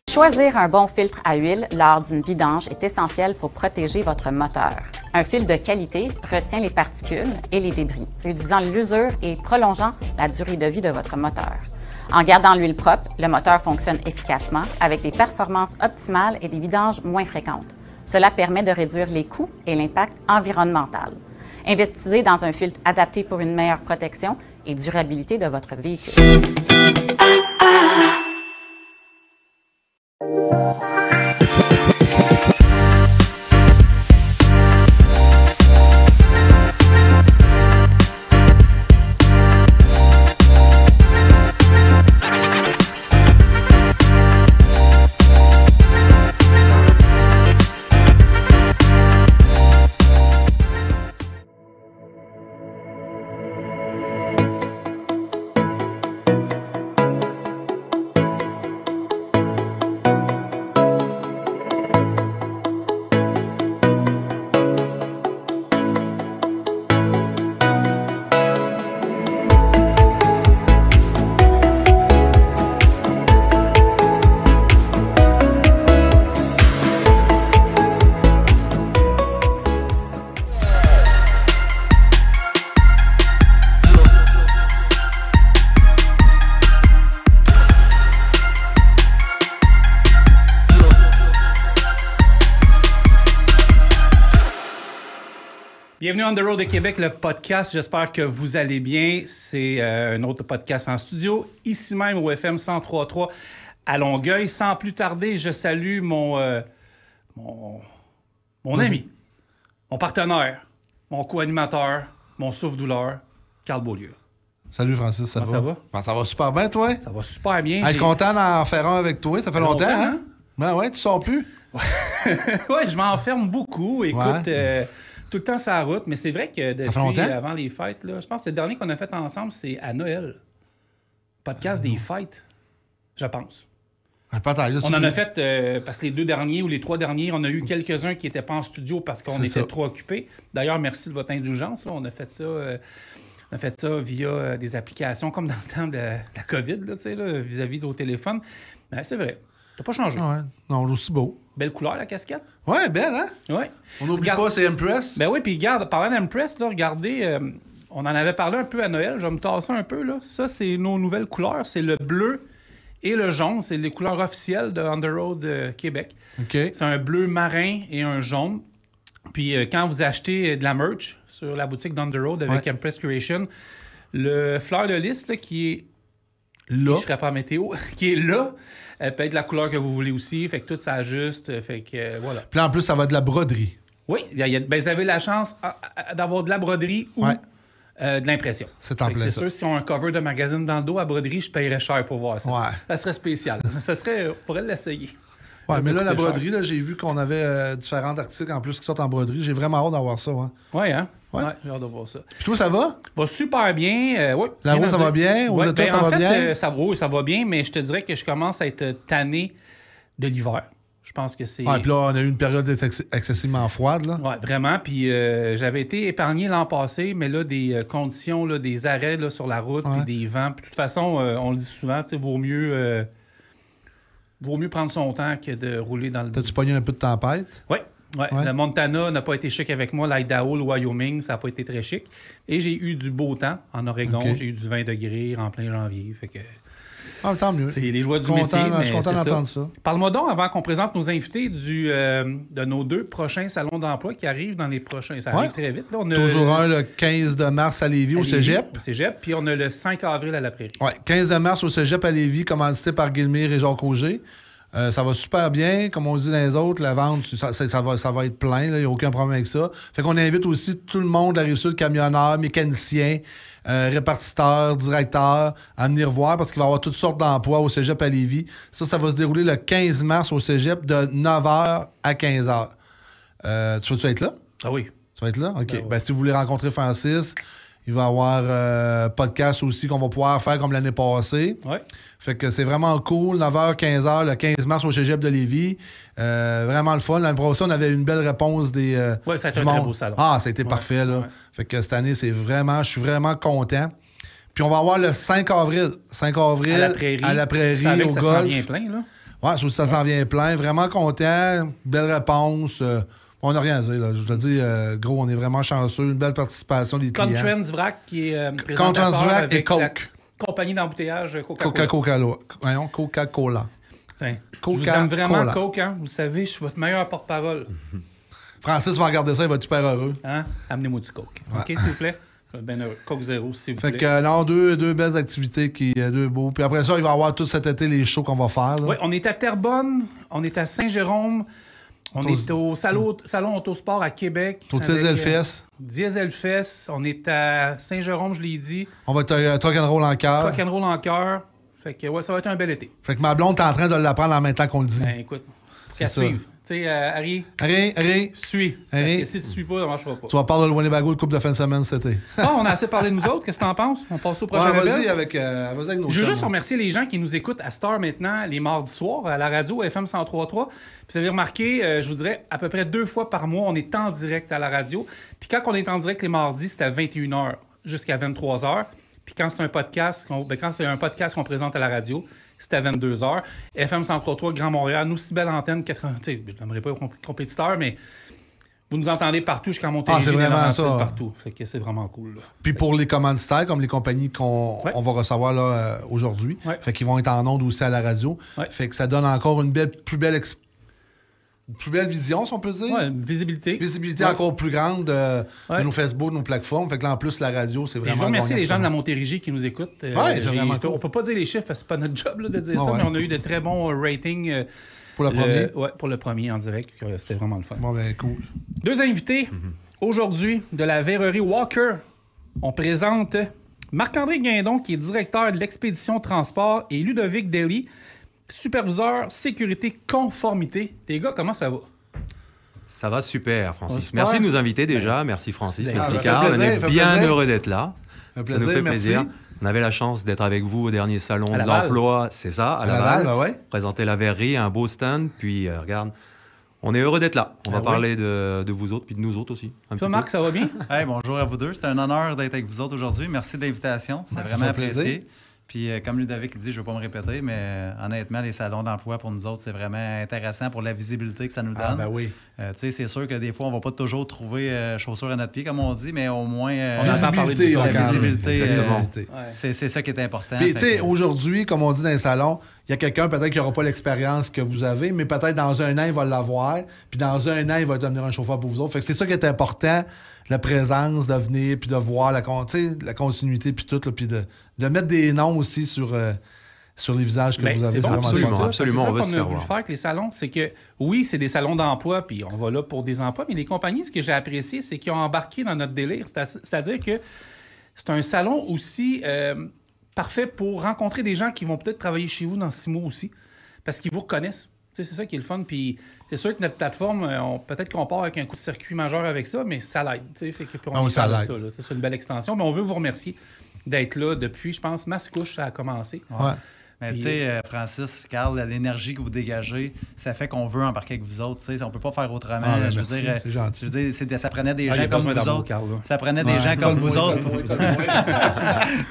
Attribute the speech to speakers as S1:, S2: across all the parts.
S1: Choisir un bon filtre à huile lors d'une vidange est essentiel pour protéger votre moteur. Un filtre de qualité retient les particules et les débris, réduisant l'usure et prolongeant la durée de vie de votre moteur. En gardant l'huile propre, le moteur fonctionne efficacement avec des performances optimales et des vidanges moins fréquentes. Cela permet de réduire les coûts et l'impact environnemental. Investissez dans un filtre adapté pour une meilleure protection et durabilité de votre véhicule.
S2: Bienvenue On The Road de Québec, le podcast. J'espère que vous allez bien. C'est un autre podcast en studio, ici même au FM 103.3 à Longueuil. Sans plus tarder, je salue mon ami, mon partenaire, mon co-animateur, mon souffle-douleur, Carl Beaulieu.
S3: Salut Francis, ça va?
S2: Ça va?
S3: Ben, ça va super bien, toi?
S2: Ça va super bien.
S3: Je suis content d'en faire un avec toi. Ça fait longtemps, hein? Ben ouais, tu sors plus?
S2: Ouais, je m'enferme beaucoup. Écoute, tout le temps sur la route, mais c'est vrai que depuis avant les fêtes, là, je pense que le dernier qu'on a fait ensemble, c'est à Noël. Podcast des fêtes, je pense. On en a fait, parce que les 2 derniers ou les 3 derniers, on a eu quelques-uns qui n'étaient pas en studio parce qu'on était trop occupés. D'ailleurs, merci de votre indulgence. Là. On a fait ça via des applications comme dans le temps de la COVID, là, vis-à-vis de nos téléphones. Ben, c'est vrai. T'as pas changé.
S3: Ouais. Non, aussi beau.
S2: Belle couleur, la casquette.
S3: Ouais, belle, hein?
S2: Ouais.
S3: On n'oublie pas, c'est Impress.
S2: Ben oui, puis regarde, parlant d'Impress, là, regardez, on en avait parlé un peu à Noël, je vais me tasser un peu, là. Ça, c'est nos nouvelles couleurs, c'est le bleu et le jaune, c'est les couleurs officielles de On The Road Québec.
S3: OK.
S2: C'est un bleu marin et un jaune. Puis quand vous achetez de la merch sur la boutique d'On The Road avec Impress Curation, le fleur de lys, là, qui est là, je serais pas météo, qui est là, peut être de la couleur que vous voulez aussi, fait que tout s'ajuste, fait que voilà.
S3: Puis là, en plus, ça va être de la broderie.
S2: Oui, vous avez la chance d'avoir de la broderie ou de l'impression.
S3: C'est en plein ça.
S2: C'est sûr, si on a un cover de magazine dans le dos à broderie, je paierais cher pour voir ça.
S3: Ouais.
S2: Ça serait spécial. Ça serait, on pourrait l'essayer.
S3: Ouais, mais là, la broderie, là, j'ai vu qu'on avait différents articles en plus qui sortent en broderie. J'ai vraiment hâte d'avoir ça.
S2: Ouais, hein?
S3: Ouais,
S2: j'ai hâte de voir ça.
S3: Puis toi, ça va?
S2: Va super bien. Ouais,
S3: la route, ça va bien? Aux États, ça va bien?
S2: Ça va bien, mais je te dirais que je commence à être tanné de l'hiver. Je pense que c'est...
S3: Ah, puis là, on a eu une période excessivement froide, là.
S2: Oui, vraiment. Puis j'avais été épargné l'an passé, mais là, des conditions, là, des arrêts là, sur la route, puis des vents. Puis de toute façon, on le dit souvent, vaut mieux prendre son temps que de rouler dans le...
S3: T'as-tu pogné un peu de tempête?
S2: Oui. Ouais. Le Montana n'a pas été chic avec moi. L'Idaho, le Wyoming, ça n'a pas été très chic. Et j'ai eu du beau temps en Oregon. Okay. J'ai eu du 20 degrés en plein janvier. Fait que...
S3: Ah, tant mieux.
S2: C'est les joies du métier, mais
S3: je suis content d'entendre ça.
S2: Parle-moi donc, avant qu'on présente nos invités de nos 2 prochains salons d'emploi qui arrivent dans les prochains... Ça arrive très vite. Là. On a
S3: toujours un le 15 de mars à Lévis, au Cégep.
S2: Au Cégep, puis on a le 5 avril à la Prairie.
S3: Oui, 15 de mars au Cégep à Lévis, commandité par Guillemire et Jacques Auger. Ça va super bien. Comme on dit dans les autres, la vente, ça va être plein. Il n'y a aucun problème avec ça. Fait qu'on invite aussi tout le monde, la Rive-Sud, camionneurs, mécaniciens, répartiteurs, directeurs, à venir voir parce qu'il va y avoir toutes sortes d'emplois au Cégep à Lévis. Ça va se dérouler le 15 mars au Cégep de 9h à 15h. Tu veux-tu être là?
S2: Ah oui.
S3: Tu vas être là? OK.
S2: Ben,
S3: si vous voulez rencontrer Francis, il va y avoir podcast aussi qu'on va pouvoir faire comme l'année passée.
S2: Oui.
S3: Fait que c'est vraiment cool. 9h, 15h, le 15 mars au Cégep de Lévis. Vraiment le fun. L'année passée, on avait une belle réponse des.
S2: Oui, ça a été un très beau salon.
S3: Ah, ça a été parfait, là. Ouais. Fait que cette année, je suis vraiment content. Puis on va avoir le 5 avril. 5 avril à la Prairie, au golf.
S2: Ça s'en vient plein, là.
S3: Oui, ça s'en vient plein. Vraiment content. Belle réponse. On n'a rien à dire, là. Je te dis, gros, on est vraiment chanceux. Une belle participation des clients.
S2: Contrans-Vrac qui est présentateur avec et Coke. La compagnie d'embouteillage Coca-Cola.
S3: Voyons, Coca-Cola.
S2: Tiens, je vous aime vraiment, Coke. Hein? Vous savez, je suis votre meilleur porte-parole.
S3: Francis va regarder ça, il va être super heureux.
S2: Hein? Amenez-moi du Coke. Ouais. OK, s'il vous plaît? Ben heureux. Coke Zéro, s'il vous plaît.
S3: Fait que, non, deux belles activités, deux beaux. Puis après ça, il va y avoir tout cet été les shows qu'on va faire.
S2: Oui, on est à Terrebonne, on est à Saint-Jérôme. On est au Salon Autosport à Québec.
S3: Au Dieselfest.
S2: Dieselfest. On est à Saint-Jérôme, je l'ai dit.
S3: On va être à Truck and Roll en cœur.
S2: Truck and Roll en cœur. Fait que, ouais, ça va être un bel été.
S3: Fait que ma blonde est en train de l'apprendre en même temps qu'on le dit.
S2: Ben, écoute, c'est à suivre. Tu sais, Harry. Suis. Parce que si tu suis pas, ça marchera pas.
S3: Tu vas parler de Winnebago le couple de fin de semaine cet été.
S2: On a assez parlé de nous autres. Qu'est-ce que t'en penses? On passe au prochain level?
S3: Vas-y avec nos
S2: Je veux juste remercier les gens qui nous écoutent à Star maintenant, les mardis soirs, à la radio FM 103.3. Puis vous avez remarqué, je vous dirais, à peu près 2 fois par mois, on est en direct à la radio. Puis quand on est en direct les mardis, c'est à 21h jusqu'à 23h. Puis quand c'est un podcast, qu'on présente à la radio, c'est à 22h. FM 103.3, Grand Montréal, nous, si belle antenne, 80, je n'aimerais pas compétiteur, mais vous nous entendez partout jusqu'à Montérégie.
S3: C'est vraiment ça.
S2: Partout. Fait que c'est vraiment cool. Là.
S3: Puis pour les commanditaires, comme les compagnies qu'on va recevoir là, aujourd'hui, fait qu'ils vont être en ondes aussi à la radio. Ouais. Fait que ça donne encore une plus belle vision, si on peut dire.
S2: Oui, visibilité.
S3: Visibilité encore plus grande de nos Facebook, nos plateformes. Fait que là, en plus, la radio, c'est vraiment...
S2: Je vous remercie les gens de la Montérégie qui nous écoutent.
S3: C'est vraiment cool.
S2: On peut pas dire les chiffres parce que c'est pas notre job là, de dire ça, mais on a eu de très bons ratings.
S3: Pour le premier?
S2: Oui, pour le premier en direct. C'était vraiment le fun.
S3: Bon, ben cool.
S2: 2 invités aujourd'hui de la verrerie Walker. On présente Marc-André Guindon, qui est directeur de l'expédition transport, et Ludovic Daly, superviseur sécurité conformité. Les gars, comment ça va?
S4: Ça va super, Francis. Merci de nous inviter déjà. Merci, Francis. Merci,
S3: Carl.
S4: On est bien heureux d'être là.
S3: Un plaisir,
S4: ça nous fait
S3: merci.
S4: plaisir. On avait la chance d'être avec vous au dernier salon de l'emploi. C'est ça, à Laval. Présenter la verrerie, un beau stand. Puis, regarde, on est heureux d'être là. On va parler de vous autres, puis de nous autres aussi.
S2: Toi, Marc, ça va bien?
S5: Hey, bonjour à vous deux. C'est un honneur d'être avec vous autres aujourd'hui. Merci de l'invitation. C'est vraiment apprécié. Puis, comme Ludovic le dit, je ne veux pas me répéter, mais honnêtement, les salons d'emploi pour nous autres, c'est vraiment intéressant pour la visibilité que ça nous donne.
S3: Ah, ben oui.
S5: C'est sûr que des fois, on ne va pas toujours trouver chaussures à notre pied, comme on dit, mais au moins,
S2: on entend parler de ça.
S5: La visibilité, c'est ça qui est important.
S3: Puis, tu sais, aujourd'hui, comme on dit dans les salons, il y a quelqu'un peut-être qui n'aura pas l'expérience que vous avez, mais peut-être dans un an, il va l'avoir. Puis, dans un an, il va devenir un chauffeur pour vous autres. Fait que c'est ça qui est important. La présence, de venir, puis de voir la continuité, puis tout, puis de mettre des noms aussi sur les visages que vous avez.
S2: C'est bon,
S4: absolument,
S2: c'est ça qu'on a voulu faire avec les salons. C'est que, oui, c'est des salons d'emploi, puis on va là pour des emplois, mais les compagnies, ce que j'ai apprécié, c'est qu'ils ont embarqué dans notre délire. C'est-à-dire que c'est un salon aussi parfait pour rencontrer des gens qui vont peut-être travailler chez vous dans 6 mois aussi, parce qu'ils vous reconnaissent. C'est ça qui est le fun. Puis c'est sûr que notre plateforme, peut-être qu'on part avec un coup de circuit majeur avec ça, mais ça l'aide. Fait que
S3: ça l'aide.
S2: C'est une belle extension. Mais on veut vous remercier d'être là depuis, je pense, Mascouche, ça a commencé.
S3: Ouais.
S5: Mais tu sais, Francis, Carl, l'énergie que vous dégagez, ça fait qu'on veut embarquer avec vous autres. On ne peut pas faire autrement.
S3: Je veux
S5: dire, ça prenait des gens comme vous autres. Ça prenait des gens comme vous autres.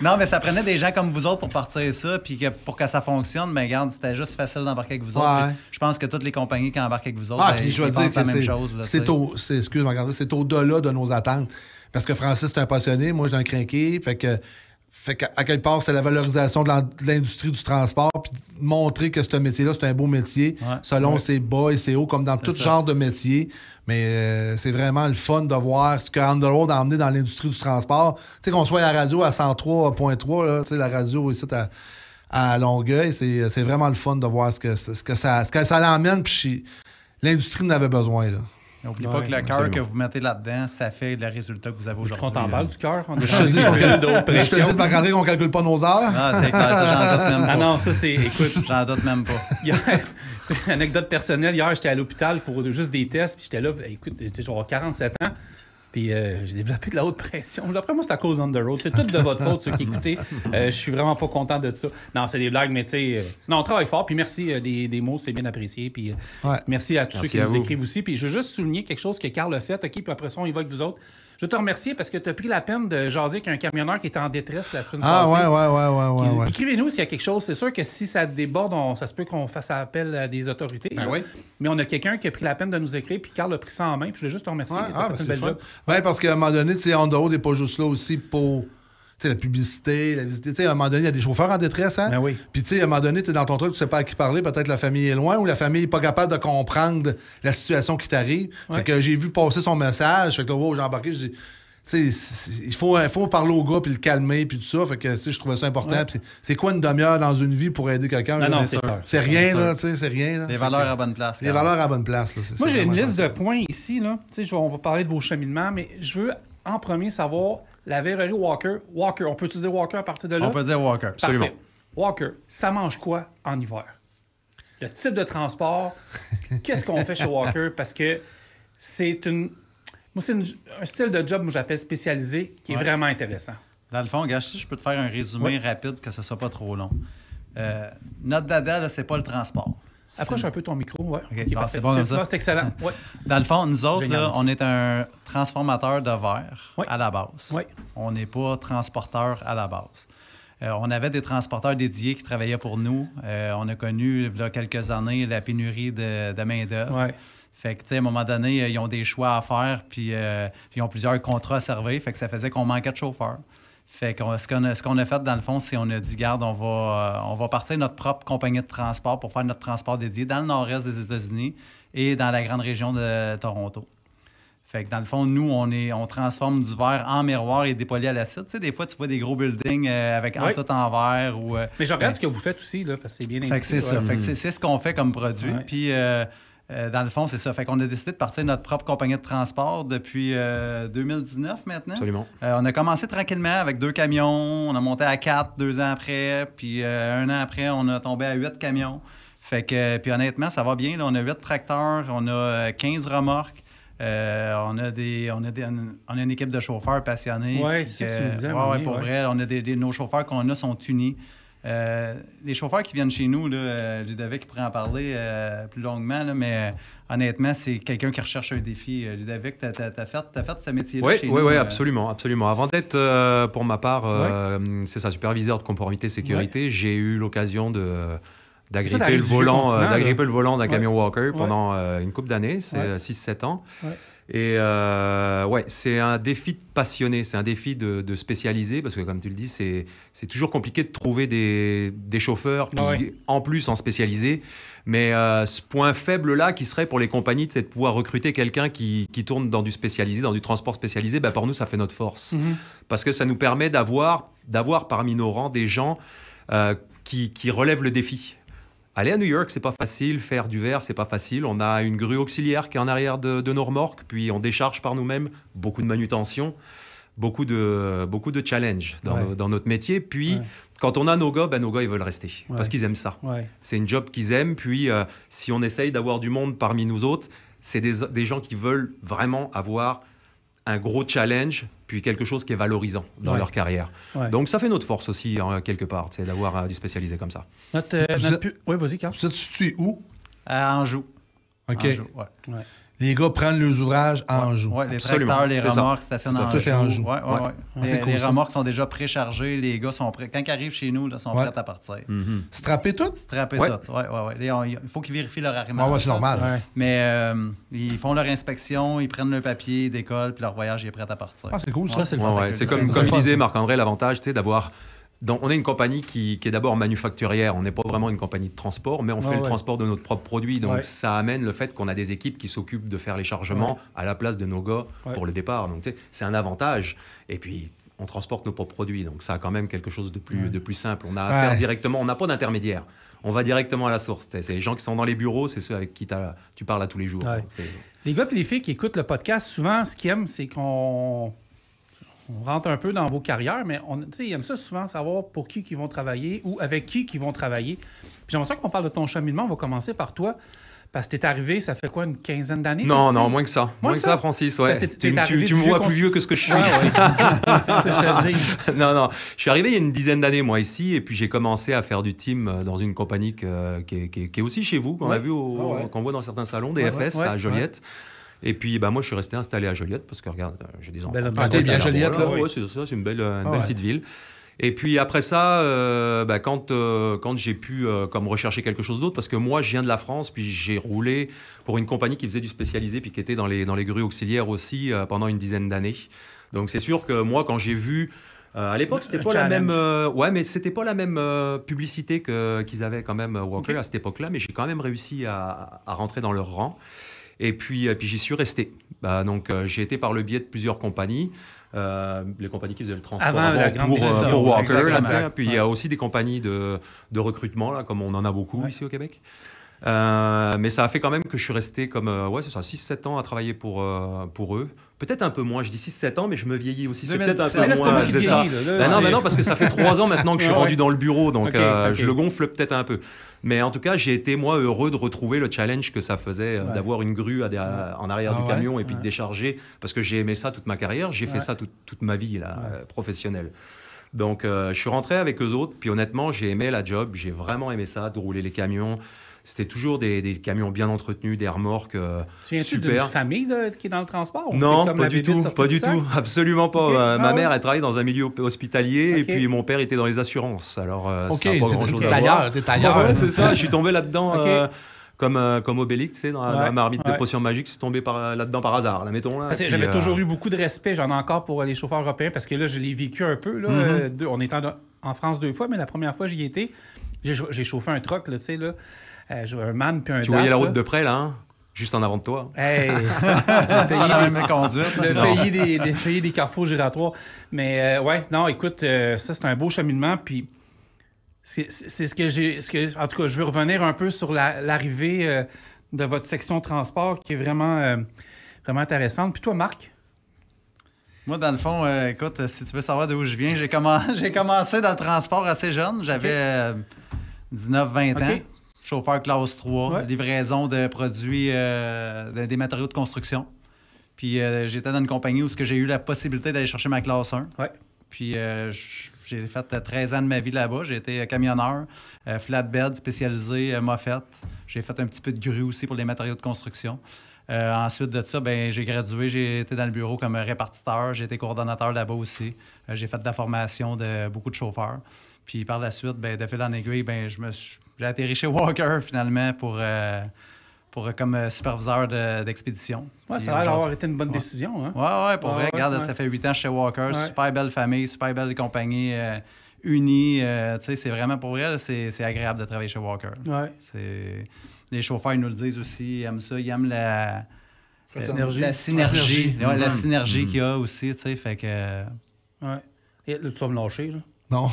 S5: Non, mais ça prenait des gens comme vous autres pour partir ça. Puis pour que ça fonctionne, mais regarde, c'était juste facile d'embarquer avec vous autres. Je pense que toutes les compagnies qui embarquent avec vous autres,
S3: puis je veux dire
S5: la même chose.
S3: C'est au-delà de nos attentes. Parce que Francis, c'est un passionné. Moi, je suis un crinqué. Fait qu'à quelque part, c'est la valorisation de l'industrie du transport, puis montrer que ce métier-là, c'est un beau métier, selon ses bas et ses hauts, comme dans tout genre de métier. Mais c'est vraiment le fun de voir ce que Underworld a emmené dans l'industrie du transport. Tu sais, qu'on soit à la radio à 103.3, là, tu sais, la radio ici à Longueuil, c'est vraiment le fun de voir ce que ça l'emmène, puis l'industrie en avait besoin, là.
S5: N'oubliez pas que le cœur que vous mettez là-dedans, ça fait le résultat que vous avez aujourd'hui.
S2: On t'en parle du cœur?
S3: Je te dis, Marc-André, qu'on ne calcule pas nos heures.
S5: Ah, c'est clair, ça, j'en doute même pas.
S2: Ah non, ça, c'est... Écoute,
S5: j'en doute même pas.
S2: Anecdote personnelle, hier, j'étais à l'hôpital pour juste des tests, puis j'étais là, écoute, j'ai genre 47 ans, puis j'ai développé de la haute pression. D'après moi, c'est à cause on the road. C'est tout de votre faute, ceux qui écoutez. Je suis vraiment pas content de ça. Non, c'est des blagues, mais tu sais, non, on travaille fort, puis merci des mots, c'est bien apprécié, puis merci à tous ceux qui nous écrivent aussi. Puis je veux juste souligner quelque chose que Carl a fait, OK, puis après ça, on y va avec vous autres. Je veux te remercier parce que tu as pris la peine de jaser avec un camionneur qui était en détresse la semaine passée.
S3: Ouais.
S2: Écrivez-nous s'il y a quelque chose. C'est sûr que si ça déborde, ça se peut qu'on fasse appel à des autorités. Mais on a quelqu'un qui a pris la peine de nous écrire, puis Carl a pris ça en main. Puis je voulais juste te remercier. Tu fait une belle job.
S3: Parce qu'à un moment donné, On the Road n'est pas juste là aussi pour la publicité, la visite. À un moment donné, il y a des chauffeurs en détresse. Hein? Puis à un moment donné, tu es dans ton truc, tu sais pas à qui parler. Peut-être la famille est loin ou la famille n'est pas capable de comprendre la situation qui t'arrive. Fait que j'ai vu passer son message. Fait que j'ai embarqué, j'ai il faut parler au gars puis le calmer puis tout ça. Fait que je trouvais ça important. C'est quoi une demi-heure dans une vie pour aider quelqu'un?
S2: Non,
S3: c'est rien, là. C'est rien.
S5: Les valeurs à bonne place.
S3: Les valeurs à bonne place. Là,
S2: moi, j'ai une liste de points ici. Là. On va parler de vos cheminements, mais je veux en premier savoir la verrerie Walker. Walker, on peut utiliser Walker à partir de là?
S5: On peut dire Walker.
S2: Absolument. Walker, ça mange quoi en hiver? Le type de transport, qu'est-ce qu'on fait chez Walker? Parce que c'est un style de job que j'appelle spécialisé qui est vraiment intéressant.
S5: Dans le fond, gars, je peux te faire un résumé rapide que ce ne soit pas trop long. Notre dada, là, c'est pas le transport.
S2: Approche un peu ton micro. Ouais.
S5: Okay, c'est bon comme ça.
S2: C'est excellent. Ouais.
S5: Dans le fond, nous autres, là, on est un transformateur de verre à la base.
S2: Ouais.
S5: On n'est pas transporteur à la base. On avait des transporteurs dédiés qui travaillaient pour nous. On a connu, il y a quelques années, la pénurie de main-d'œuvre.
S2: Ouais.
S5: Fait que, tu sais, à un moment donné, ils ont des choix à faire, puis ils ont plusieurs contrats à servir. Fait que ça faisait qu'on manquait de chauffeurs. Fait que ce qu'on a fait, dans le fond, c'est qu'on a dit, garde, on va partir notre propre compagnie de transport pour faire notre transport dédié dans le nord-est des États-Unis et dans la grande région de Toronto. Fait que dans le fond, nous, on transforme du verre en miroir et dépoli à l'acide. Tu sais, des fois, tu vois des gros buildings avec tout en verre.
S2: Mais je regarde ce que vous faites aussi, là, parce que c'est bien indiqué.
S5: Fait que c'est ça. Fait que c'est ce qu'on fait comme produit. Ouais. Puis, dans le fond, c'est ça. Fait qu'on a décidé de partir notre propre compagnie de transport depuis 2019 maintenant.
S4: Absolument.
S5: On a commencé tranquillement avec 2 camions. On a monté à 4 2 ans après. Puis 1 an après, on a tombé à 8 camions. Fait que, puis honnêtement, ça va bien. Là, on a 8 tracteurs, on a 15 remorques. On a une équipe de chauffeurs passionnés.
S2: Oui, c'est ça que tu me disais.
S5: Pour vrai. On a nos chauffeurs qu'on a sont unis. Les chauffeurs qui viennent chez nous, là, Ludovic pourrait en parler plus longuement, là, mais honnêtement, c'est quelqu'un qui recherche un défi. Ludovic, tu as fait ce métier-là chez nous.
S4: Oui, absolument. Avant d'être, pour ma part, c'est ça, superviseur de conformité sécurité, j'ai eu l'occasion d'agripper le volant d'un camion Walker pendant une couple d'années, c'est 6-7 ans. Ouais. Et c'est un défi de passionné, c'est un défi de spécialiser, parce que comme tu le dis, c'est toujours compliqué de trouver des chauffeurs qui, en plus, en spécialisé. Mais ce point faible-là qui serait pour les compagnies, c'est de pouvoir recruter quelqu'un qui tourne dans du spécialisé, dans du transport spécialisé, pour nous, ça fait notre force. Parce que ça nous permet d'avoir parmi nos rangs des gens qui relèvent le défi. Aller à New York, c'est pas facile. Faire du verre, c'est pas facile. On a une grue auxiliaire qui est en arrière de nos remorques, puis on décharge par nous-mêmes. Beaucoup de manutention, beaucoup de challenge dans notre métier. Puis quand on a nos gars, ils veulent rester parce qu'ils aiment ça. Ouais. C'est une job qu'ils aiment. Puis si on essaye d'avoir du monde parmi nous autres, c'est des gens qui veulent vraiment avoir un gros challenge, puis quelque chose qui est valorisant dans leur carrière. Ouais. Donc, ça fait notre force aussi, quelque part, d'avoir du spécialisé comme ça.
S2: Oui, vas-y, Carl.
S3: Vous êtes situé où?
S5: À Anjou.
S3: OK.
S5: Anjou,
S3: Les gars prennent leurs ouvrages à Anjou.
S5: Oui, les tracteurs, les remorques stationnent à Anjou.
S3: Tout est Anjou.
S5: Les remorques sont déjà préchargées. Les gars sont prêts. Quand ils arrivent chez nous, ils sont prêts à partir.
S3: Strappés tout?
S5: Strappés tout, oui. Il faut qu'ils vérifient leur arrimage.
S3: C'est normal.
S5: Mais ils font leur inspection, ils prennent leur papier, ils décollent, puis leur voyage est prêt à partir.
S3: C'est cool, ça.
S4: C'est comme il disait Marc-André, l'avantage, d'avoir... on est une compagnie qui est d'abord manufacturière. On n'est pas vraiment une compagnie de transport, mais on fait le transport de notre propre produit. Donc, ça amène le fait qu'on a des équipes qui s'occupent de faire les chargements à la place de nos gars pour le départ. Donc, c'est un avantage. Et puis, on transporte nos propres produits. Donc, ça a quand même quelque chose de plus simple. On a affaire directement. On n'a pas d'intermédiaire. On va directement à la source. C'est les gens qui sont dans les bureaux, c'est ceux avec qui tu parles à tous les jours.
S2: Ouais. Les gars et les filles qui écoutent le podcast, souvent, ce qu'ils aiment, c'est qu'on on rentre un peu dans vos carrières, mais ils aiment ça souvent savoir pour qui ils vont travailler ou avec qui ils vont travailler. Puis j'aimerais ça qu'on parle de ton cheminement. On va commencer par toi. Parce que t'es arrivé, ça fait quoi, une quinzaine d'années?
S4: Non, moins que ça. Moins que ça, Francis, ouais. Tu me vois plus vieux que ce que je suis.
S2: Ça, je te dis.
S4: Non. Je suis arrivé il y a une dizaine d'années, moi, ici, et puis j'ai commencé à faire du team dans une compagnie qui est aussi chez vous, qu'on a vu, qu'on voit dans certains salons, DFS, à Joliette. Et puis, moi, je suis resté installé à Joliette, parce que, regarde, j'ai des enfants.
S3: T'es bien Joliette, là?
S4: Oui, c'est ça, c'est une belle petite ville. Et puis après ça, quand j'ai pu comme rechercher quelque chose d'autre, parce que moi, je viens de la France, puis j'ai roulé pour une compagnie qui faisait du spécialisé, puis qui était dans les grues auxiliaires aussi pendant une dizaine d'années. Donc c'est sûr que moi, quand j'ai vu... à l'époque, c'était pas la même... mais c'était pas la même publicité qu'ils avaient quand même, Walker, à cette époque-là, mais j'ai quand même réussi à rentrer dans leur rang. Et puis j'y suis resté. Donc j'ai été par le biais de plusieurs compagnies. Les compagnies qui faisaient le transport pour Walker. Puis il y a aussi des compagnies de recrutement, là, comme on en a beaucoup ici au Québec. Mais ça a fait quand même que je suis resté comme 6-7 ans à travailler pour eux. Peut-être un peu moins, je dis 6-7 ans, mais je me vieillis aussi. C'est peut-être un peu moins. C'est ça. Non, parce que ça fait 3 ans maintenant que je suis rendu dans le bureau, donc je le gonfle peut-être un peu. Mais en tout cas, j'ai été, moi, heureux de retrouver le challenge que ça faisait d'avoir une grue en arrière du camion et puis de décharger, parce que j'ai aimé ça toute ma carrière. J'ai fait ça toute ma vie professionnelle. Donc, je suis rentré avec eux autres, puis honnêtement, j'ai aimé la job. J'ai vraiment aimé ça, de rouler les camions. C'était toujours des camions bien entretenus, des remorques
S2: super. Tu d'une famille qui est dans le transport?
S4: Non, pas du tout, absolument pas. Ma mère, elle travaillait dans un milieu hospitalier et puis mon père était dans les assurances. Alors, ça n'a pas grand-chose à voir.
S3: T'es tailleur.
S4: Ouais, c'est ça, je suis tombé là-dedans comme Obélix, tu sais, dans la marmite de potions magiques, je suis tombé là-dedans par hasard, là, mettons. Là,
S2: parce que j'avais toujours eu beaucoup de respect, j'en ai encore pour les chauffeurs européens, parce que là, je l'ai vécu un peu. Là, on était en France 2 fois, mais la première fois, j'y étais. J'ai chauffé un truck, là, tu sais, là. Un man puis un DAF.
S4: Tu voyais la route de près, là, hein? Juste en avant de toi.
S2: Hey! Payer des carrefours giratoires. Mais non, écoute, ça, c'est un beau cheminement. Puis c'est ce que en tout cas, je veux revenir un peu sur l'arrivée de votre section transport qui est vraiment, vraiment intéressante. Puis toi, Marc?
S5: Moi, dans le fond, écoute, si tu veux savoir d'où je viens, j'ai commencé dans le transport assez jeune. J'avais 19-20 ans. Chauffeur classe 3, livraison de produits, des matériaux de construction. Puis j'étais dans une compagnie où j'ai eu la possibilité d'aller chercher ma classe 1.
S2: Ouais.
S5: Puis j'ai fait 13 ans de ma vie là-bas. J'ai été camionneur, flatbed spécialisé, moffette. J'ai fait un petit peu de grue aussi pour les matériaux de construction. Ensuite de ça, j'ai gradué, j'ai été dans le bureau comme répartiteur. J'ai été coordonnateur là-bas aussi. J'ai fait de la formation de beaucoup de chauffeurs. Puis par la suite, de fil en aiguille, j'ai atterri chez Walker finalement pour comme superviseur d'expédition.
S2: Ouais, ça a l'air d'avoir été une bonne décision. Hein?
S5: Oui, pour vrai. Regarde, ça fait 8 ans chez Walker. Ouais. Super belle famille, super belle compagnie unie. C'est vraiment pour vrai, c'est agréable de travailler chez Walker.
S2: Ouais.
S5: Les chauffeurs, ils nous le disent aussi, ils aiment ça, ils aiment la synergie. La synergie qu'il y a aussi, tu sais, fait que...
S2: Ouais. Et là, tu vas me lâcher, là.
S3: Non.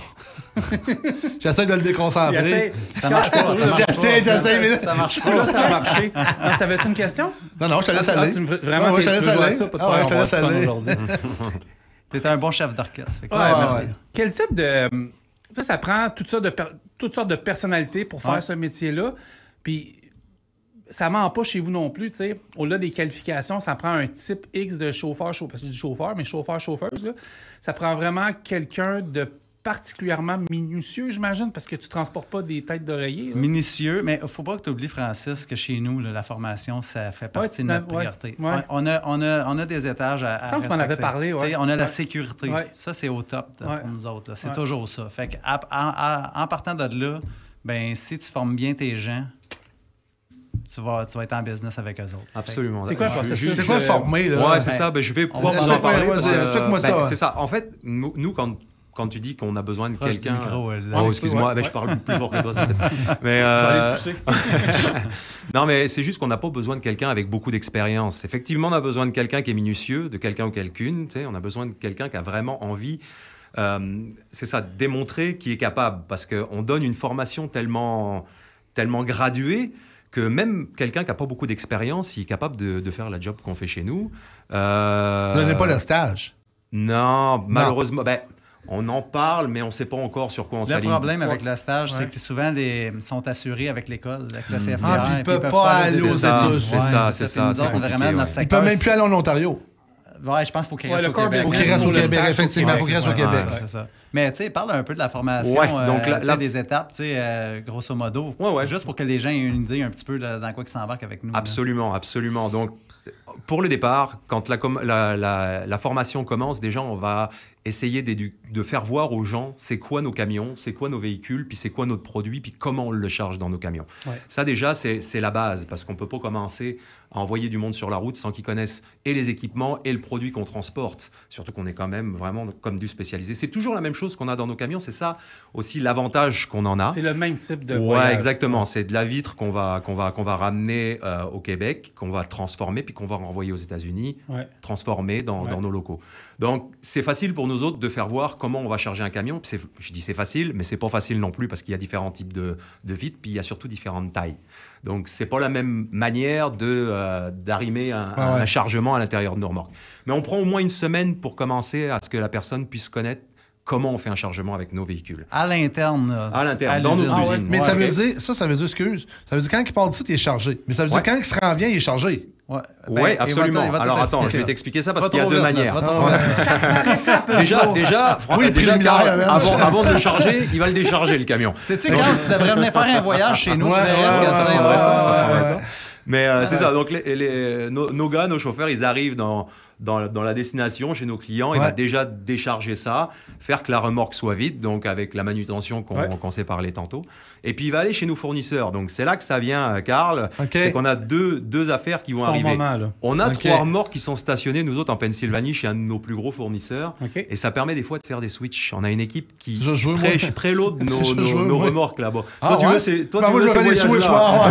S3: J'essaie de le déconcentrer.
S5: Ça marche pas.
S3: J'essaie, mais là...
S5: Ça marche pas.
S2: Là, ça a marché. Ça avait-tu une question?
S3: Non, je te laisse aller.
S2: Vraiment,
S3: je te laisse aller.
S2: Je te laisse aller aujourd'hui.
S5: T'es un bon chef d'orchestre.
S2: Merci. Quel type de... Ça prend toutes sortes de personnalités pour faire ce métier-là. Puis... ça ment pas chez vous non plus, tu sais. Au-delà des qualifications, ça prend un type X de chauffeur, parce que c'est du chauffeur, mais chauffeur-chauffeuse, là. Ça prend vraiment quelqu'un de particulièrement minutieux, j'imagine, parce que tu transportes pas des têtes d'oreiller.
S5: Minutieux, mais il faut pas que tu oublies, Francis, que chez nous, là, la formation, ça fait partie de notre priorité. Ouais. On a des étages à respecter.
S2: Tu m'en avais parlé,
S5: on a la sécurité. Ouais. Ça, c'est au top pour nous autres. Là. C'est toujours ça. Fait que, en partant de là, si tu formes bien tes gens, tu vas être en business avec eux autres.
S4: Absolument.
S2: C'est quoi le processus?
S3: C'est quoi former, là?
S4: Ouais, c'est ça. Je vais pouvoir vous en parler.
S3: Explique-moi ça.
S4: C'est ça. En fait, nous, quand tu dis qu'on a besoin de quelqu'un... excuse-moi, je parle plus fort que toi, ça peut-être. Mais,
S2: je vais aller te pousser.
S4: Non, mais c'est juste qu'on n'a pas besoin de quelqu'un avec beaucoup d'expérience. Effectivement, on a besoin de quelqu'un qui est minutieux, de quelqu'un ou quelqu'une. On a besoin de quelqu'un qui a vraiment envie... c'est ça, démontrer qu'il est capable. Parce qu'on donne une formation tellement graduée que même quelqu'un qui n'a pas beaucoup d'expérience, il est capable de faire la job qu'on fait chez nous.
S3: Vous n'avez pas le stage?
S4: Non, malheureusement, on en parle, mais on ne sait pas encore sur quoi on s'aligne.
S5: Le problème avec le stage, c'est que souvent, ils sont assurés avec l'école, avec le CFTR.
S3: Puis ils ne peuvent pas aller aux États-Unis.
S4: C'est ça.
S3: Vraiment, notre secteur. Ils ne peuvent même plus aller en Ontario.
S5: Ouais, je pense qu'il faut qu'il reste au Québec.
S3: Il faut qu'il reste au Québec, effectivement. Il faut qu'il reste au Québec.
S5: C'est ça. Mais tu sais, parle un peu de la formation, donc des étapes, tu sais, grosso modo. Juste pour que les gens aient une idée un petit peu dans quoi ils s'embarquent avec nous.
S4: Absolument. Donc, pour le départ, quand la formation commence, déjà, on va essayer de faire voir aux gens c'est quoi nos camions, c'est quoi nos véhicules, puis c'est quoi notre produit, puis comment on le charge dans nos camions. Ça, déjà, c'est la base, parce qu'on ne peut pas commencer à envoyer du monde sur la route sans qu'ils connaissent et les équipements et le produit qu'on transporte. Surtout qu'on est quand même vraiment comme du spécialisé. C'est toujours la même chose qu'on a dans nos camions. C'est ça aussi l'avantage qu'on en a.
S2: C'est le même type de
S4: voyage. Ouais, exactement. C'est de la vitre qu'on va ramener au Québec, qu'on va transformer, puis qu'on va renvoyer aux États-Unis, transformer dans nos locaux. Donc, c'est facile pour nous autres de faire voir comment on va charger un camion. Je dis c'est facile, mais c'est pas facile non plus parce qu'il y a différents types de vitres, puis il y a surtout différentes tailles. Donc, c'est pas la même manière d'arrimer un chargement à l'intérieur de nos remorques. Mais on prend au moins une semaine pour commencer à ce que la personne puisse connaître comment on fait un chargement avec nos véhicules.
S5: À l'interne.
S4: À l'interne, dans nos usines.
S3: Mais ça veut dire, excuse, ça veut dire quand il part d'ici, il est chargé. Mais ça veut dire quand il se rend bien, il est chargé.
S4: Oui, absolument. Alors attends, je vais t'expliquer ça parce qu'il y a deux manières. Déjà, avant de le charger, il va le décharger le camion.
S5: Sais-tu quand tu devrais venir faire un voyage chez nous, tu verrais ce que c'est.
S4: Mais c'est ça. Donc nos gars, nos chauffeurs, ils arrivent dans la destination chez nos clients. Il va déjà décharger ça, faire que la remorque soit vide, donc avec la manutention qu'on s'est parlé tantôt. Et puis il va aller chez nos fournisseurs. Donc c'est là que ça vient, Carl. C'est qu'on a deux affaires qui vont arriver. On a 3 remorques qui sont stationnées, nous autres, en Pennsylvanie, chez un de nos plus gros fournisseurs. Et ça permet des fois de faire des switches. On a une équipe qui préload nos remorques là-bas.
S3: Toi, tu veux ces voyages-là.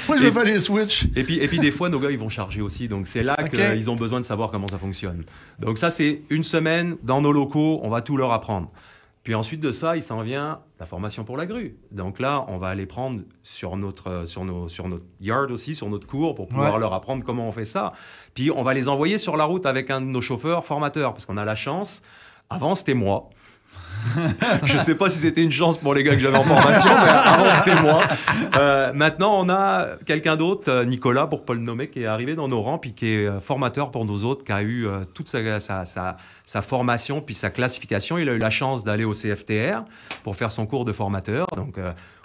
S3: Moi, je vais faire les switches.
S4: Et puis des fois, nos gars, ils vont charger aussi. Donc c'est là qu'ils ont besoin de savoir comment ça fonctionne. Donc ça, c'est une semaine dans nos locaux, on va tout leur apprendre. Puis ensuite de ça, il s'en vient la formation pour la grue. Donc là, on va aller prendre sur notre yard aussi, sur notre cours, pour pouvoir leur apprendre comment on fait ça. Puis on va les envoyer sur la route avec un de nos chauffeurs formateurs, parce qu'on a la chance. Avant, c'était moi. Je ne sais pas si c'était une chance pour les gars que j'avais en formation, mais avant c'était moi. Maintenant, on a quelqu'un d'autre, Nicolas, pour ne pas le nommer, qui est arrivé dans nos rangs, puis qui est formateur pour nous autres, qui a eu toute sa formation, puis sa classification. Il a eu la chance d'aller au CFTR pour faire son cours de formateur. Donc,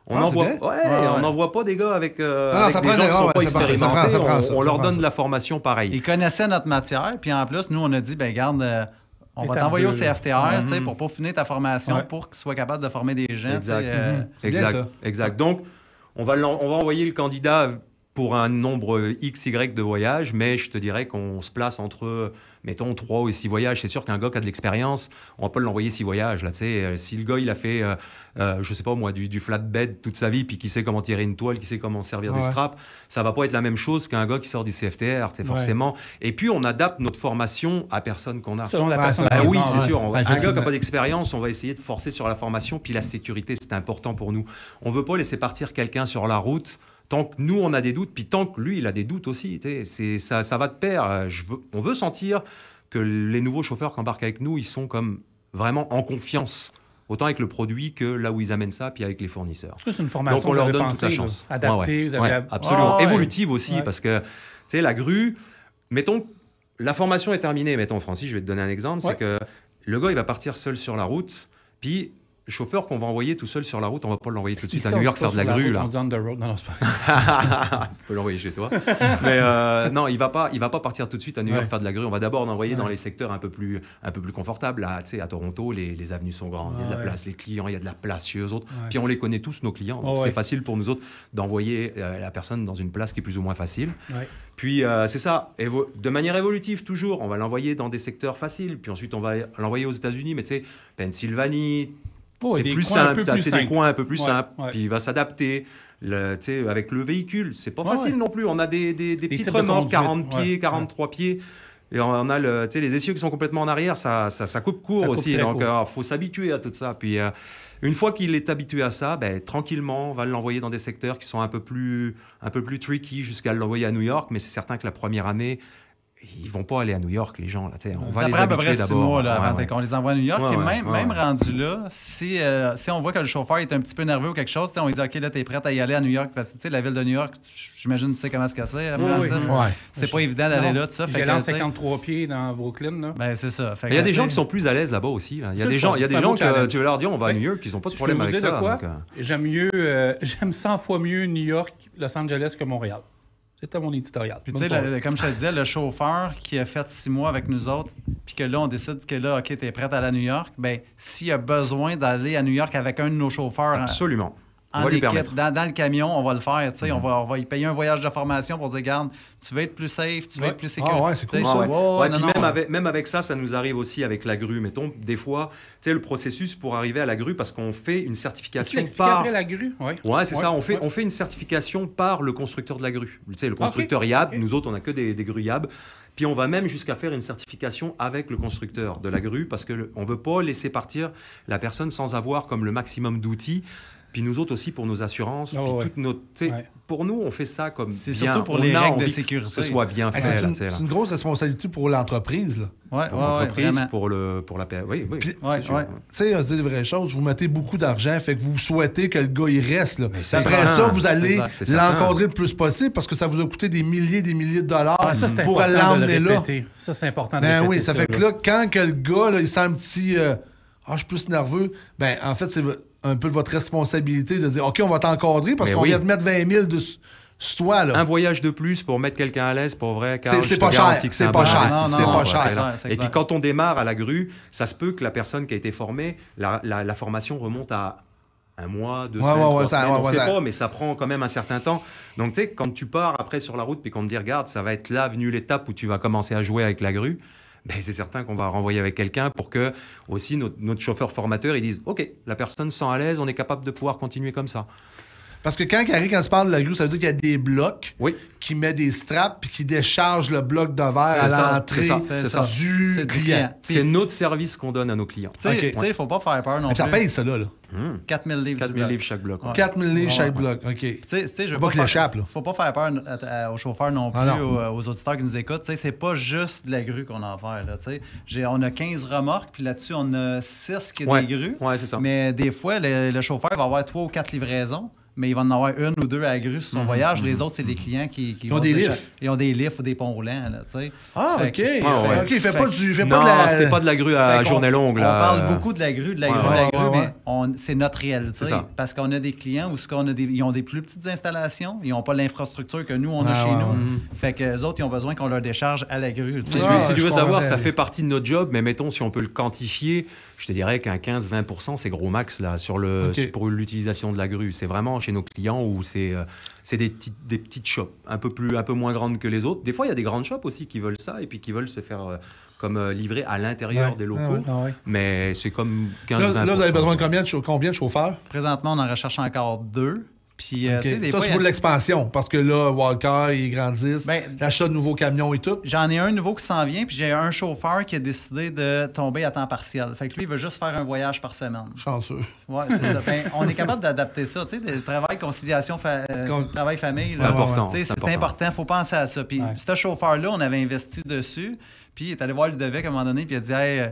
S4: on n'envoie pas des gars avec des gens qui ne sont pas expérimentés. On leur donne de la formation pareille.
S5: Ils connaissaient notre matière, puis en plus, nous, on a dit, garde... On va t'envoyer au CFTR pour peaufiner ta formation pour que tu sois capable de former des gens.
S4: Exact. Donc, on va envoyer le candidat pour un nombre XY de voyages, mais je te dirais qu'on se place entre, mettons, 3 ou 6 voyages. C'est sûr qu'un gars qui a de l'expérience, on va pas l'envoyer 6 voyages. Là, si le gars, il a fait, je sais pas moi, du flatbed toute sa vie, puis qui sait comment tirer une toile, qui sait comment servir des straps, ça va pas être la même chose qu'un gars qui sort du CFTR, forcément. Et puis, on adapte notre formation à personne qu'on a.
S2: Selon la personne.
S4: Oui, c'est sûr. Un gars qui n'a pas d'expérience, on va essayer de forcer sur la formation, puis la sécurité, c'est important pour nous. On veut pas laisser partir quelqu'un sur la route tant que nous, on a des doutes, puis tant que lui, il a des doutes aussi. Ça va de pair. On veut sentir que les nouveaux chauffeurs qui embarquent avec nous, ils sont comme vraiment en confiance, autant avec le produit que là où ils amènent ça, puis avec les fournisseurs.
S2: Est-ce que c'est une formation
S4: donc on leur donne toute la chance.
S2: Adaptée, vous avez...
S4: absolument. Évolutive aussi, parce que la grue, mettons, la formation est terminée. Mettons, Francis, je vais te donner un exemple. C'est que le gars, il va partir seul sur la route, puis le chauffeur qu'on va envoyer tout seul sur la route, on ne va pas l'envoyer tout de suite à New York faire de la grue.
S2: On
S4: peut l'envoyer chez toi. Mais non, il va pas partir tout de suite à New York faire de la grue. On va d'abord l'envoyer dans les secteurs un peu plus confortables. Là, à Toronto, les avenues sont grandes. Il y a de la place. Les clients, il y a de la place chez eux autres. Puis on les connaît tous, nos clients. Donc c'est facile pour nous autres d'envoyer la personne dans une place qui est plus ou moins facile. Puis c'est ça. De manière évolutive, toujours. On va l'envoyer dans des secteurs faciles. Puis ensuite, on va l'envoyer aux États-Unis. Mais tu sais, Pennsylvanie... c'est plus simple, c'est des coins un peu plus simples, puis il va s'adapter avec le véhicule. C'est pas facile non plus. On a des petites remorques, 40 pieds, 43 pieds. Et on a les essieux qui sont complètement en arrière, ça coupe court aussi. Donc, il faut s'habituer à tout ça. Puis, une fois qu'il est habitué à ça, tranquillement, on va l'envoyer dans des secteurs qui sont un peu plus tricky jusqu'à l'envoyer à New York. Mais c'est certain que la première année, ils vont pas aller à New York, les gens. Là, on va
S5: ça
S4: les
S5: prend à peu près
S4: habituer
S5: 6 mois là, avant qu'on les envoie à New York. Et même rendu là, si on voit que le chauffeur est un petit peu nerveux ou quelque chose, on lui dit « OK, là, t'es prête à y aller à New York. » Parce que la ville de New York, j'imagine tu sais comment c'est, Francis. C'est pas évident d'aller là, tout ça.
S2: J'ai en 53 pieds dans Brooklyn. Là.
S5: Ben, c'est ça.
S4: Il y a des gens qui sont plus à l'aise là-bas aussi. Là. Il y a des gens que tu veux leur dire « On va à New York », ils n'ont pas de problème avec ça.
S2: J'aime 100 fois mieux New York, Los Angeles que Montréal. C'était mon éditorial.
S5: Puis tu sais, comme je te disais, le chauffeur qui a fait 6 mois avec nous autres, puis que là, on décide que là, OK, t'es prête à aller à New York, bien, s'il a besoin d'aller à New York avec un de nos chauffeurs...
S4: Absolument.
S5: Dans le camion, on va le faire. On va y payer un voyage de formation pour dire, regarde, tu veux être plus safe, tu veux être plus sécuritaire.
S3: Ah ouais, c'est cool ça.
S4: Puis même avec ça, ça nous arrive aussi avec la grue. Mettons, des fois, tu sais, le processus pour arriver à la grue, parce qu'on fait une certification par...
S2: après la grue?
S4: Ouais, c'est ça. On fait une certification par le constructeur de la grue. Tu sais, le constructeur YAB, nous autres, on n'a que des grues YAB. Puis on va même jusqu'à faire une certification avec le constructeur de la grue, parce qu'on ne veut pas laisser partir la personne sans avoir comme le maximum d'outils. Puis nous autres aussi pour nos assurances, pour nous, on fait ça comme
S5: c'est
S4: bien.
S5: surtout pour les règles de sécurité.
S4: Que ce soit bien fait.
S3: C'est une grosse responsabilité pour l'entreprise.
S4: Pour l'entreprise, pour la paix. Oui,
S3: c'est sûr. Tu sais, on se dit les vraies choses. Vous mettez beaucoup d'argent, fait que vous souhaitez que le gars, il reste. Là. Après ça, vous allez l'encadrer le plus possible parce que ça vous a coûté des milliers de dollars pour l'emmener là.
S2: Ça, c'est important de répéter.
S3: Oui, ça fait que là, quand que le gars, là, il sent un petit... je suis plus nerveux. Ben, en fait, c'est un peu votre responsabilité de dire, OK, on va t'encadrer parce qu'on vient de mettre 20 000 sur toi. Là.
S4: Un voyage de plus pour mettre quelqu'un à l'aise, pour vrai,
S3: c'est pas cher. C'est pas cher.
S4: Et puis quand on démarre à la grue, ça se peut que la personne qui a été formée, la formation remonte à 1 mois, 2 semaines, 3 semaines, on ne sait pas, mais ça prend quand même un certain temps. Donc, tu sais, quand tu pars après sur la route puis qu'on te dit, regarde, ça va être là, venue l'étape où tu vas commencer à jouer avec la grue, ben, c'est certain qu'on va renvoyer avec quelqu'un pour que aussi notre chauffeur formateur, ils disent « OK, la personne se sent à l'aise, on est capable de pouvoir continuer comme ça. »
S3: Parce que quand tu parles de la grue, ça veut dire qu'il y a des blocs qui mettent des straps puis qui déchargent le bloc de verre à l'entrée du client.
S4: C'est notre service qu'on donne à nos clients.
S5: Tu sais, il ne faut pas faire peur non plus.
S3: Ça paye ça, là.
S5: 4 000 livres.
S4: 4 000 livres chaque bloc.
S3: 4 000 livres chaque bloc, OK.
S5: Tu sais, je veux
S3: pas qu'il échappe, là.
S5: Faut pas faire peur aux chauffeurs non plus, aux auditeurs qui nous écoutent. Tu sais, c'est pas juste de la grue qu'on a à faire, là. Tu sais, on a 15 remorques, puis là-dessus, on a 6 qui est des grues.
S4: Ouais, c'est ça.
S5: Mais des fois, le chauffeur va avoir 3 ou 4 livraisons. Mais il va en avoir 1 ou 2 à la grue sur son voyage. Les autres, c'est des clients qui
S3: ont des lifts.
S5: Ils ont des lifts ou des ponts roulants. Là, OK.
S3: OK, il fait pas de
S4: la... c'est pas de la grue à journée longue.
S5: On parle beaucoup de la grue, mais c'est notre réalité. Parce qu'on a des clients où ils ont des plus petites installations. Ils n'ont pas l'infrastructure que nous, on a chez nous. Fait que les autres, ils ont besoin qu'on leur décharge à la grue.
S4: Si tu veux savoir, ça fait partie de notre job, mais mettons, si on peut le quantifier, je te dirais qu'un 15-20%, c'est gros max là, pour l'utilisation de la grue. C'est vraiment chez nos clients où c'est des petites shops un peu moins grandes que les autres. Des fois, il y a des grandes shops aussi qui veulent ça et puis qui veulent se faire comme livrer à l'intérieur des locaux. Mais c'est comme 15-20%.
S3: Là, vous avez besoin de combien de chauffeurs?
S5: Présentement, on en recherche encore 2. Puis, des
S3: ça,
S5: fois,
S3: c'est pour de l'expansion, parce que là, Walker, ils grandissent, l'achat de nouveaux camions et tout.
S5: J'en ai un nouveau qui s'en vient, puis j'ai un chauffeur qui a décidé de tomber à temps partiel. Fait que lui, il veut juste faire un voyage par semaine.
S3: Chanceux.
S5: Ouais, c'est ça. On est capable d'adapter ça, tu sais, le travail, conciliation, travail-famille.
S4: C'est important.
S5: C'est important, il faut penser à ça. Puis ce chauffeur-là, on avait investi dessus, puis il est allé voir Ludovic à un moment donné, puis il a dit « Hey,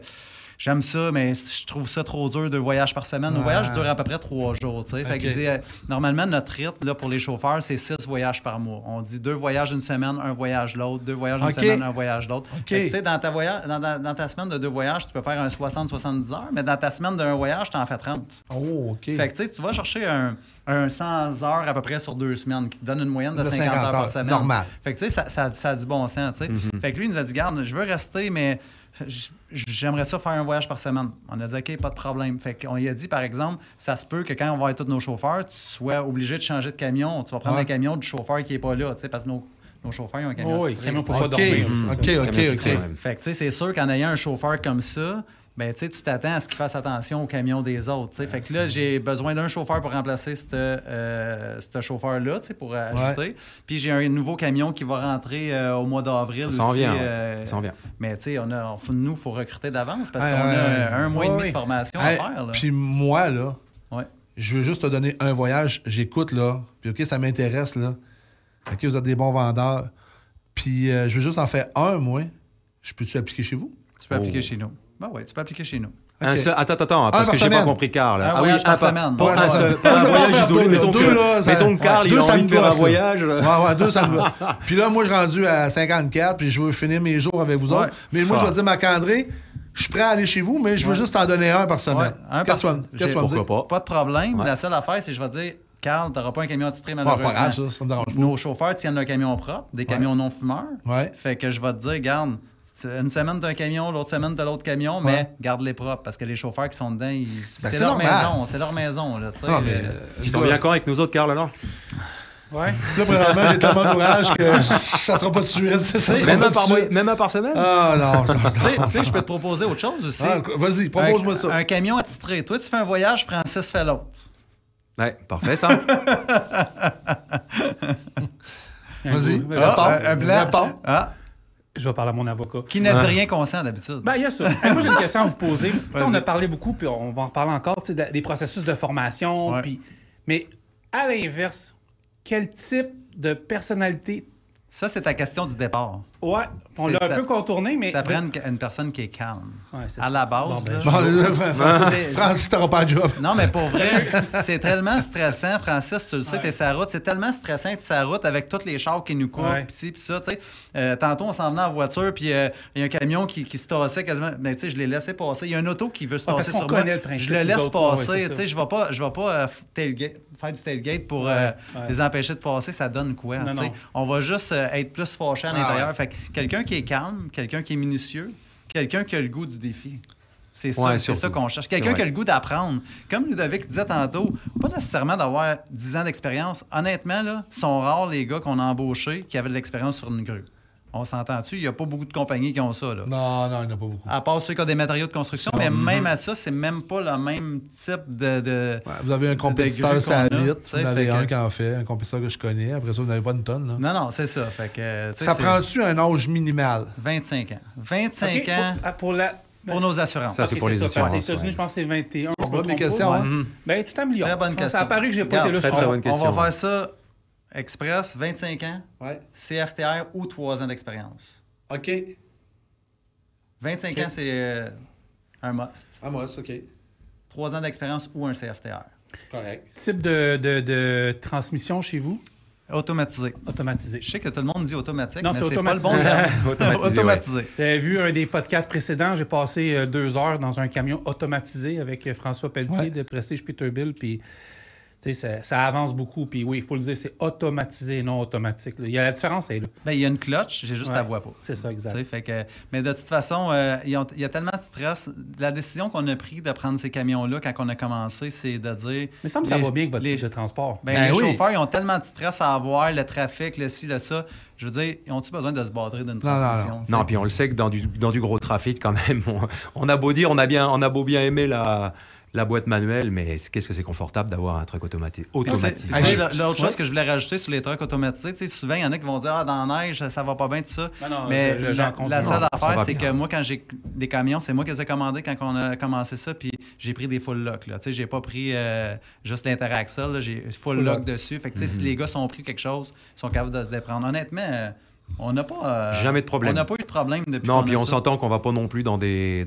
S5: j'aime ça, mais je trouve ça trop dur, 2 voyages par semaine. Nos voyages durent à peu près 3 jours. Fait qu'il dit, normalement, notre rythme là, pour les chauffeurs, c'est 6 voyages par mois. On dit 2 voyages une semaine, 1 voyage l'autre, 2 voyages une semaine, 1 voyage l'autre. Dans ta semaine de 2 voyages, tu peux faire un 60-70 heures, mais dans ta semaine d'un voyage, tu en fais 30.
S3: Oh, OK.
S5: Fait que tu vas chercher un 100 heures à peu près sur 2 semaines, qui te donne une moyenne de 50 heures par semaine.
S3: Normal.
S5: Fait que ça a du bon sens. Fait que lui, il nous a dit, garde, je veux rester, mais j'aimerais ça faire un voyage par semaine. On a dit, OK, pas de problème. Fait qu'on lui a dit, par exemple, ça se peut que quand on va être tous nos chauffeurs, tu sois obligé de changer de camion. Tu vas prendre le camion du chauffeur qui n'est pas là, parce que nos chauffeurs, ils ont un camion de
S2: camion pour pas dormir.
S3: OK.
S5: Fait que c'est sûr qu'en ayant un chauffeur comme ça, ben, tu t'attends à ce qu'il fasse attention au camion des autres. Fait que là, j'ai besoin d'un chauffeur pour remplacer ce chauffeur-là, pour ajouter. Puis j'ai un nouveau camion qui va rentrer au mois d'avril aussi.
S4: Ça en vient.
S5: Mais nous, il faut recruter d'avance parce qu'on a 1 mois et demi de formation à faire.
S3: Puis moi, là, je veux juste te donner un voyage. J'écoute, là. Puis OK, ça m'intéresse, là. OK, vous êtes des bons vendeurs. Puis je veux juste en faire un, moi. Je peux-tu appliquer chez vous?
S5: Tu peux appliquer chez nous. Ben oui, tu peux appliquer chez nous.
S4: Okay. Attends, parce que j'ai pas compris Carl.
S5: Un voyage par semaine.
S4: Pas un voyage isolé. Mettons que Carl, il a envie de faire un voyage.
S3: Ouais, 2, ça me va. Puis là, moi, je suis rendu à 54, puis je veux finir mes jours avec vous autres. Mais moi, je vais dire, Marc-André, je suis prêt à aller chez vous, mais je veux juste t'en donner un par semaine.
S5: Un par semaine.
S4: Pourquoi pas?
S5: Pas de problème. La seule affaire, c'est que je vais dire, Carl, t'auras pas un camion attitré, malheureusement.
S3: Pas grave, ça me dérange pas.
S5: Nos chauffeurs tiennent un camion propre, des camions non fumeurs. Fait que je vais te dire, garde, une semaine t'as un camion, l'autre semaine t'as l'autre camion, mais garde-les propres parce que les chauffeurs qui sont dedans, c'est leur maison. C'est leur maison. Là,
S4: tu t'en viens encore avec nous autres, Carl, alors?
S5: Ouais.
S3: Là, présentement, j'ai tellement d'ouvrage que ça sera pas de suite.
S4: Même un par semaine?
S3: Ah non.
S5: Tu sais, je peux te proposer autre chose aussi.
S3: Vas-y, propose-moi ça.
S5: Un camion attitré. Toi, tu fais un voyage, Francis fait l'autre.
S4: Ouais, parfait, ça.
S3: Vas-y.
S5: Un blanc.
S2: Je vais parler à mon avocat.
S5: Qui n'a dit rien conscient d'habitude.
S2: Ben, il y a ça. Moi, j'ai une question à vous poser. On a parlé beaucoup, puis on va en reparler encore, des processus de formation. Mais à l'inverse, quel type de personnalité...
S5: Ça, c'est ta question du départ.
S2: Ouais, on l'a un peu contourné, mais...
S5: Ça prend une personne qui est calme.
S2: Ouais,
S5: à la base,
S3: Francis, t'auras pas de job.
S5: Non, mais pour vrai, c'est tellement stressant, Francis, tu le sais, t'es sur la route. C'est tellement stressant d'être sur la route avec tous les chars qui nous courent, pis ci, pis ça, tu sais. Tantôt, on s'en venait en voiture, puis il y a un camion qui se tassait quasiment. Mais tu sais, je l'ai laissé passer. Il y a une auto qui veut se tasser sur moi. Je le laisse passer, tu sais. Je vais pas faire du tailgate pour les empêcher de passer. Ça donne quoi, tu sais. On va juste être plus fâché à l'intérieur. Fait que quelqu'un qui est calme, quelqu'un qui est minutieux, quelqu'un qui a le goût du défi. C'est ça qu'on cherche. Quelqu'un qui a le goût d'apprendre. Comme Ludovic disait tantôt, pas nécessairement d'avoir 10 ans d'expérience. Honnêtement, là, sont rares les gars qu'on a embauchés qui avaient de l'expérience sur une grue. On s'entend-tu? Il n'y a pas beaucoup de compagnies qui ont ça. Là.
S3: Non, il n'y en a pas beaucoup.
S5: À part ceux qui ont des matériaux de construction, mais même à ça, c'est même pas le même type de
S3: vous avez un compétiteur, ça vite. Vous en avez un qui en fait, un compétiteur que je connais. Après ça, vous n'avez pas une tonne. Là.
S5: Non, c'est ça. Fait que,
S3: ça prend-tu un âge minimal?
S5: 25 ans. 25 ans pour nos assurances.
S4: Ça, c'est pour les assurances.
S2: Aux États-unis, je pense que c'est 21.
S3: On va des questions.
S2: Bien, tout améliore.
S5: Très bonne question.
S2: Ça a paru que j'ai pas été là sur
S5: On va faire ça express, 25 ans, CFTR ou 3 ans d'expérience.
S3: OK.
S5: 25 ans, c'est un must.
S3: Un must, OK.
S5: 3 ans d'expérience ou un CFTR.
S3: Correct.
S2: Type de transmission chez vous?
S5: Automatisé.
S2: Automatisé.
S5: Je sais que tout le monde dit automatique,
S2: non,
S5: mais
S2: c'est
S5: pas le bon terme. Automatisé.
S2: Tu as vu un des podcasts précédents, j'ai passé 2 heures dans un camion automatisé avec François Pelletier de Prestige Peterbilt, puis ça avance beaucoup. Puis oui, il faut le dire, c'est automatisé, non automatique. Là. Il y a la différence, elle est là.
S5: Bien, il y a une clutch, j'ai juste la voix pas.
S2: C'est ça, exact.
S5: Fait que, mais de toute façon, il y a tellement de stress. La décision qu'on a prise de prendre ces camions-là quand on a commencé, c'est de dire...
S2: Mais ça me va bien avec votre type de transport.
S5: Les chauffeurs, ils ont tellement de stress à avoir, le trafic, le ci, le ça. Je veux dire, ils ont-ils besoin de se battre d'une transmission?
S4: Non, puis on le sait que dans du gros trafic, quand même, on a beau dire, on a beau bien aimer la boîte manuelle, mais qu'est-ce que c'est confortable d'avoir un truc automatisé.
S5: L'autre chose que je voulais rajouter sur les trucks automatisés, souvent, il y en a qui vont dire « dans la neige, ça va pas bien, tout ça. » Mais la seule affaire, c'est que moi, quand j'ai des camions, c'est moi qui les ai commandés quand on a commencé ça, puis j'ai pris des full lock. J'ai pas pris juste l'interaxle, j'ai full lock dessus. Fait que si les gars sont pris quelque chose, ils sont capables de se déprendre. Honnêtement... on n'a pas...
S4: jamais de problème.
S5: On n'a pas eu de problème depuis
S4: Non, puis on s'entend qu'on va pas non plus dans des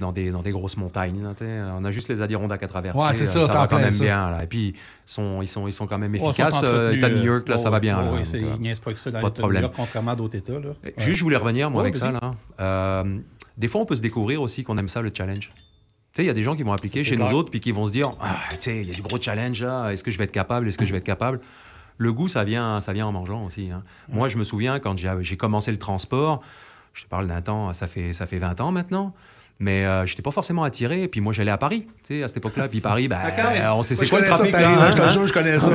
S4: grosses montagnes. Là, on a juste les Adirondacks à traverser.
S3: Ouais, c'est ça
S4: va quand même bien. Là. Et puis, ils sont quand même efficaces. L'État de New York, là, ça va bien.
S2: Oui, il n'y a pas que ça dans
S4: l'État de New York,
S2: contrairement à d'autres États. Là.
S4: Juste, je voulais revenir, moi, avec ça. Là. Des fois, on peut se découvrir aussi qu'on aime ça, le challenge. Il y a des gens qui vont appliquer chez nous autres puis qui vont se dire il y a du gros challenge là. Est-ce que je vais être capable? Le goût, ça vient en mangeant aussi. Hein. Moi, je me souviens, quand j'ai commencé le transport, je te parle d'un temps, ça fait 20 ans maintenant, mais je n'étais pas forcément attiré. Et puis moi, j'allais à Paris, à cette époque-là. Puis Paris, on sait c'est quoi le trafic.
S3: Je connais ça.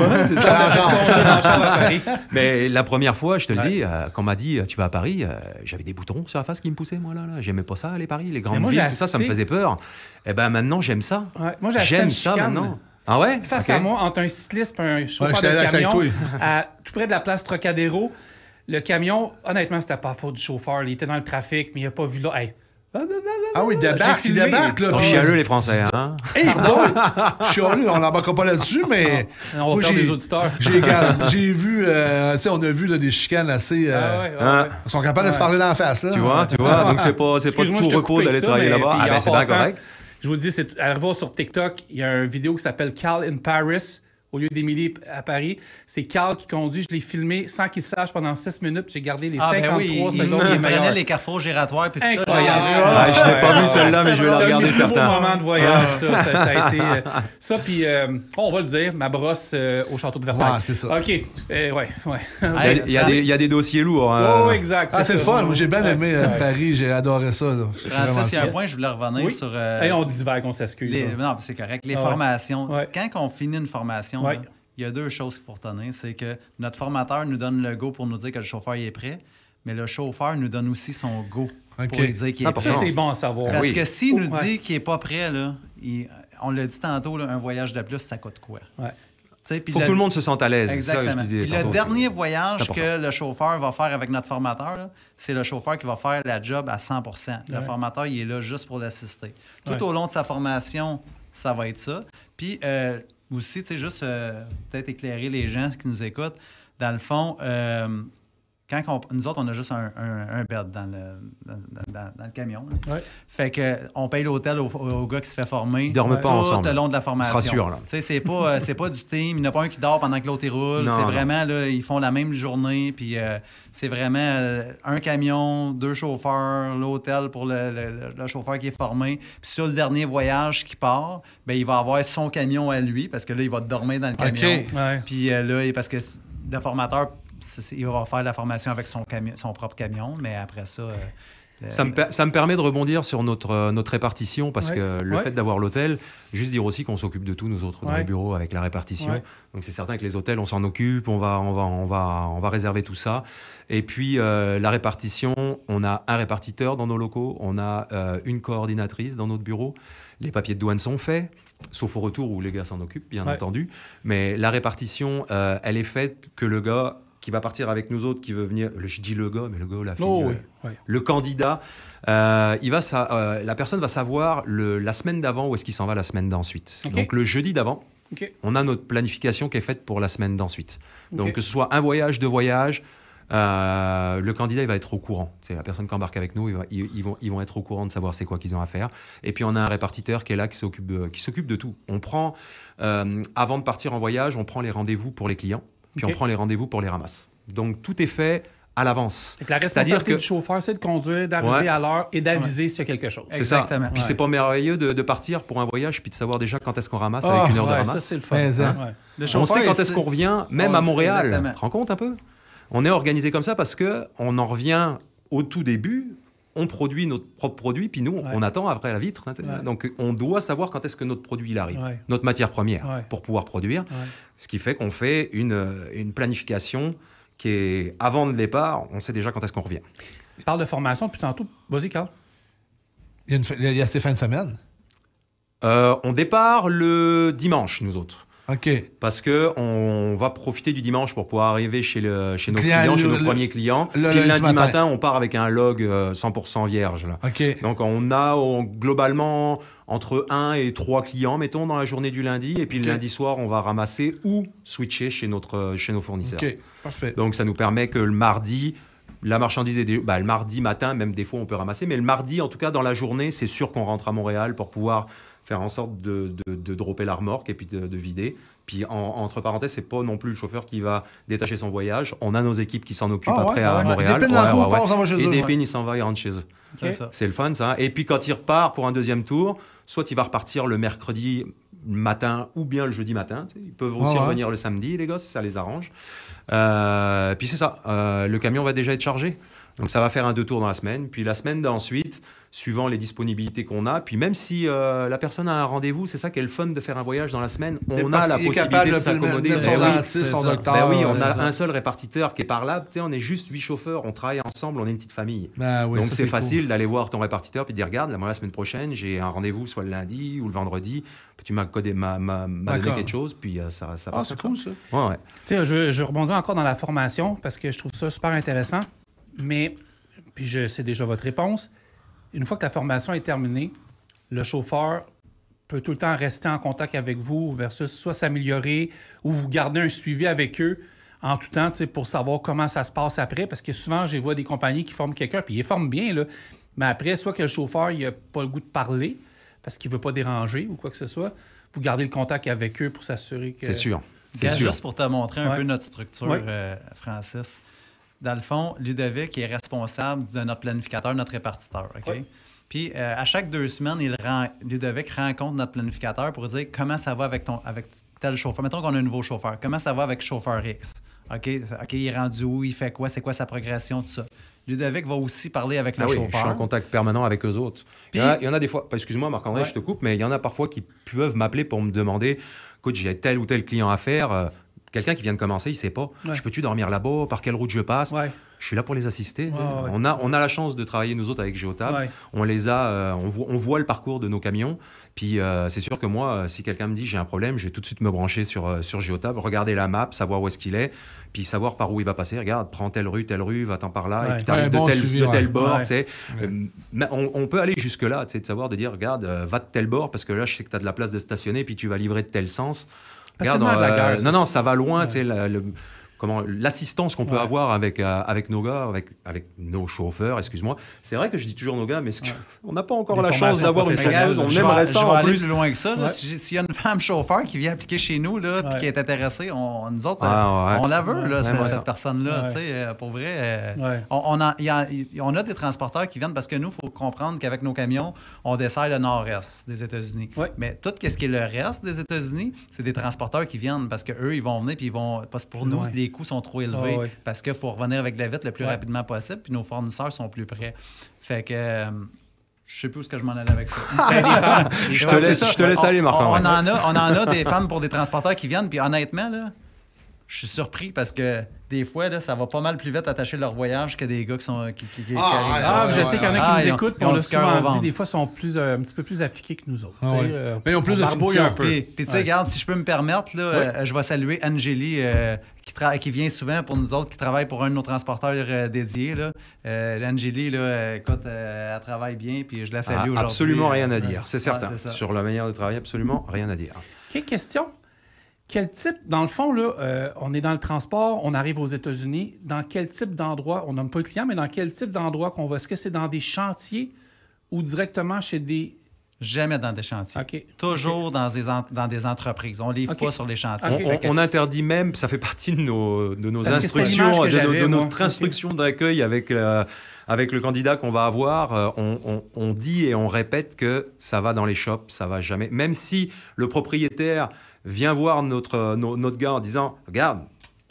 S4: Mais la première fois, je te le dis, quand on m'a dit, tu vas à Paris, j'avais des boutons sur la face qui me poussaient, moi, là. J'aimais pas ça, aller à Paris, les grandes villes, tout ça, ça me faisait peur. Et ben maintenant, j'aime ça.
S2: Ouais, moi, j'aime ça maintenant.
S4: Ah ouais?
S2: Face à moi, entre un cycliste et un chauffeur de camion, tout près de la place Trocadéro, le camion, honnêtement, c'était pas la faute du chauffeur. Il était dans le trafic, mais il n'a pas vu là. Hey,
S3: Ah oui, il débarque, là.
S4: Ils sont chialeux, les Français, hein?
S3: Chialeux, on n'embarquera pas là-dessus, mais...
S2: On va perdre des auditeurs.
S3: J'ai vu, on a vu là, des chicanes assez... Ils sont capables de se parler dans la face, là.
S4: Tu vois, donc c'est pas tout repos d'aller travailler là-bas. Ah ben, c'est bien correct.
S2: Je vous le dis, c'est à revoir sur TikTok. Il y a une vidéo qui s'appelle Carl in Paris. Au lieu d'Émilie à Paris, c'est Carl qui conduit. Je l'ai filmé sans qu'il sache pendant 6 minutes. J'ai gardé les 53 secondes.
S5: Il prenait les carrefours giratoires puis tout ça.
S4: Incroyable. Je l'ai pas vu celle-là, mais je vais la regarder certains.
S2: C'est un beau moment de voyage, ça a été... ça, puis on va le dire, ma brosse au château de Versailles.
S3: Ah, c'est ça.
S2: OK. Ouais.
S4: Il y a des dossiers lourds.
S2: Oh, exact.
S3: Ah, c'est fun. Moi, j'ai bien aimé Paris. J'ai adoré ça.
S5: Francis, il y a un point, je voulais revenir sur...
S2: On divague, on s'excuse.
S5: Non, c'est correct. Les formations. Quand on finit une formation, il y a 2 choses qu'il faut retenir. C'est que notre formateur nous donne le go pour nous dire que le chauffeur est prêt, mais le chauffeur nous donne aussi son go pour lui dire qu'il est prêt.
S2: Ça, c'est bon à savoir.
S5: Parce que s'il nous dit qu'il n'est pas prêt, là, on l'a dit tantôt, là, un voyage de plus, ça coûte quoi?
S4: Il faut que tout le monde se sente à l'aise.
S5: Exactement.
S4: Ça, je disais,
S5: le dernier voyage que le chauffeur va faire avec notre formateur, là, c'est le chauffeur qui va faire la job à 100%. Le formateur, il est là juste pour l'assister. Tout au long de sa formation, ça va être ça. Puis... aussi, tu sais, juste peut-être éclairer les gens qui nous écoutent. Dans le fond, nous autres, on a juste un bed dans le camion. Fait qu'on paye l'hôtel au gars qui se fait former.
S4: Ils dorment pas ensemble.
S5: Tout le long de la formation.
S4: On se rassure, là.
S5: Tu sais, c'est pas du team. Il n'y en a pas un qui dort pendant que l'autre roule. C'est vraiment, là, ils font la même journée. Puis c'est vraiment un camion, 2 chauffeurs, l'hôtel pour le chauffeur qui est formé. Puis sur le dernier voyage qui part, ben il va avoir son camion à lui parce que là, il va dormir dans le camion. Puis là, parce que le formateur... il va faire la formation avec son propre camion, mais après ça...
S4: Ça me permet de rebondir sur notre répartition, parce que le fait d'avoir l'hôtel, juste dire aussi qu'on s'occupe de tout, nous autres, dans les bureaux, avec la répartition. Donc c'est certain que les hôtels, on s'en occupe, on va réserver tout ça. Et puis la répartition, on a un répartiteur dans nos locaux, on a une coordinatrice dans notre bureau. Les papiers de douane sont faits, sauf au retour où les gars s'en occupent, bien entendu. Mais la répartition, elle est faite que le gars qui va partir avec nous autres, qui veut venir, je dis le gars, mais le gars, la fille, le candidat, la personne va savoir la semaine d'avant où est-ce qu'il s'en va la semaine d'ensuite. Donc le jeudi d'avant, on a notre planification qui est faite pour la semaine d'ensuite. Donc que ce soit un voyage, 2 voyages, le candidat il va être au courant. C'est la personne qui embarque avec nous, ils vont être au courant de savoir c'est quoi qu'ils ont à faire. Et puis on a un répartiteur qui est là, qui s'occupe de tout. On prend, avant de partir en voyage, on prend les rendez-vous pour les clients. Puis on prend les rendez-vous pour les ramasses. Donc, tout est fait à l'avance.
S2: La responsabilité du chauffeur, c'est de conduire, d'arriver à l'heure et d'aviser s'il y a quelque chose.
S4: C'est ça. Puis c'est pas merveilleux de partir pour un voyage puis de savoir déjà quand est-ce qu'on ramasse avec 1 heure de ramasse.
S2: Ça, c'est le fun.
S4: On sait quand est-ce qu'on revient, même à Montréal. Tu te rends compte un peu? On est organisé comme ça parce qu'on en revient au tout début. On produit notre propre produit, puis nous, on attend après la vitre. Donc, on doit savoir quand est-ce que notre produit il arrive, notre matière première, pour pouvoir produire. Ce qui fait qu'on fait une planification qui est, avant le départ, on sait déjà quand est-ce qu'on revient.
S2: Tu parles de formation depuis tantôt. Vas-y, Carl.
S3: Il y a ces fins de semaine?
S4: On départ le dimanche, nous autres.
S3: OK.
S4: Parce qu'on va profiter du dimanche pour pouvoir arriver chez nos clients, chez nos premiers clients. Puis le lundi matin, on part avec un log 100% vierge. Là.
S3: OK.
S4: Donc, on a globalement entre 1 et 3 clients, mettons, dans la journée du lundi. Et puis, le lundi soir, on va ramasser ou switcher chez nos fournisseurs.
S3: OK, parfait.
S4: Donc, ça nous permet que le mardi... La marchandise est le mardi matin, même des fois, on peut ramasser. Mais le mardi, en tout cas, dans la journée, c'est sûr qu'on rentre à Montréal pour pouvoir faire en sorte de dropper la remorque et puis de vider. Puis, entre parenthèses, c'est pas non plus le chauffeur qui va détacher son voyage. On a nos équipes qui s'en occupent après à Montréal. Et des pins, il s'en va, il rentre chez eux. C'est le fun, ça. Et puis, quand il repart pour un deuxième tour, soit il va repartir le mercredi matin ou bien le jeudi matin. Ils peuvent aussi revenir le samedi, les gars, si ça les arrange. Puis c'est ça, le camion va déjà être chargé. Donc ça va faire un 2 tours dans la semaine. Puis la semaine d'ensuite, suivant les disponibilités qu'on a, puis même si la personne a un rendez-vous, c'est ça qui est le fun de faire un voyage dans la semaine, on a la possibilité de s'accommoder. On a un seul répartiteur qui est parlable. On est juste 8 chauffeurs, on travaille ensemble, on est une petite famille. Donc c'est facile d'aller voir ton répartiteur puis de dire regarde, moi la semaine prochaine, j'ai un rendez-vous soit le lundi ou le vendredi. Puis tu m'as donné quelque chose, puis ça passe.
S3: C'est cool ça.
S2: Je rebondis encore dans la formation parce que je trouve ça super intéressant. Mais, puis je sais déjà votre réponse, une fois que la formation est terminée, le chauffeur peut tout le temps rester en contact avec vous versus soit s'améliorer ou vous garder un suivi avec eux en tout temps pour savoir comment ça se passe après. Parce que souvent, je vois des compagnies qui forment quelqu'un, puis ils forment bien, là, mais après, soit que le chauffeur n'a pas le goût de parler parce qu'il ne veut pas déranger ou quoi que ce soit, vous gardez le contact avec eux pour s'assurer que...
S4: C'est sûr.
S5: Juste pour te montrer un peu notre structure, Francis. Dans le fond, Ludovic est responsable de notre planificateur, notre répartiteur. OK? Oui. Puis, à chaque 2 semaines, Ludovic rencontre notre planificateur pour dire comment ça va avec tel chauffeur. Mettons qu'on a un nouveau chauffeur. Comment ça va avec chauffeur X? OK, il est rendu où? Il fait quoi? C'est quoi sa progression? Tout ça. Ludovic va aussi parler avec le chauffeur.
S4: Je suis en contact permanent avec eux autres. Puis, il y en a des fois, excuse-moi Marc-André, je te coupe, mais il y en a parfois qui peuvent m'appeler pour me demander « Écoute, j'ai tel ou tel client à faire. Quelqu'un qui vient de commencer, il ne sait pas. Je peux-tu dormir là-bas? Par quelle route je passe? » Je suis là pour les assister. On a la chance de travailler, nous autres, avec Géotab. On voit le parcours de nos camions. Puis c'est sûr que moi, si quelqu'un me dit j'ai un problème, je vais tout de suite me brancher sur Géotab, regarder la map, savoir où est-ce qu'il est, puis savoir par où il va passer. Regarde, prends telle rue, va-t'en par là, et puis t'arrives de tel bord. On peut aller jusque-là, de savoir, de dire, regarde, va de tel bord, parce que là, je sais que tu as de la place de stationner, puis tu vas livrer de tel sens. Regarde, non, ça va loin, tu sais, l'assistance qu'on peut avoir avec nos gars, avec nos chauffeurs, excuse-moi. C'est vrai que je dis toujours nos gars, mais on n'a pas encore la chance d'avoir une chauffeuse. On aimerait ça en plus.
S5: Aller plus loin que ça. S'il y a une femme chauffeur qui vient appliquer chez nous puis qui est intéressée, nous autres, on la veut, cette personne-là. Pour vrai, on a des transporteurs qui viennent parce que nous, il faut comprendre qu'avec nos camions, on dessert le nord-est des États-Unis. Mais tout ce qui est le reste des États-Unis, c'est des transporteurs qui viennent parce qu'eux, ils vont venir puis parce que pour nous, les coûts sont trop élevés parce qu'il faut revenir avec la vitre le plus rapidement possible, puis nos fournisseurs sont plus près. Fait que je sais plus où est-ce que je m'en allais avec ça.
S4: Je te laisse aller, Marc.
S5: On en a des femmes pour des transporteurs qui viennent, puis honnêtement, là, je suis surpris parce que des fois, là, ça va pas mal plus vite attacher leur voyage que des gars qui sont...
S2: je sais qu'il y en a qui nous écoutent, puis on l'a souvent dit, des fois, sont un petit peu plus appliqués que nous autres.
S3: Mais ils ont plus de finition un peu.
S5: Puis tu sais, regarde, si je peux me permettre, là, je vais saluer Angélie, qui vient souvent pour nous autres, qui travaille pour un de nos transporteurs dédiés. Angélie, écoute, elle travaille bien, puis je la salue aujourd'hui.
S4: Absolument rien à dire, c'est certain. Sur la manière de travailler, absolument rien à dire.
S2: Quelle question? Quel type, dans le fond, là, on est dans le transport, on arrive aux États-Unis. Dans quel type d'endroit, on nomme pas le client, mais dans quel type d'endroit qu'on va? Est-ce que c'est dans des chantiers ou directement chez des...
S5: Jamais dans des chantiers. Toujours dans des entreprises. On ne livre pas sur les chantiers.
S4: On interdit même, ça fait partie de nos instructions, de notre instruction d'accueil avec le candidat qu'on va avoir. On dit et on répète que ça va dans les shops, ça va jamais. Même si le propriétaire vient voir notre gars en disant « Regarde,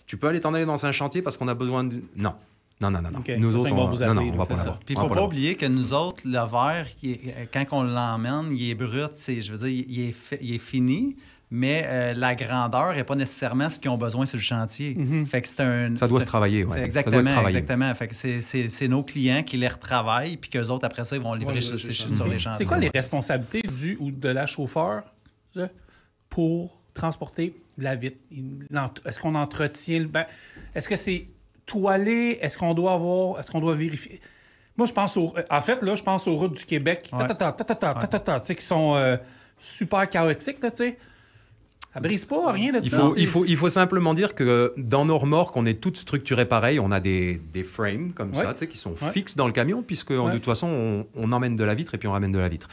S4: tu peux aller t'en aller dans un chantier parce qu'on a besoin de... » Non. Non. Nous autres, on va pas là-bas.
S5: Puis il ne faut pas oublier que nous autres, le verre, quand on l'emmène, il est brut, je veux dire, il est fini, mais la grandeur n'est pas nécessairement ce qu'ils ont besoin sur le chantier. Fait que
S4: ça doit se travailler, oui.
S5: Exactement. Fait que c'est nos clients qui les retravaillent, puis qu'eux autres, après ça, ils vont livrer sur les chantiers.
S2: C'est quoi les responsabilités du ou de la chauffeur pour transporter de la vitre? Est-ce qu'on entretient... est-ce que c'est toilé? Est-ce qu'on doit vérifier? Moi, je pense je pense aux routes du Québec. Qui sont super chaotiques, tu sais. Ça brise pas, rien de ça.
S4: Il faut simplement dire que dans nos remorques, on est toutes structurées pareil. On a des frames comme ça, qui sont fixes dans le camion, puisque de toute façon, on emmène de la vitre et puis on ramène de la vitre.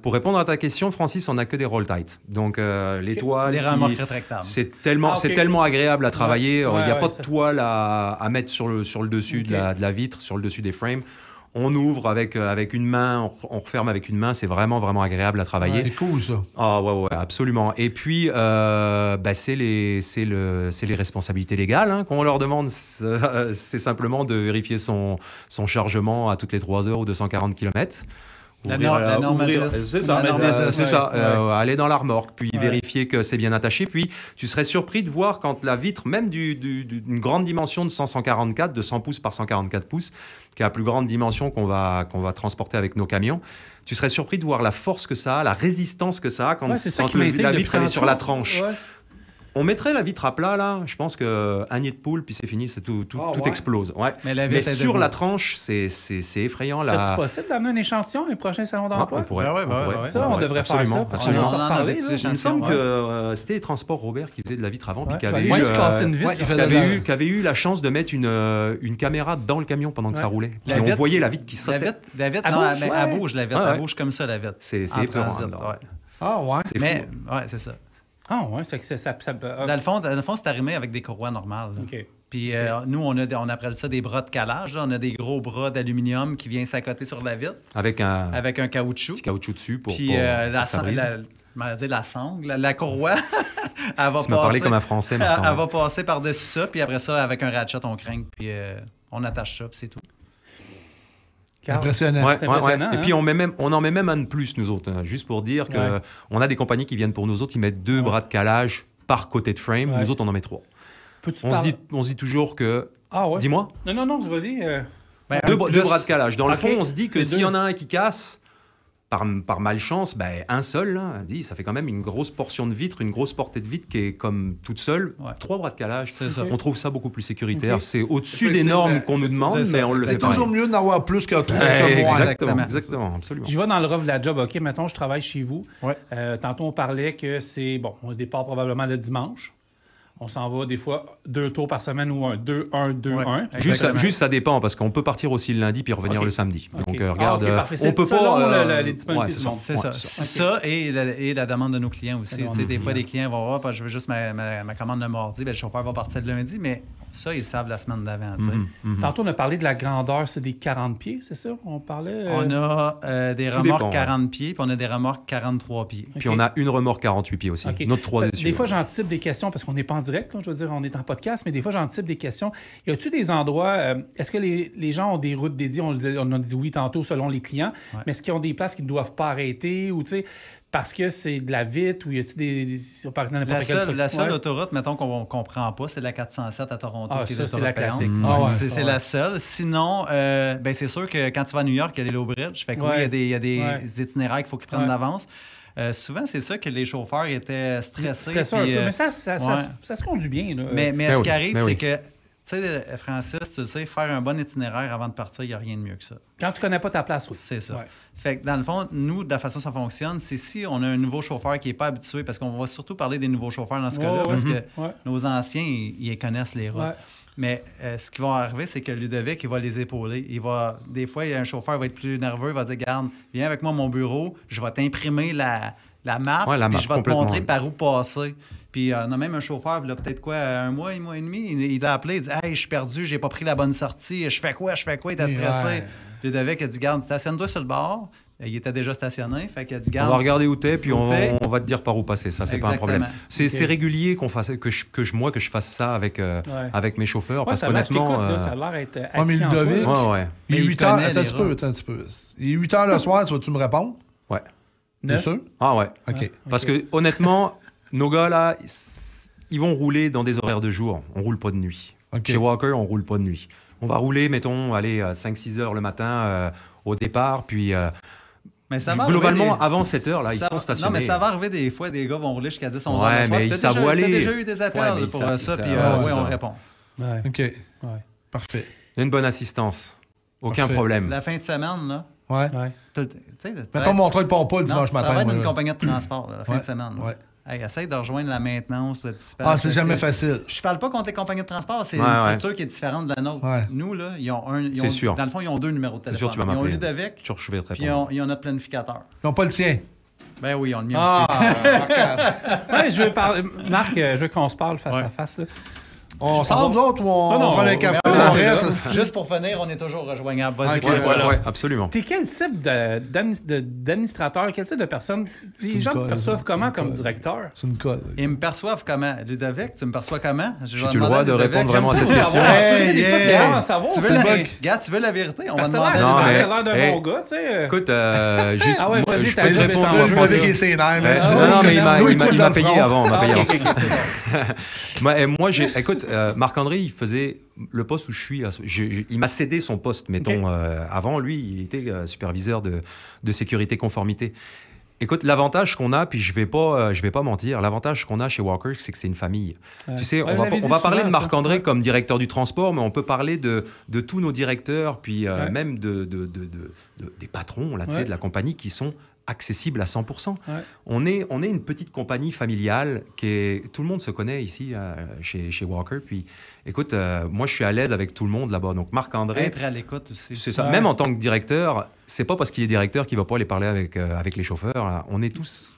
S4: Pour répondre à ta question, Francis, on n'a que des roll tight. Donc, les toiles...
S5: Les remorques rétractables.
S4: C'est tellement agréable à travailler. Il n'y a pas de toile à mettre sur le dessus de la vitre, sur le dessus des frames. On ouvre avec une main, on referme avec une main. C'est vraiment, vraiment agréable à travailler.
S3: C'est cool, ça.
S4: Ah, ouais, absolument. Et puis, c'est les responsabilités légales qu'on leur demande. C'est simplement de vérifier son chargement à toutes les 3 heures ou 240 km.
S5: C'est ça.
S4: Aller dans la remorque, puis vérifier que c'est bien attaché. Puis, tu serais surpris de voir quand la vitre, même d'une grande dimension de 144, de 100 pouces par 144 pouces, qui est la plus grande dimension qu'on va transporter avec nos camions, tu serais surpris de voir la force que ça a, la résistance que ça a quand la vitre est sur la tranche. On mettrait la vitre à plat, là. Je pense qu'un nid de poule, puis c'est fini, tout explose. Ouais. Mais sur la tranche, c'est effrayant.
S2: C'est possible d'amener un échantillon à un prochain salon d'emploi?
S4: On pourrait.
S2: On devrait faire ça. Parce qu'on en parler.
S4: Il me semble que c'était les Transports Robert qui faisait de la vitre avant, puis qui avait eu la chance de mettre une caméra dans le camion pendant que ça roulait. Puis on voyait la vitre qui sautait.
S5: La vitre, elle bouge, la vitre. Elle bouge comme ça, la vitre.
S4: C'est épeurant.
S3: Ah ouais?
S5: Mais, c'est ça.
S2: Ah ouais, c'est que ça...
S5: Dans le fond, c'est arrimé avec des courroies normales.
S2: OK.
S5: Puis nous, on appelle ça des bras de calage. Là. On a des gros bras d'aluminium qui viennent s'accoter sur la vitre.
S4: Avec un
S5: caoutchouc.
S4: Petit caoutchouc dessus pour
S5: puis la sangle, la courroie, elle va passer...
S4: Tu m'as parlé comme un Français maintenant.
S5: Elle va passer par-dessus ça, puis après ça, avec un ratchet, on crinque, puis on attache ça, puis c'est tout.
S3: Impressionnant.
S4: Ouais. Hein? Et puis on en met même un de plus, nous autres, juste pour dire qu'on a des compagnies qui viennent pour nous autres, ils mettent 2 bras de calage par côté de frame. Nous autres, on en met 3. On se dit toujours que...
S2: Ah ouais?
S4: Dis-moi.
S2: Non, vas-y.
S4: 2 bras de calage. Dans le fond, on se dit que s'il y en a un qui casse, par malchance, un seul, là, ça fait quand même une grosse portion de vitre, une grosse portée de vitre qui est comme toute seule. 3 bras de calage, on trouve ça beaucoup plus sécuritaire. C'est au-dessus des normes qu'on nous demande, mais on le fait pas.
S3: C'est toujours mieux d'en avoir plus que 3.
S4: Exactement, absolument.
S2: Je vais dans le rough de la job. OK, mettons, je travaille chez vous. Tantôt, on parlait que c'est, on départ probablement le dimanche. On s'en va des fois 2 tours par semaine ou 1.
S4: Juste, ça dépend, parce qu'on peut partir aussi le lundi puis revenir le samedi. Donc, regarde,
S2: on peut pas... les disponibilités du monde.
S5: C'est ça. Ça et la demande de nos clients aussi. Des fois, les clients vont voir, je veux juste ma commande le mardi, le chauffeur va partir le lundi, mais ça, ils le savent la semaine d'avant.
S2: Tantôt, on a parlé de la grandeur, c'est des 40 pieds, c'est ça? On parlait...
S5: On a des remorques 40 pieds, puis on a des remorques 43 pieds.
S4: Puis on a une remorque 48 pieds aussi, notre 3 essieux.
S2: Des fois, j'anticipe des questions, parce qu'on n'est pas en direct, là, je veux dire, on est en podcast, mais des fois, j'anticipe des questions. Y a-t-il des endroits... est-ce que les gens ont des routes dédiées? On a dit oui tantôt, selon les clients, mais est-ce qu'ils ont des places qu'ils ne doivent pas arrêter? Ou, tu sais... Parce que c'est de la vitre ou y a-t-il des
S5: la seule autoroute, mettons, qu'on ne comprend pas, c'est la 407 à Toronto.
S2: Qui est c'est la classique.
S5: C'est la seule. Sinon, c'est sûr que quand tu vas à New York, il y a des low bridge. Fait que il y a des itinéraires qu'il faut qu'ils prennent d'avance. Souvent, c'est ça que les chauffeurs étaient stressés.
S2: C'est sûr, mais ça se conduit bien. Là.
S5: Mais ce qui arrive, c'est que, tu sais, Francis, tu le sais, faire un bon itinéraire avant de partir, il n'y a rien de mieux que ça.
S2: Quand tu connais pas ta place, oui.
S5: C'est ça. Fait que dans le fond, nous, de la façon dont ça fonctionne, c'est si on a un nouveau chauffeur qui n'est pas habitué, parce qu'on va surtout parler des nouveaux chauffeurs dans ce cas-là, parce que nos anciens, ils connaissent les routes. Mais ce qui va arriver, c'est que Ludovic, il va les épauler. Des fois, un chauffeur va être plus nerveux, il va dire, garde, viens avec moi à mon bureau, je vais t'imprimer la map, puis je vais te montrer par où passer. Puis on a même un chauffeur, il a peut-être un mois et demi, il l'a appelé, il dit « Hey, je suis perdu, j'ai pas pris la bonne sortie, je fais quoi? » Il était stressé. Ludovic a dit « Garde, stationne-toi sur le bord. » Il était déjà stationné, fait qu'il a dit « Garde. »
S4: On va regarder où t'es, puis on va te dire par où passer. Ça, c'est pas un problème. C'est régulier qu'on fasse, que je fasse ça avec mes chauffeurs, parce qu'honnêtement...
S2: Ça a l'air d'être
S3: mais Ludovic, il est 8 heures, attends un petit peu. Il est 8 heures le soir, tu vas-tu me répondre?
S4: Ouais.
S3: T'es sûr?
S4: Ah ouais.
S3: OK.
S4: Parce que honnêtement, nos gars là, ils vont rouler dans des horaires de jour. On roule pas de nuit. Chez Walker, on roule pas de nuit. On va rouler, mettons, 5-6 heures le matin au départ, puis
S5: mais ça va
S4: globalement, avant 7 heures, là, ils sont stationnés.
S5: Non, mais ça va arriver des fois, des gars vont rouler jusqu'à 10, 11 heures le soir.
S4: Mais ils savent où aller.
S5: T'as déjà eu des appels pour ça, puis on répond.
S3: OK. Parfait.
S4: Il y a une bonne assistance. Aucun problème.
S5: La fin de semaine, là.
S3: Mettons mon truc ne pas le dimanche matin.
S5: Ça va être une compagnie de transport, la fin de semaine. Hey, essaye de rejoindre la maintenance, le dispatch.
S3: C'est jamais facile.
S5: Je parle pas contre les compagnies de transport, c'est une structure qui est différente de la nôtre. Nous, là, dans le fond, ils ont 2 numaraux de téléphone.
S4: C'est sûr, tu vas m'appeler.
S5: Ils ont Ludovic, puis ils ont notre planificateur.
S3: Ils n'ont pas le tien.
S5: Ben oui, ils ont le mien aussi.
S2: Je veux parler... Marc, je veux qu'on se parle face à face. Là.
S3: On sort nous autres ou on prend un café?
S5: Juste pour finir, on est toujours rejoignable.
S4: Vas-y, absolument.
S2: T'es quel type d'administrateur, quel type de personne? Les gens te perçoivent comment comme directeur?
S3: C'est une colle.
S5: Ils me perçoivent comment? Ludovic, tu me perçois comment?
S4: J'ai-tu le droit de répondre vraiment à cette question?
S2: Des fois, c'est bon à savoir.
S5: Tu veux la vérité? On va
S2: demander. T'as l'air d'un bon gars, tu sais.
S4: Écoute, juste...
S2: Ah ouais, vas-y,
S4: je peux te répondre.
S3: Je pensais qu'il est sénère.
S4: Non, mais il m'a payé avant. Moi, écoute, Marc-André, il faisait le poste où je suis. Il m'a cédé son poste, mettons. Avant, lui, il était superviseur de sécurité conformité. Écoute, l'avantage qu'on a, puis je vais pas mentir, l'avantage qu'on a chez Walker, c'est que c'est une famille. Tu sais, on va parler de Marc-André comme directeur du transport, mais on peut parler de tous nos directeurs, puis même des patrons là, de la compagnie qui sont accessibles à 100%. On est une petite compagnie familiale tout le monde se connaît ici chez Walker. Puis, écoute, moi, je suis à l'aise avec tout le monde là-bas. Donc, Marc-André...
S5: Être à l'écoute aussi.
S4: C'est ça. Même en tant que directeur, c'est pas parce qu'il est directeur qu'il va pas aller parler avec les chauffeurs. Là. On est tous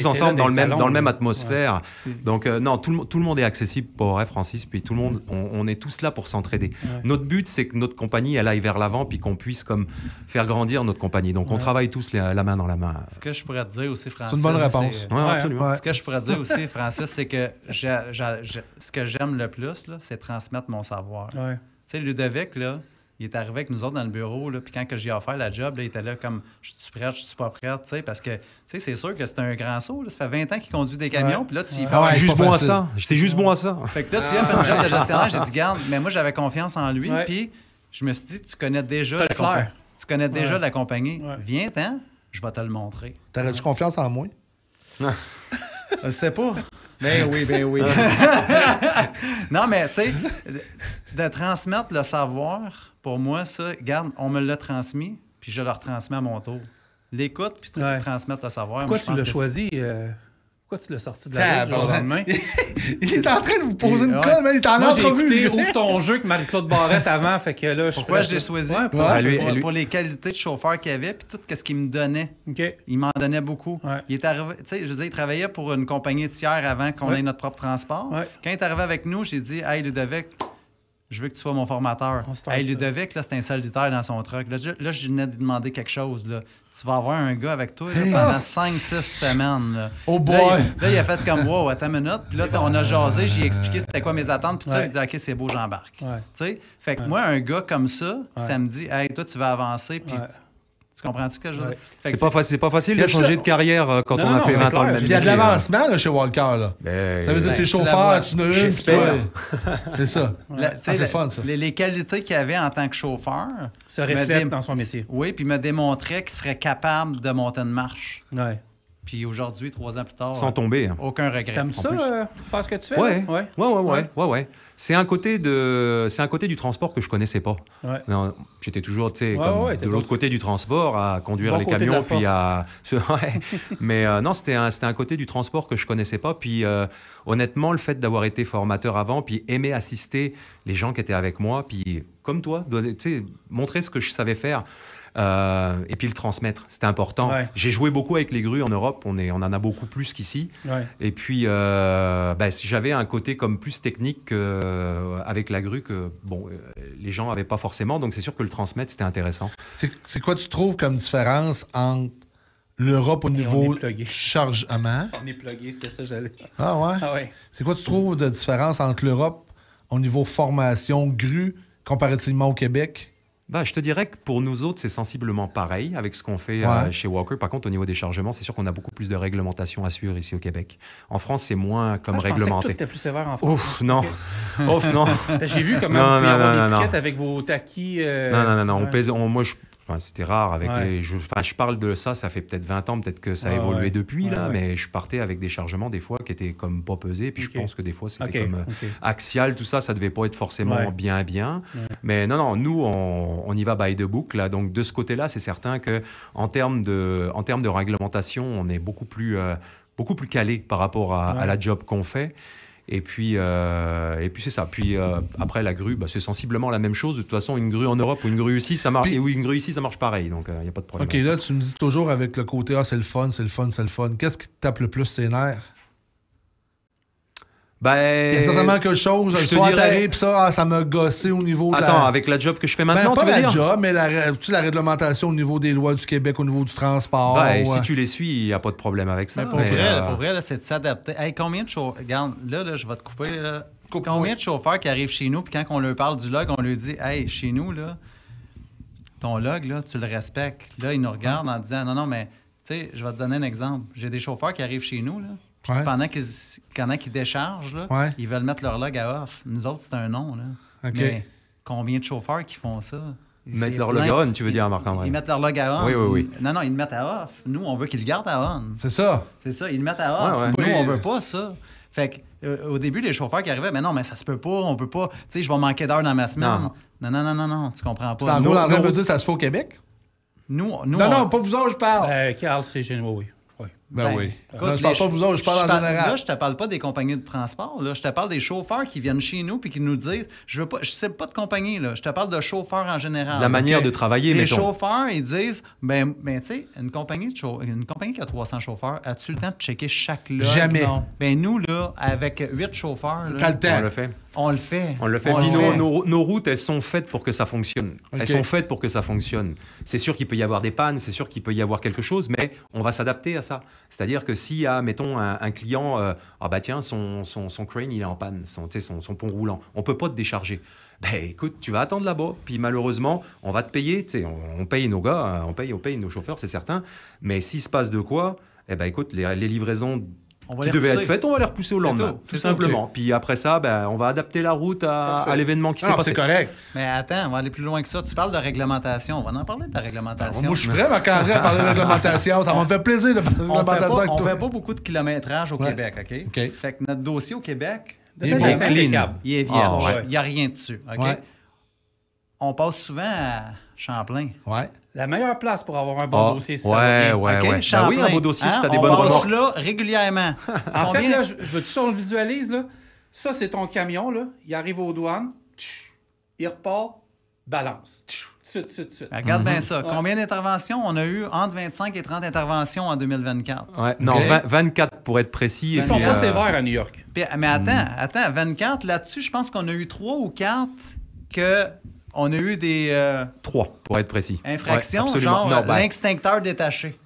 S4: ensemble dans le même atmosphère. Ouais. Donc, non, tout le monde est accessible pour vrai, Francis. Puis tout le monde, on est tous là pour s'entraider. Ouais. Notre but, c'est que notre compagnie, elle aille vers l'avant, puis qu'on puisse comme faire grandir notre compagnie. Donc, on travaille tous la main dans la main.
S5: Ce que je pourrais te dire aussi, Francis...
S3: C'est une bonne réponse.
S4: Absolument.
S5: Ce que je pourrais dire aussi, Francis, c'est que ce que j'aime le plus, là, c'est transmettre mon savoir. Tu sais, Ludovic, là, il est arrivé avec nous autres dans le bureau, là, puis quand j'ai offert la job, là, il était là comme « Je suis prête, je suis pas prête », tu sais, parce que c'est sûr que c'est un grand saut. Là. Ça fait 20 ans qu'il conduit des camions, puis là, tu y fais...
S4: J'étais juste bon à ça.
S5: Fait que là, tu as fait une job de gestionnaire, j'ai dit « Garde, mais moi, j'avais confiance en lui, puis je me suis dit, tu connais déjà la compagnie. Tu connais déjà la compagnie. Viens-t'en, je vais te le montrer. »
S3: T'aurais-tu confiance en moi?
S5: Je sais pas. Ben oui. Non, mais tu sais, de transmettre le savoir, pour moi, ça, regarde, on me l'a transmis, puis je le retransmets à mon tour. L'écoute, puis transmettre le savoir.
S2: Pourquoi tu l'as choisi? Pourquoi tu l'as sorti de la route le lendemain?
S3: Il est en train de vous poser une colle, mais il est en entrevue.
S2: J'ai écouté Ouvre ton jeu que Marie-Claude Barrette avant, fait que là...
S5: Pourquoi je l'ai choisi? Pour les qualités de chauffeur qu'il avait, puis tout ce qu'il me donnait.
S2: Okay.
S5: Il m'en donnait beaucoup. Il est arrivé, tu sais, je veux dire, il travaillait pour une compagnie de tiers avant qu'on ait notre propre transport. Quand il est arrivé avec nous, j'ai dit « Hey, Ludovic, je veux que tu sois mon formateur. » Hey, Ludovic, là, c'est un solitaire dans son truck. Là, je venais de lui demander quelque chose, là. Tu vas avoir un gars avec toi là, pendant 5-6 semaines. Là.
S3: Oh boy!
S5: Là, il a fait comme « Wow, attends une minute. » Puis là, on a jasé, j'ai expliqué c'était quoi mes attentes. Puis ça, il dit « OK, c'est beau, j'embarque. » Fait que moi, un gars comme ça, ça me dit « Hey, toi, tu vas avancer. » Puis tu comprends-tu ce que je veux dire?
S4: C'est pas facile de changer de carrière quand on a fait 20 ans le même métier.
S3: Il y a de l'avancement là, chez Walker. Là. Ça veut dire que t'es chauffeur, tu n'as une.
S4: J'espère.
S3: C'est ça. C'est fun, ça.
S5: Les qualités qu'il avait en tant que chauffeur...
S2: se reflètent dans son métier.
S5: Oui, puis il me démontrait qu'il serait capable de monter une marche.
S2: Ouais.
S5: Puis aujourd'hui, 3 ans plus tard...
S4: Sans tomber.
S5: Aucun regret.
S2: T'aimes ça, faire ce que tu fais?
S4: Ouais. C'est un côté du transport que je connaissais pas. J'étais toujours, tu sais, de l'autre côté du transport, à conduire les camions, puis à... Mais non, c'était un côté du transport que je connaissais pas. Puis honnêtement, le fait d'avoir été formateur avant, puis aimer assister les gens qui étaient avec moi, puis comme toi, tu sais, montrer ce que je savais faire... et puis le transmettre, c'était important. J'ai joué beaucoup avec les grues en Europe, on en a beaucoup plus qu'ici. Et puis j'avais un côté comme plus technique avec la grue que les gens n'avaient pas forcément, donc c'est sûr que le transmettre c'était intéressant.
S3: C'est quoi tu trouves comme différence entre l'Europe au niveau du chargement?
S2: On est plugué, c'était ça j'allais.
S3: Ah ouais? C'est quoi tu trouves de différence entre l'Europe au niveau formation grue comparativement au Québec?
S4: Je te dirais que pour nous autres, c'est sensiblement pareil avec ce qu'on fait chez Walker. Par contre, au niveau des chargements, c'est sûr qu'on a beaucoup plus de réglementation à suivre ici au Québec. En France, c'est moins comme réglementé. Je pensais que tout
S2: était plus sévère en France.
S4: Ouf, non. J'ai
S2: vu comment vous pouvez avoir l'étiquette avec vos taquis.
S4: Non. On pèse, moi, c'était rare avec les... Je parle de ça fait peut-être 20 ans, peut-être que ça a évolué depuis, mais je partais avec des chargements des fois qui étaient comme pas pesés, puis je pense que des fois c'était comme axial, tout ça devait pas être forcément bien. Mais non, nous, on y va by the book, là. Donc de ce côté-là, c'est certain qu'en termes de réglementation, on est beaucoup plus calé par rapport à la job qu'on fait. Et puis c'est ça. Puis après, la grue, c'est sensiblement la même chose. De toute façon, une grue en Europe ou une grue ici, ça marche. Et oui, une grue ici, ça marche pareil. Donc, il n'y a pas de problème.
S3: OK, là, tu me dis toujours avec le côté « c'est le fun. » Qu'est-ce qui te tape le plus ses nerfs? Il y a certainement quelque chose. Le soir, t'arrives, puis ça m'a gossé au niveau de
S4: avec la job que je fais maintenant,
S3: tu veux dire? Pas la job, mais la réglementation au niveau des lois du Québec, au niveau du transport.
S4: Si tu les suis, il n'y a pas de problème avec ça.
S5: Pour vrai, là, c'est de s'adapter. Hey, combien de chauffeurs... Regarde, là, je vais te couper. Là. Combien de chauffeurs qui arrivent chez nous, puis quand on leur parle du log, on leur dit « Hey, chez nous, là, ton log, là, tu le respectes. » Là, ils nous regardent en disant « Non, mais, tu sais, je vais te donner un exemple. J'ai des chauffeurs qui arrivent chez nous, là. » Puis pendant qu'ils déchargent, là, ils veulent mettre leur log à off. Nous autres, c'est un non. Là. Mais combien de chauffeurs qui font ça?
S4: Mettre leur log à on, tu veux dire, Marc-André?
S5: Ils mettent leur log à on.
S4: Oui.
S5: Non, ils le mettent à off. Nous, on veut qu'ils le gardent à on.
S3: C'est ça.
S5: C'est ça, ils le mettent à off. Nous, on veut pas ça. Fait que, au début, les chauffeurs qui arrivaient, mais non, mais ça se peut pas, on peut pas. Tu sais, je vais manquer d'heures dans ma semaine. Non, tu comprends pas.
S3: En gros, en train de me dire, ça se fait au Québec?
S5: Non,
S3: pas vous autres, je parle.
S2: Carl, c'est génial, oui.
S3: Oui. Non, je parle pas de vous autres, je parle en général.
S5: Là, je te parle pas des compagnies de transport. Là. Je te parle des chauffeurs qui viennent chez nous et qui nous disent je sais pas de compagnie. Là. Je te parle de chauffeurs en général.
S4: La manière de travailler,
S5: les chauffeurs, ils disent ben tu sais, une compagnie qui a 300 chauffeurs, as-tu le temps de checker chaque log?
S3: Jamais.
S5: Non. Ben nous, là, avec 8 chauffeurs, là,
S3: t'as le temps.
S5: On le fait.
S4: Puis nos routes, elles sont faites pour que ça fonctionne. Elles sont faites pour que ça fonctionne. C'est sûr qu'il peut y avoir des pannes, c'est sûr qu'il peut y avoir quelque chose, mais on va s'adapter à ça. C'est-à-dire que s'il y a, mettons, un client, son crane, il est en panne, son pont roulant, on peut pas te décharger. Ben écoute, tu vas attendre là-bas, puis malheureusement, on va te payer. On paye nos gars, on paye nos chauffeurs, c'est certain. Mais s'il se passe de quoi, écoute, les livraisons qui devaient être faites, on va les repousser au lendemain, tout simplement. Okay. Puis après ça, on va adapter la route à l'événement qui s'est passé.
S3: C'est correct.
S5: Mais attends, on va aller plus loin que ça. Tu parles de réglementation. On va en parler de ta réglementation.
S3: Moi, je suis prêt, Marc-André, à parler de réglementation. Ça va me faire plaisir de parler de réglementation avec toi.
S5: On ne fait pas beaucoup de kilométrage au Québec, OK? Fait que notre dossier au Québec,
S2: il est clean.
S5: Il est vierge. Il n'y a rien dessus, OK? On passe souvent à Champlain.
S3: Ouais.
S2: La meilleure place pour avoir un bon dossier, c'est ça.
S4: Ouais. Champlain, oui, un beau dossier, si tu as des bonnes remorques.
S5: On passe là régulièrement.
S2: En fait, là, je veux que tu le visualises. Là. Ça, c'est ton camion. Là. Il arrive aux douanes. Il repart. Balance. Tout de suite.
S5: Regarde bien ça. Combien d'interventions? On a eu entre 25 et 30 interventions en 2024.
S4: Ouais, non, 24 pour être précis.
S2: Ils sont pas sévères à New York.
S5: Mais attends, 24, là-dessus, je pense qu'on a eu 3 ou 4 on a eu des...
S4: 3, pour être précis.
S5: Infractions, genre l'extincteur détaché.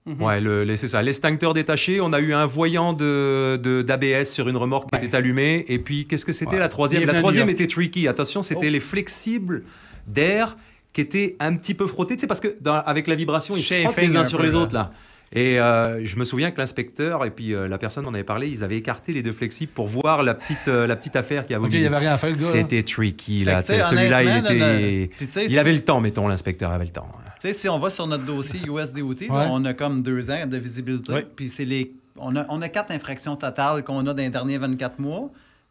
S4: Ouais, c'est ça. L'extincteur détaché, on a eu un voyant d'ABS sur une remorque qui était allumé. Et puis, qu'est-ce que c'était la troisième? La troisième était tricky. Attention, c'était les flexibles d'air qui étaient un petit peu frottés. Tu sais, parce que avec la vibration, ils se frottent les uns sur les autres, là. Et je me souviens que l'inspecteur et puis la personne dont on avait parlé, ils avaient écarté les deux flexibles pour voir la petite affaire qu'il y avait.
S3: OK, il n'y avait rien à faire, le gars.
S4: C'était tricky, là. Celui-là, il avait le temps, mettons, l'inspecteur avait le temps.
S5: Tu sais, si on va sur notre dossier USDOT, on a comme 2 ans de visibilité. Puis on a 4 infractions totales qu'on a dans les derniers 24 mois.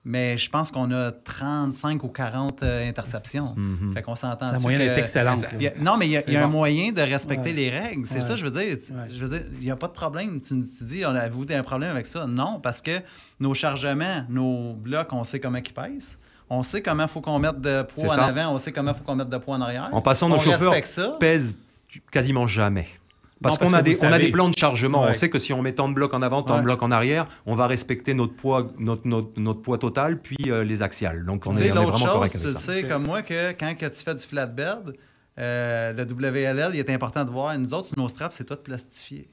S5: Mais je pense qu'on a 35 ou 40 interceptions. Fait qu'on s'entend.
S2: La moyenne est excellente.
S5: Non, mais il y a un moyen de respecter les règles. C'est ça, je veux dire. Je veux dire, il n'y a pas de problème. Tu dis, avez-vous un problème avec ça? Non, parce que nos chargements, nos blocs, on sait comment ils pèsent. On sait comment il faut qu'on mette de poids en avant. On sait comment il faut qu'on mette de poids en arrière.
S4: En passant, nos chauffeurs pèsent quasiment jamais. Parce qu'on a des plans de chargement. On sait que si on met tant de blocs en avant, tant de blocs en arrière, on va respecter notre poids total, puis les axiales. Donc, on est vraiment correct avec ça.
S5: Tu sais, comme moi, que quand tu fais du flatbed, le WLL, il est important de voir. Nous autres, nos straps, c'est tout plastifié.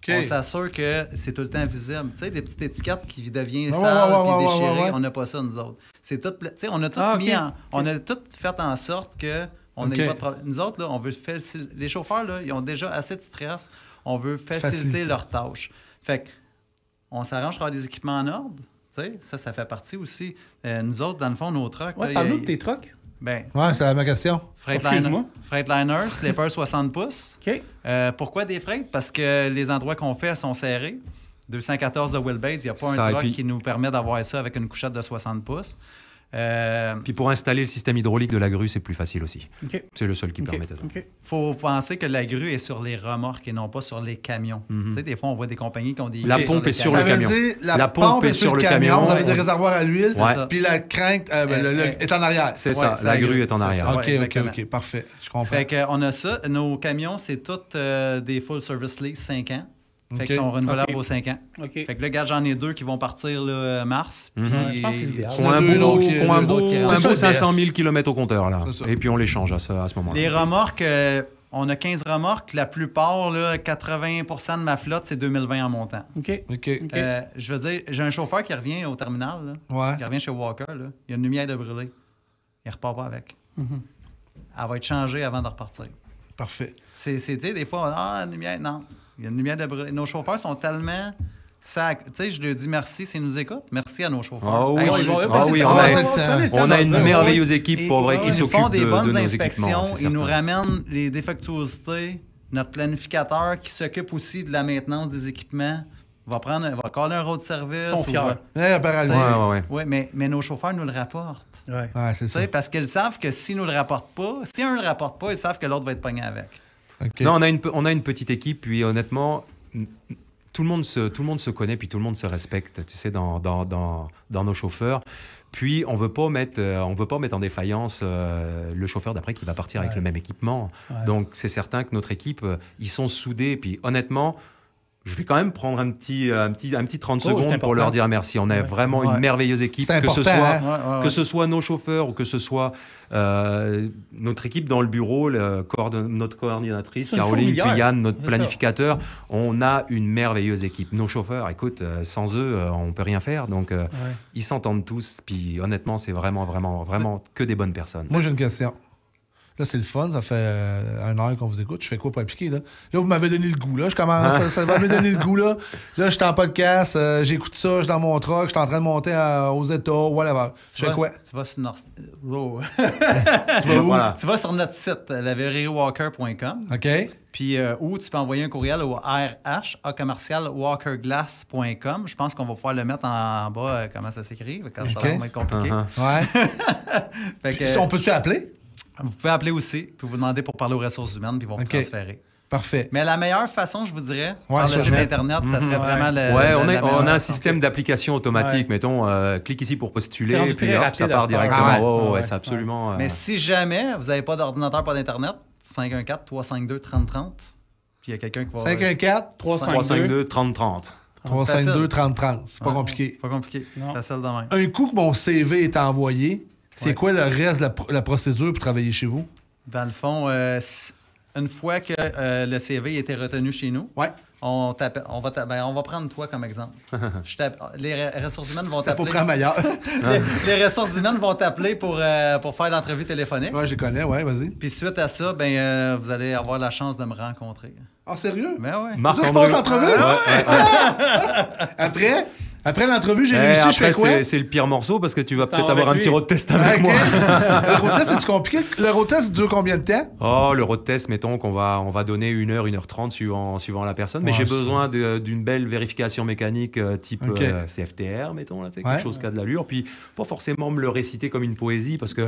S5: On s'assure que c'est tout le temps visible. Tu sais, des petites étiquettes qui deviennent sales puis déchirées, on n'a pas ça, nous autres. C'est tout, tu sais, on a tout on a tout fait en sorte que on n'a pas de problème. Nous autres, là, on veut les chauffeurs, là, ils ont déjà assez de stress. On veut faciliter leurs tâches. Fait on s'arrange pour avoir des équipements en ordre. Tu sais, ça fait partie aussi. Nous autres, dans le fond, nos trucks...
S2: Parle-nous de tes trucks.
S3: C'est ma question.
S5: Freightliner, slipper 60 pouces.
S2: OK.
S5: Pourquoi des freights? Parce que les endroits qu'on fait sont serrés. 214 de wheelbase, il n'y a pas un truck qui nous permet d'avoir ça avec une couchette de 60 pouces.
S4: Puis pour installer le système hydraulique de la grue, c'est plus facile aussi. C'est le seul qui permet ça.
S5: Il faut penser que la grue est sur les remorques et non pas sur les camions. Tu sais, des fois, on voit des compagnies qui ont des...
S4: La pompe est sur le camion.
S3: Ça veut dire la pompe est sur le camion. Vous avez des réservoirs à l'huile, puis la crainte est en arrière.
S4: C'est ça, la grue est en arrière.
S3: OK, parfait. Je comprends.
S5: Fait qu'on a ça. Nos camions, c'est tous des full service lease 5 ans. Fait qu'ils sont renouvelables aux 5 ans. Fait que là, regarde, j'en ai 2 qui vont partir là, mars. Puis
S2: je pense que c'est l'idéal.
S4: Un beau 500 000 km au compteur, là. Et puis on les change à ce moment-là.
S5: Les remorques, on a 15 remorques. La plupart, là, 80% de ma flotte, c'est 2020 en montant. Je veux dire, j'ai un chauffeur qui revient au terminal, là, qui revient chez Walker. Là, il y a une lumière de brûler. Il ne repart pas avec. Elle va être changée avant de repartir.
S3: Parfait.
S5: C'était des fois, une lumière, non. Il y a une lumière de brûler. Nos chauffeurs sont tellement je lui dis merci s'ils nous écoutent. Merci à nos chauffeurs.
S4: On a une merveilleuse équipe pour vrai qui s'occupe de nos équipements.
S5: Ils nous ramènent les défectuosités. Notre planificateur qui s'occupe aussi de la maintenance des équipements va coller un road service.
S2: Ils sont fiers.
S5: Oui, mais nos chauffeurs nous le rapportent.
S3: Ouais, c'est ça.
S5: Parce qu'ils savent que s'ils nous le rapportent pas, si un ne le rapporte pas, ils savent que l'autre va être pogné avec.
S4: Okay. Non, on a une petite équipe, puis honnêtement, tout le monde se connaît, puis tout le monde se respecte, tu sais, dans nos chauffeurs. Puis on veut pas mettre en défaillance le chauffeur d'après qui va partir avec le même équipement. Ouais. Donc c'est certain que notre équipe, ils sont soudés. Puis honnêtement, je vais quand même prendre un petit 30 secondes pour leur dire merci. On a vraiment une merveilleuse équipe, que ce soit nos chauffeurs ou que ce soit notre équipe dans le bureau, notre coordinatrice, Caroline, puis Yann, notre planificateur. On a une merveilleuse équipe. Nos chauffeurs, écoute, sans eux, on peut rien faire. Donc, ils s'entendent tous. Puis honnêtement, c'est vraiment que des bonnes personnes.
S3: Moi, j'ai une question. Là, c'est le fun, ça fait 1 heure qu'on vous écoute. Je fais quoi pour appliquer, là? Là, vous m'avez donné le goût, là. Je commence, ça m'avait donné le goût, là. Là, je suis en podcast, j'écoute ça, je suis dans mon truck, je suis en train de monter aux États, whatever. Je fais quoi?
S5: Tu vas sur notre... Tu vas sur notre site, laverrywalker.com.
S3: OK.
S5: Puis, ou tu peux envoyer un courriel au rh@commercialwalkerglass.com. Je pense qu'on va pouvoir le mettre en bas, comment ça s'écrit, quand ça va être compliqué.
S3: Ouais. Puis, on peut-tu appeler?
S5: Vous pouvez appeler aussi, puis vous demander pour parler aux ressources humaines, puis ils vont vous transférer.
S3: Parfait.
S5: Mais la meilleure façon, je vous dirais, par le site Internet, ça serait vraiment
S4: on a un système d'application automatique. Mettons, clique ici pour postuler, puis hop, ça part directement. C'est absolument...
S5: Mais si jamais vous n'avez pas d'ordinateur, pas d'Internet, 514-352-3030, puis il y a quelqu'un qui va...
S3: 514-352-3030. 352-3030. C'est pas compliqué.
S5: Pas compliqué. Facile de même.
S3: Un coup que mon CV est envoyé, c'est quoi le reste de la procédure pour travailler chez vous?
S5: Dans le fond, une fois que le CV a été retenu chez nous, on va prendre toi comme exemple. Les ressources humaines vont t'appeler. Les ressources humaines vont t'appeler pour faire l'entrevue téléphonique.
S3: Oui, je connais, vas-y.
S5: Puis suite à ça, vous allez avoir la chance de me rencontrer.
S3: Ah, sérieux?
S5: Ben oui.
S3: Marc-André. Tu l'entrevue? Après l'entrevue, j'ai réussi, je fais quoi?
S4: C'est le pire morceau parce que tu vas peut-être avoir un petit road test avec moi.
S3: Le road test, c'est-tu compliqué? Le road test dure combien de temps?
S4: Le road test, mettons qu'on va donner 1 heure, 1h30 suivant la personne. Mais j'ai besoin d'une belle vérification mécanique type CFTR, mettons, quelque chose qui a de l'allure. Puis pas forcément me le réciter comme une poésie parce que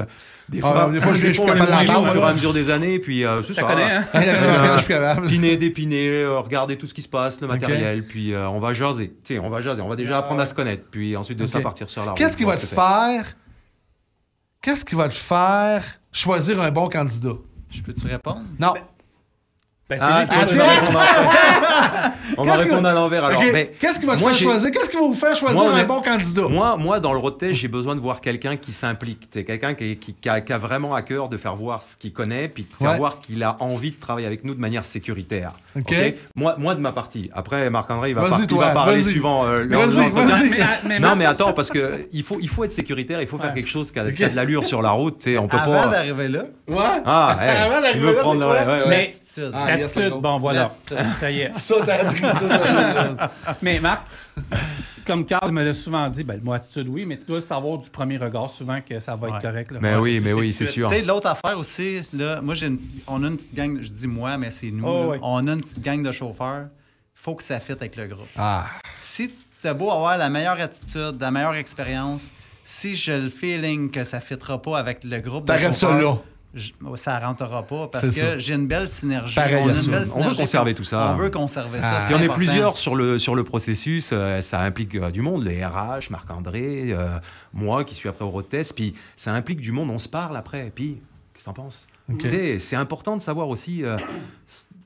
S4: des fois je suis capable de l'entendre au fur et à mesure des années. Puis c'est ça.
S3: Je suis capable.
S4: Piner, dépiner, regarder tout ce qui se passe, le matériel. Puis on va jaser. On va déjà apprendre à se connaître, puis ensuite de ça partir sur la route.
S3: Qu'est-ce qui va te faire choisir un bon candidat?
S5: Je peux-tu répondre?
S3: Non.
S2: C'est lui qui
S4: on va répondre à l'envers. Alors,
S3: qu'est-ce qui va te faire choisir? Qu'est-ce qui va vous faire choisir un bon candidat?
S4: Moi, dans le road test, j'ai besoin de voir quelqu'un qui s'implique. Quelqu'un qui a vraiment à cœur de faire voir ce qu'il connaît, puis de faire voir qu'il a envie de travailler avec nous de manière sécuritaire. Okay? Moi, de ma partie. Après, Marc-André, il va parler suivant l'entretien. Non, mais attends, parce qu'il faut être sécuritaire, il faut faire quelque chose qui a de l'allure sur la route. On peut
S5: Avant d'arriver là.
S3: Avant d'arriver là.
S2: L'attitude, bon, voilà. Ça y est.
S3: Ça, t'as appris ça.
S2: Mais Marc, comme Carl me l'a souvent dit, le mot attitude, oui, mais tu dois le savoir du premier regard souvent que ça va être correct. Là.
S4: Mais oui, c'est sûr.
S5: Tu sais, l'autre affaire aussi, là, moi, on a une petite gang, je dis moi, mais c'est nous. On a une petite gang de chauffeurs. Il faut que ça fitte avec le groupe. Si tu as beau avoir la meilleure attitude, la meilleure expérience, si j'ai le feeling que ça ne fittera pas avec le groupe de chauffeurs... ça là. Ça ne rentrera pas parce que j'ai une belle synergie.
S4: On veut conserver tout ça.
S5: On veut conserver ça.
S4: Il y en a plusieurs sur le processus. Ça implique du monde, les RH, Marc-André, moi qui suis après au road test. Puis ça implique du monde. On se parle après. Puis, qu'est-ce que t'en penses? C'est important de savoir aussi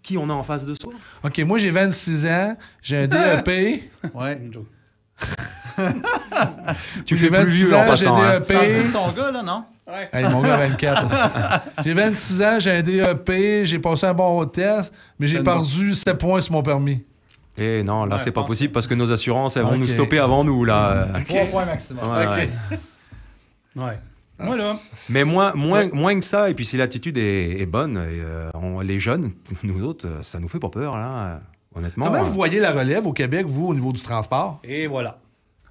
S4: qui on a en face de soi.
S3: OK, moi j'ai 26 ans. J'ai un DEP.
S4: Tu fais plus vieux en passant.
S5: Tu parles de ton gars, là, non?
S3: Hey, mon gars, 24 aussi. J'ai 26 ans, j'ai un DEP, j'ai passé un bon road test, mais j'ai perdu 7 points sur mon permis.
S4: Eh non, là, c'est pas possible parce que nos assurances, elles vont nous stopper avant nous, là.
S5: 3 points maximum.
S2: Voilà.
S4: Mais moins que ça, et puis si l'attitude est bonne, les jeunes, nous autres, ça nous fait pas peur, là. honnêtement...
S3: Comment vous voyez la relève au Québec, vous, au niveau du transport?
S2: Et voilà.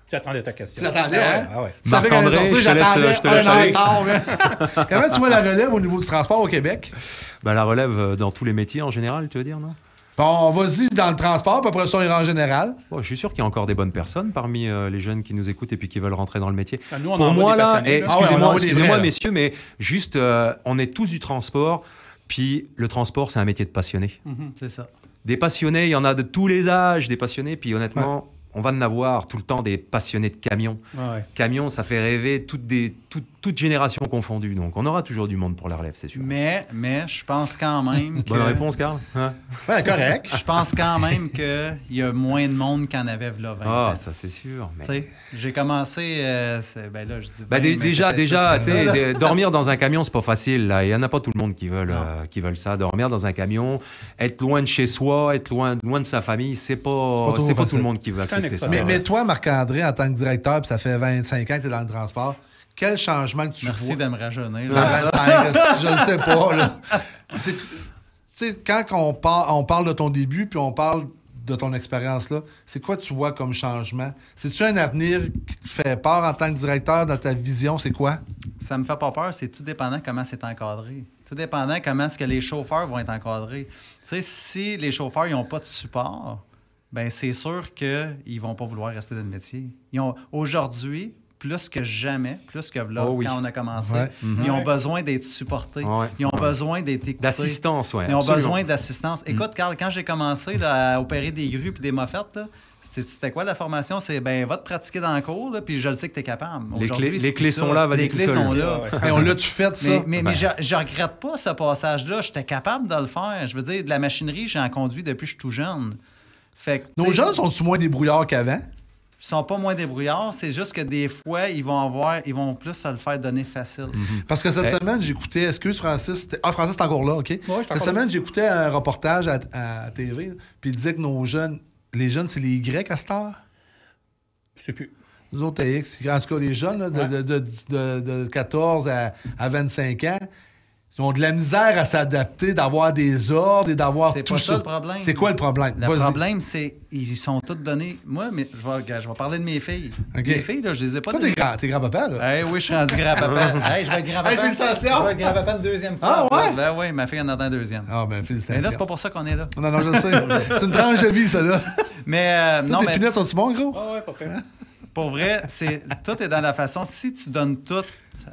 S2: J'attendais ta question.
S3: Tu l'attendais, hein?
S2: Ah ouais.
S4: Marc-André, je te laisse aller.
S3: Comment tu vois la relève au niveau du transport au Québec?
S4: Ben, la relève dans tous les métiers en général, tu veux dire, non?
S3: Bon, vas-y dans le transport, puis après ça, on ira en général.
S4: Bon, je suis sûr qu'il y a encore des bonnes personnes parmi les jeunes qui nous écoutent et puis qui veulent rentrer dans le métier.
S2: Nous, on
S4: pour moi, là, excusez-moi,
S3: là.
S4: messieurs, mais juste, on est tous du transport, puis le transport, c'est un métier de passionnés.
S5: C'est ça.
S4: Des passionnés, il y en a de tous les âges, des passionnés, puis honnêtement... On va en avoir tout le temps des passionnés de camions. Camions, ça fait rêver toutes générations confondues. Donc, on aura toujours du monde pour la relève, c'est sûr.
S5: Mais je pense quand même que...
S4: Bonne réponse, Carl.
S3: Ouais, correct.
S5: Je pense quand même qu'il y a moins de monde qu'il y en avait v'là 20 ans.
S4: Ah, ça, c'est sûr.
S5: Tu sais, j'ai commencé... là, je dis 20,
S4: déjà, tu sais, dormir dans un camion, c'est pas facile. Là. Il y en a pas tout le monde qui veulent ça. Dormir dans un camion, être loin de chez soi, être loin de sa famille, c'est pas tout le monde qui veut accepter ça.
S3: Mais toi, Marc-André, en tant que directeur, puis ça fait 25 ans que tu es dans le transport, quel changement que tu vois?
S5: Merci de me rajeunir.
S3: Je ne sais pas. Là. Tu sais, quand on parle de ton début, puis on parle de ton expérience là, c'est quoi tu vois comme changement? C'est-tu un avenir qui te fait peur en tant que directeur dans ta vision? C'est quoi?
S5: Ça me fait pas peur. C'est tout dépendant comment c'est encadré. Tout dépendant comment est-ce que les chauffeurs vont être encadrés. Tu sais, si les chauffeurs n'ont pas de support, ben c'est sûr qu'ils vont pas vouloir rester dans le métier. Aujourd'hui, plus que jamais, plus que là, quand on a commencé, ils ont besoin d'être supportés. Ils ont besoin d'être écoutés.
S4: D'assistance, oui.
S5: Ils ont besoin d'assistance. Écoute, Carl, quand j'ai commencé là, à opérer des grues et des moffettes, là, c'était quoi la formation? C'est, va te pratiquer dans le cours, là, puis je le sais que tu es capable.
S4: Les clés sont là, vas-y tout seul.
S5: Les clés sont là.
S3: Mais on l'a-tu fait, ça?
S5: Mais je regrette pas ce passage-là. J'étais capable de le faire. Je veux dire, de la machinerie, j'en conduis depuis que je suis tout jeune. Fait que,
S3: nos jeunes sont-tu moins débrouillards qu'avant?
S5: Ils sont pas moins débrouillards, c'est juste que des fois, ils vont plus se le faire donner facile.
S3: Parce que cette semaine, j'écoutais... Excuse, Francis. Francis, t'es encore là, OK? Cette semaine, j'écoutais un reportage à TV, puis il disait que les jeunes, c'est les Y à cette heure?
S2: Je sais plus.
S3: Nous autres, X. En tout cas, les jeunes là, de 14 à 25 ans, ils ont de la misère à s'adapter, d'avoir des ordres et d'avoir tout ça. C'est pas ça
S5: le problème.
S3: C'est quoi le problème?
S5: Le problème, c'est qu'ils sont tous donnés... Moi, mais je vais parler de mes filles. Mes filles, là, je les ai pas...
S3: Toi, t'es grand-papa, là?
S5: Oui, je suis rendu grand-papa. Je vais être grand-papa.
S3: Félicitations!
S5: Je vais être grand-papa une deuxième fois.
S3: Ah ouais?
S5: Ben oui, ma fille en attend un deuxième.
S3: Ah ben félicitations.
S5: Mais là, c'est pas pour ça qu'on est là.
S3: Non, je sais. C'est une tranche de vie, ça, là.
S5: Mais non,
S3: tes pinettes sont-tu bons, gros?
S2: Ah ouais, pas fait.
S5: Pour vrai, tout est dans la façon... Si tu donnes tout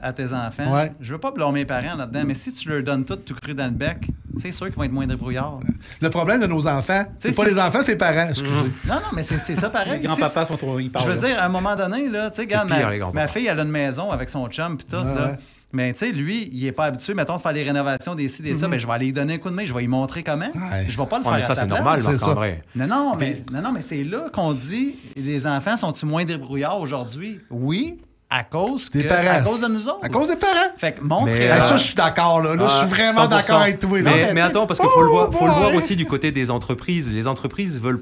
S5: à tes enfants, je veux pas blâmer mes parents là-dedans, mais si tu leur donnes tout cru dans le bec, c'est sûr qu'ils vont être moins débrouillards.
S3: Le problème de nos enfants, c'est pas les enfants, c'est les parents. Excusez.
S5: Non, mais c'est ça pareil.
S2: Les grands-papas sont trop...
S5: Je veux dire, à un moment donné, là, tu sais, regarde, ma fille, elle a une maison avec son chum pis tout, là. Mais tu sais, lui, il est pas habitué, mettons, de faire les rénovations des ci, des ça, ben je vais aller lui donner un coup de main, je vais lui montrer comment. Je vais pas le faire à sa place.
S4: Ça, c'est normal, Marc-André.
S5: Non, mais c'est là qu'on dit, les enfants sont-ils moins débrouillards aujourd'hui? Oui. À cause de nous autres.
S3: À cause des parents.
S5: Fait que montrer.
S3: Ça, je suis d'accord. Là, je suis vraiment 100%. D'accord avec toi.
S4: Mais attends, parce qu'il faut le voir aussi du côté des entreprises. Les entreprises veulent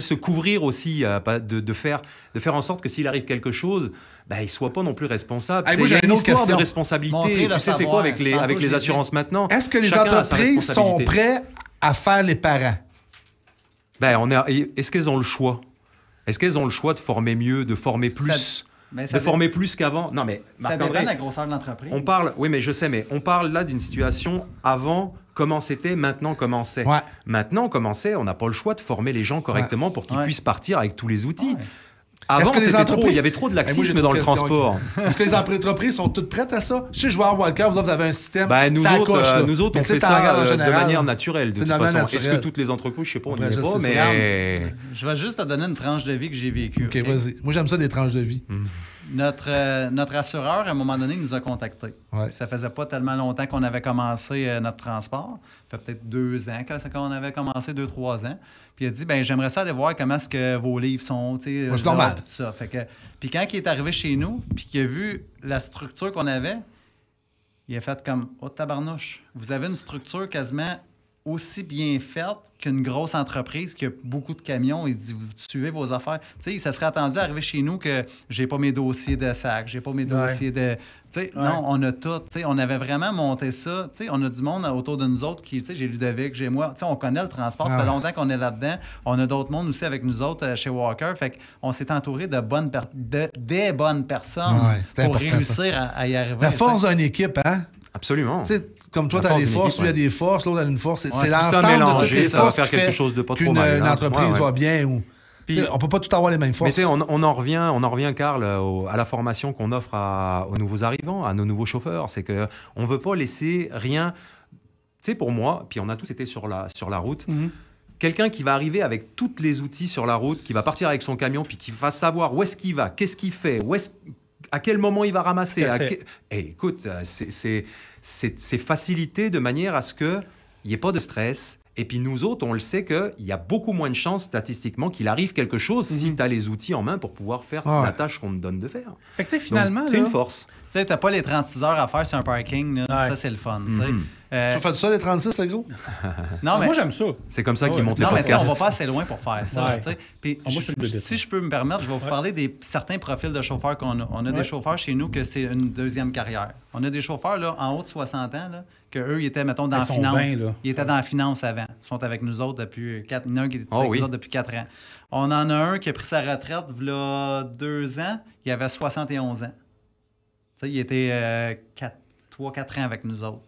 S4: se couvrir aussi, de faire en sorte que s'il arrive quelque chose, ils ne soient pas non plus responsables.
S3: Moi, j'ai une histoire
S4: de responsabilité. Tu sais, c'est quoi avec les assurances maintenant?
S3: Est-ce que les entreprises sont prêtes à faire les parents?
S4: Est-ce qu'elles ont le choix? Est-ce qu'elles ont le choix de former mieux, de former plus, former plus qu'avant? Non, mais
S5: ça dépend de la grosseur de l'entreprise.
S4: Oui, mais je sais, mais on parle là d'une situation avant comment c'était, maintenant comment c'est. Maintenant comment c'est, on n'a pas le choix de former les gens correctement pour qu'ils puissent partir avec tous les outils. Avant, il y avait trop de laxisme dans le transport.
S3: Est-ce que les entreprises sont toutes prêtes à ça? Je sais, je vois en Wildcard, vous avez un système.
S4: Nous autres, on fait ça de manière naturelle. De toute façon, est-ce que toutes les entreprises, je sais pas, on n'y est pas, mais...
S5: Je vais juste te donner une tranche de vie que j'ai vécue.
S3: OK, vas-y. Moi, j'aime ça, des tranches de vie.
S5: Notre assureur, à un moment donné, nous a contactés. Ça faisait pas tellement longtemps qu'on avait commencé notre transport. Ça fait peut-être 2 ans qu'on avait commencé, 2-3 ans. Puis il a dit, j'aimerais ça aller voir comment est-ce que vos livres sont. C'est
S3: normal.
S5: Tout ça. Puis quand il est arrivé chez nous, puis qu'il a vu la structure qu'on avait, il a fait comme, oh tabarnouche, vous avez une structure quasiment aussi bien faite qu'une grosse entreprise qui a beaucoup de camions. Il dit, vous suivez vos affaires. Tu sais, ça serait attendu à arriver chez nous que j'ai pas mes dossiers de sac, j'ai pas mes dossiers de... Tu sais, non, on a tout. Tu sais, on avait vraiment monté ça. Tu sais, on a du monde autour de nous autres qui, tu sais, j'ai Ludovic, j'ai moi. Tu sais, on connaît le transport. Ça fait longtemps qu'on est là-dedans. On a d'autres mondes aussi avec nous autres chez Walker. Fait qu'on s'est entouré de des bonnes personnes pour réussir à y arriver.
S3: La force d'une équipe, hein?
S4: Absolument.
S3: Tu sais, comme toi, tu as des forces, lui a des forces, l'autre a une force. C'est
S4: l'ensemble de toutes les forces qui fait
S3: qu'une entreprise va bien. Ou... Puis, on peut pas tout avoir les mêmes forces.
S4: Mais tu sais, on en revient, Carl, à la formation qu'on offre aux nouveaux arrivants, à nos nouveaux chauffeurs. C'est qu'on veut pas laisser rien... Tu sais, pour moi, puis on a tous été sur la route, quelqu'un qui va arriver avec tous les outils sur la route, qui va partir avec son camion, puis qui va savoir où est-ce qu'il va, qu'est-ce qu'il fait, à quel moment il va ramasser. Écoute, c'est facilité de manière à ce qu'il n'y ait pas de stress. Et puis nous autres, on le sait qu'il y a beaucoup moins de chances statistiquement qu'il arrive quelque chose si tu as les outils en main pour pouvoir faire la tâche qu'on te donne de faire.
S2: Fait que finalement,
S4: c'est une force.
S5: Tu sais, t'as pas les 36 heures à faire sur un parking. Là. Ça, c'est le fun.
S3: Tu fais ça, les 36, le gros?
S5: Non, mais
S2: moi, j'aime ça.
S4: C'est comme ça qu'ils montent les podcasts.
S5: Non, mais on va pas assez loin pour faire ça. Puis, si je peux me permettre, je vais vous parler des certains profils de chauffeurs qu'on a. On a des chauffeurs chez nous que c'est une deuxième carrière. On a des chauffeurs là, en haut de 60 ans, là, qu'eux, ils étaient, mettons, dans la finance. Ils étaient dans la finance avant. Ils sont avec nous autres depuis 4 ans. Il y en a un qui était avec nous autres depuis 4 ans. On en a un qui a pris sa retraite il y a 2 ans. Il avait 71 ans. Tu sais, il était 3-4 ans avec nous autres.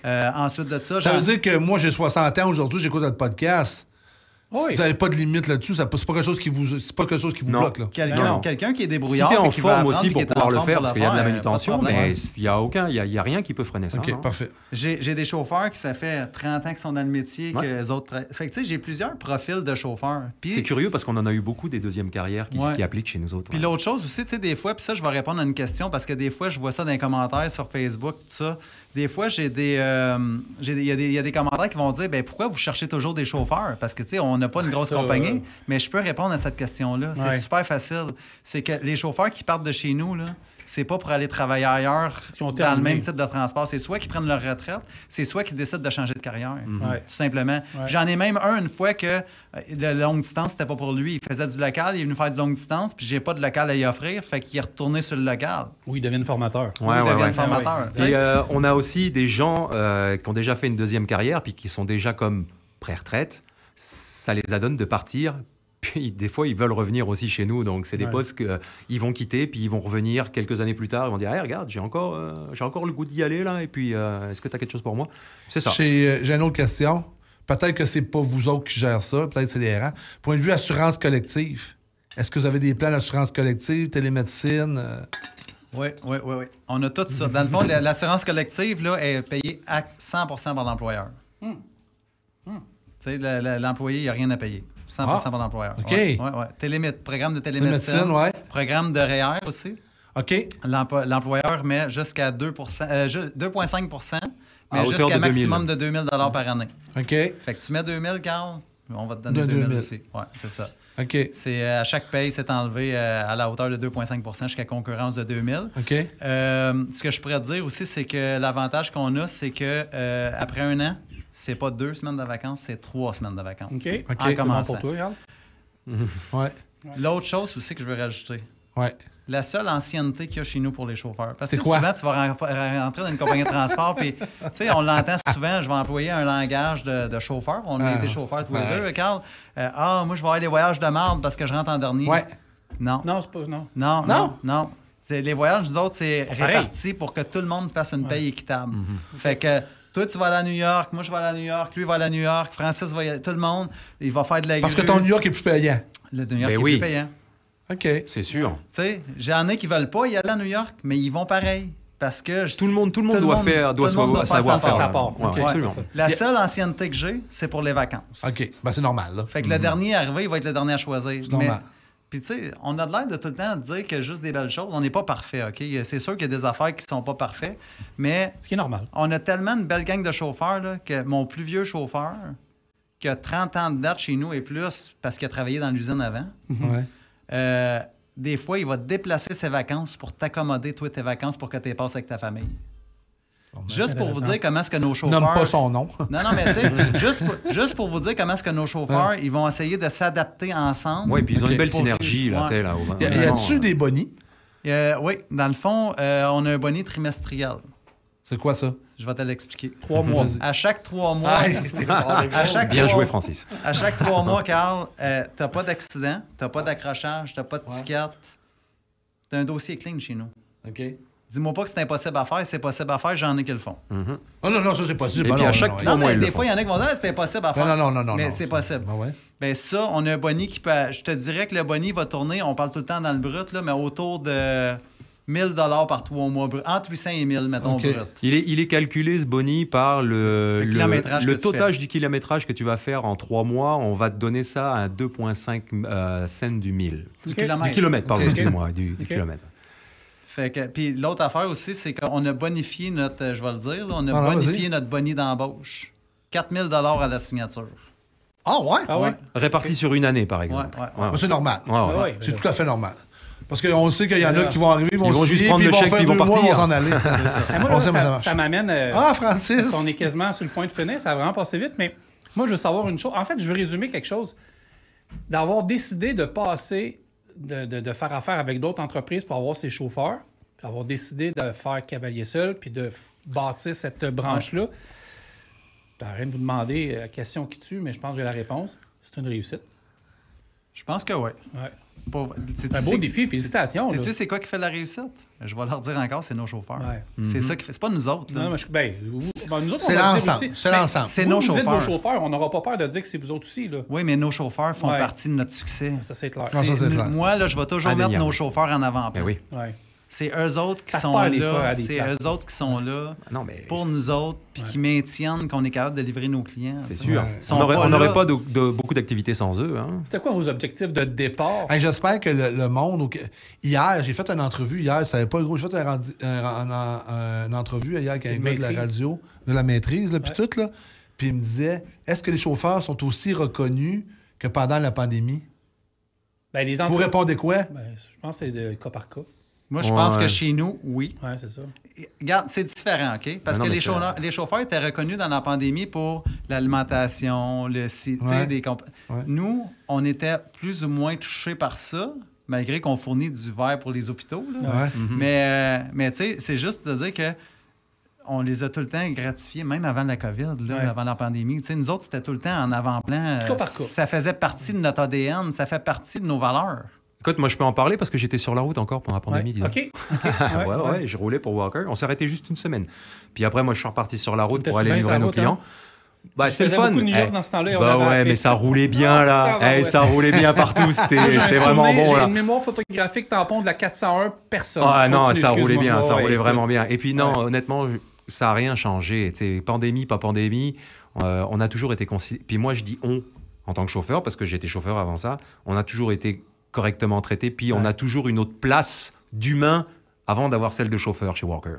S5: Ensuite de ça...
S3: Ça veut dire que moi, j'ai 60 ans aujourd'hui, j'écoute notre podcast. Oui. Vous n'avez pas de limite là-dessus, c'est pas quelque chose qui vous bloque. Là.
S5: Quelqu'un qui est débrouillard.
S4: Si t'es en forme aussi pour pouvoir le faire, parce qu'il y a de la manutention, mais il n'y a rien qui peut freiner ça.
S3: OK, parfait.
S5: J'ai des chauffeurs qui, ça fait 30 ans qu'ils sont dans le métier, que les autres... Fait que tu sais, j'ai plusieurs profils de chauffeurs. Puis...
S4: C'est curieux parce qu'on en a eu beaucoup des deuxièmes carrières qui appliquent chez nous autres.
S5: Puis l'autre chose aussi, tu sais, des fois, puis ça, je vais répondre à une question parce que des fois, je vois ça dans les commentaires sur Facebook, tout ça. Des fois, il y a des commentaires qui vont dire pourquoi vous cherchez toujours des chauffeurs? Parce que, tu sais, on n'a pas une grosse compagnie. Mais je peux répondre à cette question-là. C'est super facile. C'est que les chauffeurs qui partent de chez nous, là, c'est pas pour aller travailler ailleurs dans le même type de transport. C'est soit qu'ils prennent leur retraite, c'est soit qu'ils décident de changer de carrière, tout simplement. J'en ai même une fois que la longue distance, c'était pas pour lui. Il faisait du local, il est venu faire du longue distance, puis j'ai pas de local à y offrir, fait qu'il est retourné sur le local.
S2: Oui, il devient formateur.
S5: Formateur.
S4: Et on a aussi des gens qui ont déjà fait une deuxième carrière, puis qui sont déjà comme pré-retraite. Ça les adonne de partir. Puis des fois, ils veulent revenir aussi chez nous. Donc, c'est des postes qu'ils vont quitter, puis ils vont revenir quelques années plus tard. Ils vont dire, hey, regarde, j'ai encore le goût d'y aller, là. Et puis, est-ce que tu as quelque chose pour moi? C'est ça.
S3: J'ai une autre question. Peut-être que c'est pas vous autres qui gèrent ça. Peut-être que c'est les RH. Point de vue assurance collective, est-ce que vous avez des plans d'assurance collective, télémédecine?
S5: Oui. On a tout ça. Dans le fond, l'assurance collective là, est payée à 100% par l'employeur. Tu sais, l'employé, il n'y a rien à payer. 100% par l'employeur.
S3: OK.
S5: Programme de télémédecine. Programme de REER aussi.
S3: OK.
S5: L'employeur met jusqu'à 2,5%, mais jusqu'à maximum de 2 000 $ par année.
S3: OK.
S5: Fait que tu mets 2 000, Carl, on va te donner 2 000 aussi. Oui, c'est ça.
S3: OK.
S5: C'est, à chaque paye, c'est enlevé à la hauteur de 2,5% jusqu'à concurrence de 2 000.
S3: OK.
S5: Ce que je pourrais te dire aussi, c'est que l'avantage qu'on a, c'est que après 1 an, c'est pas 2 semaines de vacances, c'est 3 semaines de vacances.
S2: OK.
S5: En commençant.
S2: Bon pour toi,
S3: Ouais.
S5: L'autre chose aussi que je veux rajouter.
S3: Ouais.
S5: La seule ancienneté qu'il y a chez nous pour les chauffeurs. Parce que
S3: c'est quoi?
S5: Souvent, tu vas rentrer dans une compagnie de transport, puis, tu sais, on l'entend souvent, je vais employer un langage de chauffeur. On a été chauffeurs tous les deux, Carl. Moi, je vais avoir les voyages de marde parce que je rentre en dernier.
S3: Ouais.
S5: Non.
S2: Non, c'est pas...
S5: Non. Les voyages, nous autres, c'est réparti pour que tout le monde fasse une paye équitable. Fait que... Toi, tu vas aller à New York, moi, je vais aller à New York, lui va aller à New York, Francis va y aller, tout le monde, il va faire de la grue.
S3: Parce que ton New York est plus payant.
S5: Le New York est plus payant.
S3: OK.
S4: C'est sûr.
S5: Tu sais, j'en ai qui veulent pas y aller à New York, mais ils vont pareil. Parce que
S4: tout le monde doit savoir faire
S2: sa part.
S4: Ouais, absolument.
S5: La seule ancienneté que j'ai, c'est pour les vacances.
S3: OK. Ben, c'est normal, là.
S5: Fait que le dernier arrivé, il va être le dernier à choisir.
S3: C'est normal.
S5: Puis, tu sais, on a l'air de tout le temps dire que juste des belles choses. On n'est pas parfait, OK? C'est sûr qu'il y a des affaires qui sont pas parfaites, mais...
S2: Ce qui est normal.
S5: On a tellement une belle gang de chauffeurs, là, que mon plus vieux chauffeur, qui a 30 ans de date chez nous et plus, parce qu'il a travaillé dans l'usine avant, des fois, il va déplacer ses vacances pour t'accommoder, toi, tes vacances, pour que tu les passes avec ta famille. Juste pour vous dire comment est-ce que nos chauffeurs...
S3: Nomme pas son nom.
S5: Non, mais tu sais, juste pour vous dire comment est-ce que nos chauffeurs, ils vont essayer de s'adapter ensemble.
S4: Oui, puis ils ont une belle synergie, là, tu sais, là.
S3: Y a-tu des bonnies?
S5: Oui, dans le fond, on a un boni trimestriel.
S3: C'est quoi ça?
S5: Je vais te l'expliquer.
S2: 3 mois.
S5: À chaque 3 mois...
S4: Bien joué, Francis.
S5: À chaque 3 mois, Carl, t'as pas d'accident, t'as pas d'accrochage, t'as pas de ticket. T'as un dossier clean chez nous.
S3: OK.
S5: Dis-moi pas que c'est impossible à faire. C'est possible à faire, j'en ai qui le font.
S3: Oh non, ça, c'est possible.
S4: Et puis à chaque 3 mois,
S5: des fois, il y en a qui vont dire c'est impossible à faire.
S3: Non.
S5: Mais c'est possible.
S3: Ah ouais.
S5: Ben ça, on a un boni qui peut... Je te dirais que le boni va tourner, on parle tout le temps dans le brut, là, mais autour de 1 000 $ par 3 mois. Entre 800 et 1000, mettons, brut.
S4: Il est calculé, ce boni, par le totage du kilométrage que tu vas faire en 3 mois. On va te donner ça à 2,5 cents du 1000.
S5: Du kilomètre.
S4: Du kilomètre, pardon, excuse-moi, du kilomètre.
S5: Puis l'autre affaire aussi, c'est qu'on a bonifié notre, je vais le dire, là, on a bonifié notre boni d'embauche. 4 000 $ à la signature.
S3: Ah ouais?
S2: Ah ouais?
S4: Réparti sur une année, par exemple.
S5: Ouais.
S3: C'est normal.
S2: Ouais.
S3: C'est tout à fait normal. Parce qu'on sait qu'il y en a qui vont arriver, ils vont
S4: juste prendre le chèque, puis ils vont partir.
S3: Ils vont s'en aller.
S2: Moi, ça m'amène...
S3: Francis!
S2: Parce qu'on est quasiment sur le point de finir, ça a vraiment passé vite, mais moi, je veux savoir une chose. En fait, je veux résumer quelque chose. D'avoir décidé de passer, de faire affaire avec d'autres entreprises pour avoir ses chauffeurs, puis avoir décidé de faire cavalier seul, puis de bâtir cette branche-là. Je n'ai rien de vous demander la question qui tue, mais je pense que j'ai la réponse. C'est une réussite.
S5: Je pense que oui.
S2: C'est un beau défi, félicitations.
S5: Sais-tu c'est quoi qui fait la réussite? Je vais leur dire encore, c'est nos chauffeurs.
S2: Ouais.
S5: C'est ça qui fait. C'est pas nous autres. Là.
S2: Non, mais nous autres,
S3: c'est l'ensemble. C'est l'ensemble.
S5: C'est nos chauffeurs.
S2: Dites nos chauffeurs, on n'aura pas peur de dire que c'est vous autres aussi. Là.
S5: Oui, mais nos chauffeurs font partie de notre succès.
S2: Ça, c'est clair.
S5: Moi, là, je vais toujours mettre nos chauffeurs en avant-plan.
S4: Oui.
S2: Ouais.
S5: C'est eux autres qui sont là. C'est eux autres qui sont là pour nous autres, puis qui maintiennent qu'on est capable de livrer nos clients.
S4: C'est sûr. On n'aurait pas beaucoup d'activités sans eux. Hein.
S2: C'était quoi vos objectifs de départ?
S3: J'espère que le monde... Hier, j'ai fait une entrevue. Hier, ça n'avait pas le gros. J'ai fait une entrevue hier avec un gars de la radio, de la maîtrise, puis tout. Là. Puis il me disait, est-ce que les chauffeurs sont aussi reconnus que pendant la pandémie? Vous répondez quoi?
S2: Je pense que c'est de cas par cas.
S5: Moi, je pense que chez nous, oui.
S2: Oui, c'est ça.
S5: Regarde, c'est différent, OK? Parce que les chauffeurs étaient reconnus dans la pandémie pour l'alimentation, le site, des Nous, on était plus ou moins touchés par ça, malgré qu'on fournit du verre pour les hôpitaux. Là. Mais tu sais, c'est juste de dire que on les a tout le temps gratifiés, même avant la COVID, avant la pandémie. T'sais, nous autres, c'était tout le temps en avant-plan. Ça faisait partie de notre ADN, ça fait partie de nos valeurs.
S4: Écoute, moi, je peux en parler parce que j'étais sur la route encore pendant la pandémie.
S2: OK.
S4: Je roulais pour Walker. On s'est arrêté juste une semaine. Puis après, moi, je suis reparti sur la route pour aller livrer nos clients.
S2: C'était le fun. Beaucoup de New York dans ce temps-là.
S4: Mais ça roulait bien, là. Ça roulait bien partout. C'était vraiment bon, là.
S2: J'ai une mémoire photographique tampon de la 401 personne.
S4: Ah non, ça roulait bien. Ça roulait vraiment bien. Et puis non, honnêtement, ça n'a rien changé. T'sais, pandémie, pas pandémie, on a toujours été considérés. Puis moi, je dis on, en tant que chauffeur, parce que j'étais chauffeur avant ça, on a toujours été correctement traité, puis on a toujours une autre place d'humain avant d'avoir celle de chauffeur chez Walker.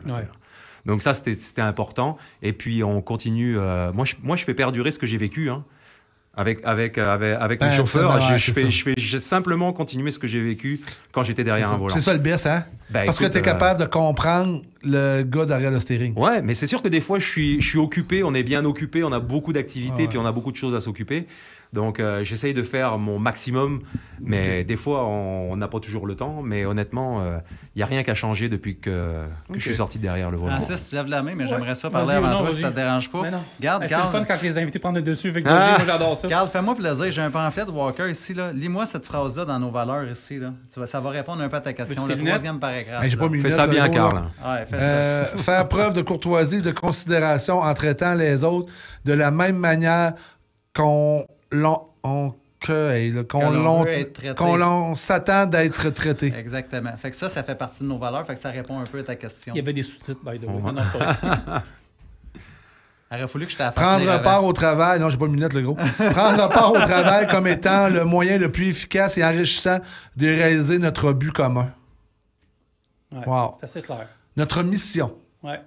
S4: Donc ça, c'était important. Et puis, on continue... Moi, je fais perdurer ce que j'ai vécu, hein. Avec mes chauffeurs, je fais simplement continuer ce que j'ai vécu quand j'étais derrière un volant.
S3: C'est ça le best, hein? Parce que tu es capable de comprendre le gars derrière le steering.
S4: Ouais, mais c'est sûr que des fois, je suis occupé, on est bien occupé, on a beaucoup d'activités, puis on a beaucoup de choses à s'occuper. Donc, j'essaye de faire mon maximum, mais des fois, on n'a pas toujours le temps. Mais honnêtement, il n'y a rien qu'à changer depuis que je suis sorti derrière le volant.
S5: Francis, tu lèves la main, mais j'aimerais ça parler avant toi si ça ne te dérange pas.
S2: Garde, c'est le fun quand les invités prennent le dessus. Moi, j'adore ça.
S5: Carl, fais-moi plaisir. J'ai un pamphlet de Walker ici. Lis-moi cette phrase-là dans nos valeurs ici. Là. Ça va répondre un peu à ta question. Le troisième paragraphe.
S3: Fais
S4: ça bien, Carl.
S3: Faire preuve de courtoisie et de considération en traitant les autres de la même manière qu'on s'attend d'être traité.
S5: Exactement. Fait que ça fait partie de nos valeurs. Fait que ça répond un peu à ta question.
S2: Il y avait des sous-titres, by the way.
S5: Il aurait fallu que je t'affasse.
S3: Prendre part au travail. Non, j'ai pas une minute, le gros. Prendre part au travail comme étant le moyen le plus efficace et enrichissant de réaliser notre but commun.
S2: Ouais,
S3: wow.
S2: C'est assez clair.
S3: Notre mission.
S2: Ouais.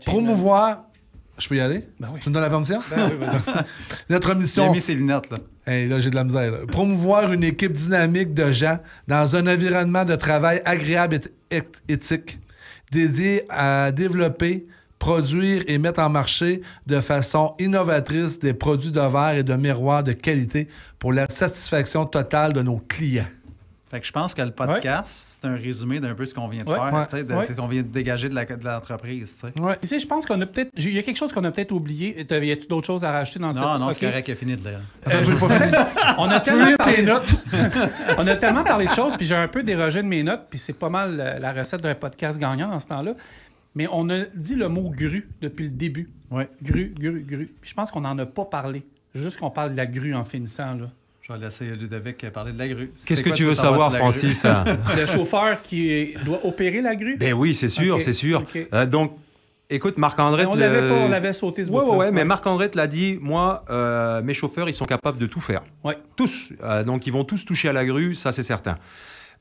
S3: Promouvoir. Je peux y aller?
S2: Ben oui.
S3: Tu me donnes la permission?
S2: Ben oui, vas-y.
S5: Notre mission... Il a mis ses lunettes, là.
S3: Hey, là, j'ai de la misère. Là. Promouvoir une équipe dynamique de gens dans un environnement de travail agréable et éthique, dédié à développer, produire et mettre en marché de façon innovatrice des produits de verre et de miroirs de qualité pour la satisfaction totale de nos clients.
S5: Fait que je pense que le podcast, c'est un résumé d'un peu ce qu'on vient de faire, ce qu'on vient de dégager de l'entreprise.
S2: Ici, je pense qu'on a peut-être... Il y a quelque chose qu'on a peut-être oublié. Y a-tu d'autres choses à rajouter dans ça?
S5: Non, c'est correct, il a fini de lire.
S2: On a tellement parlé de choses, puis j'ai un peu dérogé de mes notes, puis c'est pas mal la recette d'un podcast gagnant dans ce temps-là. Mais on a dit le mot grue depuis le début.
S5: Oui.
S2: Grue. Puis je pense qu'on n'en a pas parlé. Juste qu'on parle de la grue en finissant, là.
S5: Je vais laisser Ludovic parler de la grue.
S4: Qu'est-ce que tu veux savoir, Francis?
S2: Le chauffeur qui doit opérer la grue?
S4: Ben oui, c'est sûr, c'est sûr.
S2: Okay.
S4: Donc, écoute, Marc-André...
S2: On l'avait sauté ce bout-là.
S4: Oui, mais Marc-André te l'a dit, moi, mes chauffeurs, ils sont capables de tout faire.
S2: Ouais.
S4: Tous. Donc, ils vont tous toucher à la grue, ça, c'est certain.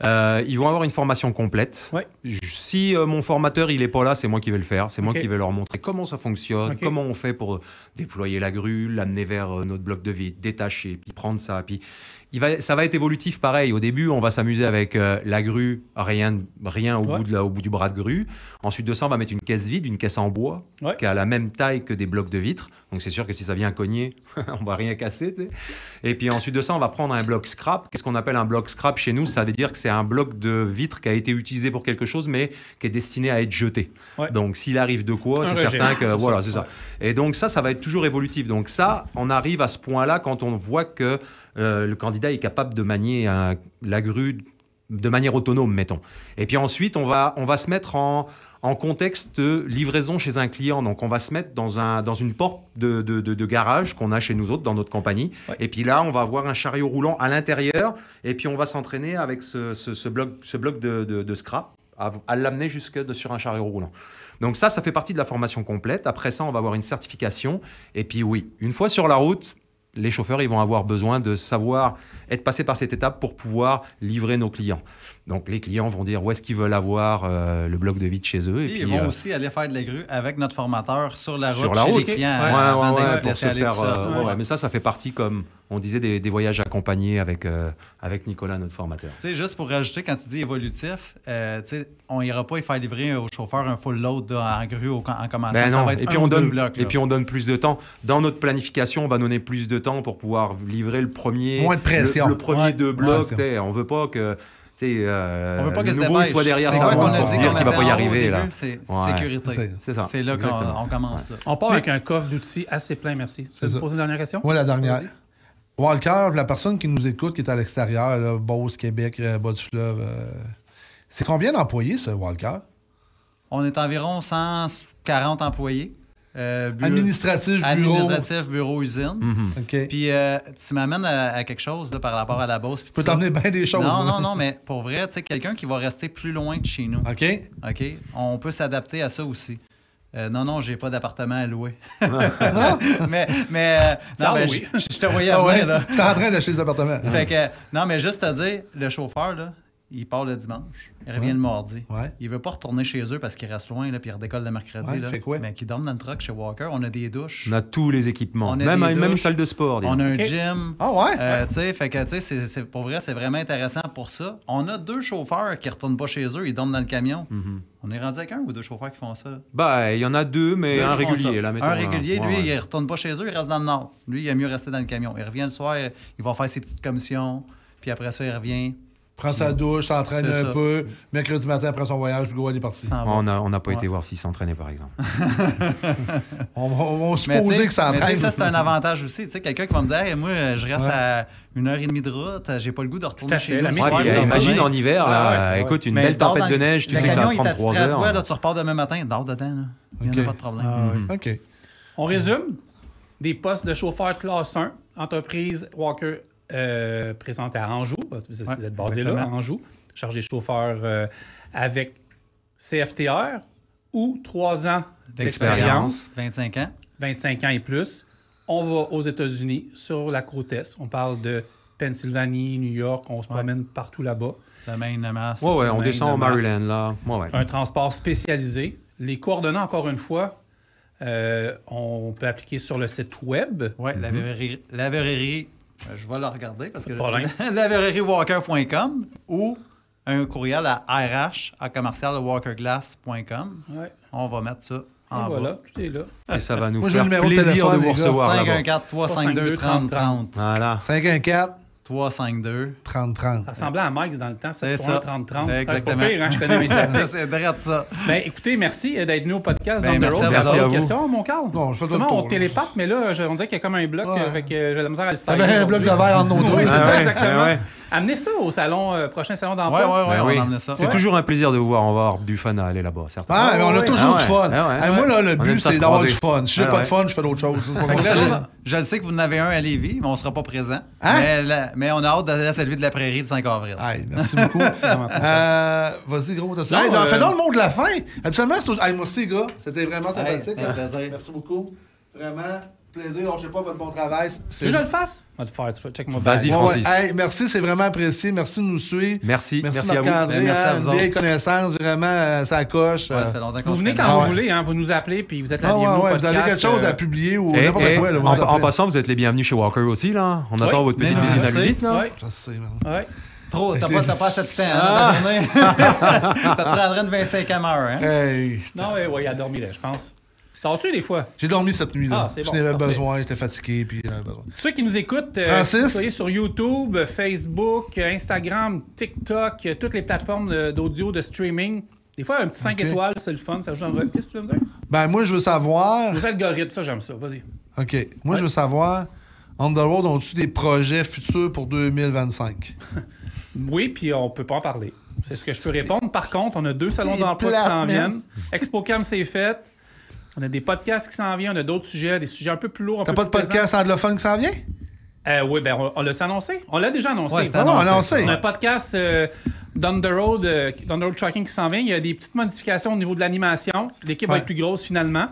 S4: Ils vont avoir une formation complète.
S2: Ouais.
S4: Si mon formateur il est pas là, c'est moi qui vais le faire. C'est moi qui vais leur montrer comment ça fonctionne, comment on fait pour déployer la grue, l'amener vers notre bloc de vide, détacher, puis prendre ça. Puis ça va être évolutif pareil. Au début, on va s'amuser avec la grue, rien au bout du bras de grue. Ensuite de ça, on va mettre une caisse vide, une caisse en bois, qui a la même taille que des blocs de vitre. Donc c'est sûr que si ça vient cogner, on va rien casser. T'sais. Et puis ensuite de ça, on va prendre un bloc scrap. Qu'est-ce qu'on appelle un bloc scrap chez nous? Ça veut dire que c'est un bloc de vitre qui a été utilisé pour quelque chose, mais qui est destiné à être jeté. Ouais. Donc s'il arrive de quoi, c'est certain que... Voilà, c'est ça. Et donc ça va être toujours évolutif. Donc ça, on arrive à ce point-là quand on voit que le candidat est capable de manier la grue de manière autonome, mettons. Et puis ensuite, on va se mettre en contexte de livraison chez un client. Donc, on va se mettre dans une porte de garage qu'on a chez nous autres, dans notre compagnie. Ouais. Et puis là, on va avoir un chariot roulant à l'intérieur. Et puis, on va s'entraîner avec ce bloc de scrap à l'amener jusque sur un chariot roulant. Donc ça fait partie de la formation complète. Après ça, on va avoir une certification. Et puis oui, une fois sur la route, les chauffeurs ils vont avoir besoin de savoir être passés par cette étape pour pouvoir livrer nos clients. Donc, les clients vont dire où est-ce qu'ils veulent avoir le bloc de vide chez eux. Et puis,
S5: ils vont aussi aller faire de la grue avec notre formateur sur la route chez les clients.
S4: Pour se faire... mais ça fait partie, comme on disait, des voyages accompagnés avec Nicolas, notre formateur.
S5: Tu sais, juste pour rajouter, quand tu dis évolutif, on n'ira pas y faire livrer au chauffeur un full load en grue en commençant.
S4: Ben
S5: ça
S4: non.
S5: va être
S4: et puis on donne plus de temps. Dans notre planification, on va donner plus de temps pour pouvoir livrer le premier...
S3: Moins de pression.
S4: Le premier de bloc. On ne veut pas que...
S5: on veut pas que
S4: le nouveau soit derrière ça pour se dire qu'il ne va pas y arriver. Là.
S5: C'est sécurité.
S4: C'est ça.
S5: C'est là qu'on commence. Là.
S2: On part avec un coffre d'outils assez plein, merci. Tu veux poser une dernière question?
S3: Oui, la dernière. Walker, la personne qui nous écoute, qui est à l'extérieur, là, Beauce, Québec, Bas-du-Fleuve, c'est combien d'employés, ce Walker?
S5: On est environ 140 employés.
S3: Administratif,
S5: bureau, usine.
S3: Mm-hmm. Okay.
S5: Puis tu m'amènes à quelque chose là, par rapport à la Beauce.
S3: Tu peux t'emmener bien des choses.
S5: Non, mais pour vrai, tu sais, quelqu'un qui va rester plus loin de chez nous.
S3: OK.
S5: On peut s'adapter à ça aussi. Non, j'ai pas d'appartement à louer. mais je te voyais venir, là.
S3: T'es en train d'acheter des appartements.
S5: Fait que, non, mais juste te dire, le chauffeur, là, il part le dimanche, il revient le mardi.
S3: Ouais.
S5: Il veut pas retourner chez eux parce qu'il reste loin, là, puis il redécolle le mercredi. Là. Mais qu'il dorme dans le truck chez Walker. On a des douches.
S4: On a tous les équipements. Même une salle de sport.
S5: On a un gym.
S3: Ah ouais?
S5: Tu sais, fait que, tu sais, pour vrai, c'est vraiment intéressant pour ça. On a 2 chauffeurs qui retournent pas chez eux, ils dorment dans le camion. Mm-hmm. On est rendu avec 1 ou 2 chauffeurs qui font ça?
S4: Il y en a 2, mais un régulier. Là,
S5: un régulier, lui, il retourne pas chez eux, il reste dans le nord. Lui, il aime mieux rester dans le camion. Il revient le soir, il va faire ses petites commissions, puis après ça, il revient.
S3: Prend sa douche, s'entraîne un peu. Mercredi matin, après son voyage, puis il est parti.
S4: On n'a pas été voir s'il s'entraînait, par exemple.
S3: on va supposer que ça entraîne.
S5: Ça, c'est un avantage aussi. Tu sais, quelqu'un qui va me dire hey, moi, je reste à 1h30 de route, j'ai pas le goût de retourner chez nous.
S4: Imagine en hiver, écoute, une belle tempête de neige, tu sais que ça va prendre 3 heures.
S5: Toi, là, tu repars demain matin, dors dedans. Là. Il n'y en a pas de problème.
S3: OK.
S2: On résume. Des postes de chauffeur classe 1, entreprise Walker présenté à Anjou. Vous êtes basé là, à Anjou. Chargé chauffeur avec CFTR ou 3 ans d'expérience.
S5: 25 ans.
S2: 25 ans et plus. On va aux États-Unis, sur la côte Est. On parle de Pennsylvanie, New York. On se promène partout là-bas.
S5: La Maine, la Masse.
S4: Oui, on descend au Maryland, là.
S2: Un transport spécialisé. Les coordonnées, encore une fois, on peut appliquer sur le site web.
S5: Oui, la verrerie. Je vais le regarder parce que laverreriewalker.com ou un courriel à rh@commercialwalkerglass.com.
S2: Ouais.
S5: On va mettre ça
S2: Voilà, tout est là.
S4: Et ça va nous faire plaisir de vous recevoir.
S5: 514-352-3030.
S4: Voilà.
S5: 514-352-3030.
S2: Ça ressemblait à Mike dans le temps,
S5: c'est ça.
S2: 30-30.
S5: Exactement.
S2: C'est pas pire, hein, je connais mes classiques.
S5: C'est direct ça.
S2: Ben, écoutez, merci d'être venu au podcast
S5: Ben,
S2: Down the Road.
S4: merci à vous.
S2: Question, mon Carl?
S3: Non, je fais tout le
S2: Comment
S3: tour,
S2: on télépathe, mais là, on dirait qu'il y a comme un bloc, fait que j'ai la misère à le savoir.
S3: T'avais un bloc de verre entre nos deux.
S2: Oui, c'est ça,
S4: ouais,
S2: exactement.
S4: ouais.
S2: Amenez ça au prochain salon
S5: Ouais,
S2: d'emploi.
S5: on
S4: oui.
S5: va emmener ça.
S4: C'est toujours un plaisir de vous voir. On va avoir du fun à aller là-bas, certainement.
S3: Ah, mais on a toujours du fun. Moi, là, le
S4: On aime
S3: but,
S4: ça
S3: c'est
S4: se
S3: d'avoir du
S4: croiser.
S3: fun. Si j'ai pas de fun, je fais d'autres choses. C'est pas
S5: Fait que
S3: comme
S5: là,
S3: ça.
S5: je le sais que vous en avez un à Lévis, mais on ne sera pas présent.
S3: Hein?
S5: Mais on a hâte d'aller à celui de la Prairie le 5 avril.
S3: Hey, merci beaucoup. Vas-y, gros. Fais donc le mot de la fin. Absolument, c'est toujours... merci, gars. C'était vraiment sympathique.
S5: Un plaisir.
S3: Merci beaucoup. Vraiment. Plaisir. Je sais pas votre bon travail.
S2: Tu veux que je le fasse? On va te faire. Check moi.
S4: Vas-y, Francis.
S3: Hey, merci, c'est vraiment apprécié. Merci de nous suivre.
S4: Merci à vous.
S3: Marc-André.
S5: Merci à
S3: Une
S5: vous
S3: vieille
S5: autres.
S3: connaissance, vraiment, ça coche.
S5: Ouais, ça fait longtemps qu'on
S2: Vous
S5: se
S2: venez
S5: connaît.
S2: quand vous voulez, hein, vous nous appelez, puis vous êtes la bienvenue au podcast.
S3: Vous avez quelque chose à publier ou n'importe quoi. Là,
S4: En passant, vous êtes les bienvenus chez Walker aussi, là. On attend votre petite visite à visite, là.
S2: Oui.
S3: Je sais, man.
S2: Ouais.
S5: Trop, t'as pas assez de temps, hein, la journée. Ça te prendrait une 25e heure, hein?
S3: Hey.
S2: Non, ouais, il a dormi là, je pense. T'as-tu des fois?
S3: J'ai dormi cette nuit-là.
S2: Ah, c'est bon,
S3: je n'avais
S2: parfait.
S3: besoin, j'étais fatigué. Puis, besoin.
S2: Ceux qui nous écoutent,
S3: Francis?
S2: vous soyez sur YouTube, Facebook, Instagram, TikTok, toutes les plateformes d'audio, de streaming. Des fois, un petit 5 étoiles, c'est le fun. Ça change. Qu'est-ce que tu veux me dire?
S3: Ben, moi, je veux savoir.
S2: Les algorithmes, ça, j'aime ça. Vas-y.
S3: OK. Moi, je veux savoir, On the Road, ont-tu des projets futurs pour 2025?
S2: Oui, puis on peut pas en parler. C'est ce que je peux répondre. Par contre, on a 2 salons d'emploi qui s'en viennent. ExpoCam, c'est fait. On a des podcasts qui s'en viennent. On a d'autres sujets, des sujets un peu plus lourds.
S3: T'as pas de podcast anglophone qui s'en vient?
S2: Oui, ben on l'a annoncé. On l'a déjà annoncé.
S5: Ouais, c'était annoncé.
S2: On a un podcast Down the Road Trucking qui s'en vient. Il y a des petites modifications au niveau de l'animation. L'équipe va être plus grosse finalement.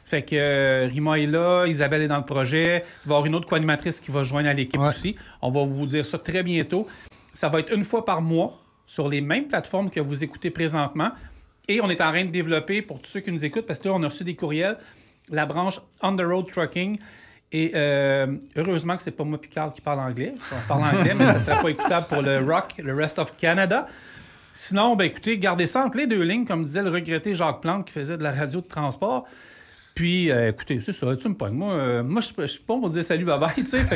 S2: Fait que Rima est là, Isabelle est dans le projet. Il va y avoir une autre co-animatrice qui va se joindre à l'équipe aussi. On va vous dire ça très bientôt. Ça va être une fois par mois sur les mêmes plateformes que vous écoutez présentement. Et on est en train de développer, pour tous ceux qui nous écoutent, parce que là, on a reçu des courriels, la branche On the Road Trucking. Et heureusement que c'est pas moi et Carl qui parle anglais. On parle anglais, mais ça ne serait pas écoutable pour le rock, le rest of Canada. Sinon, ben écoutez, gardez ça entre les 2 lignes, comme disait le regretté Jacques Plante qui faisait de la radio de transport. Puis, écoutez, c'est ça, tu me pognes. Moi je suis pas pour dire salut, bye-bye, tu sais.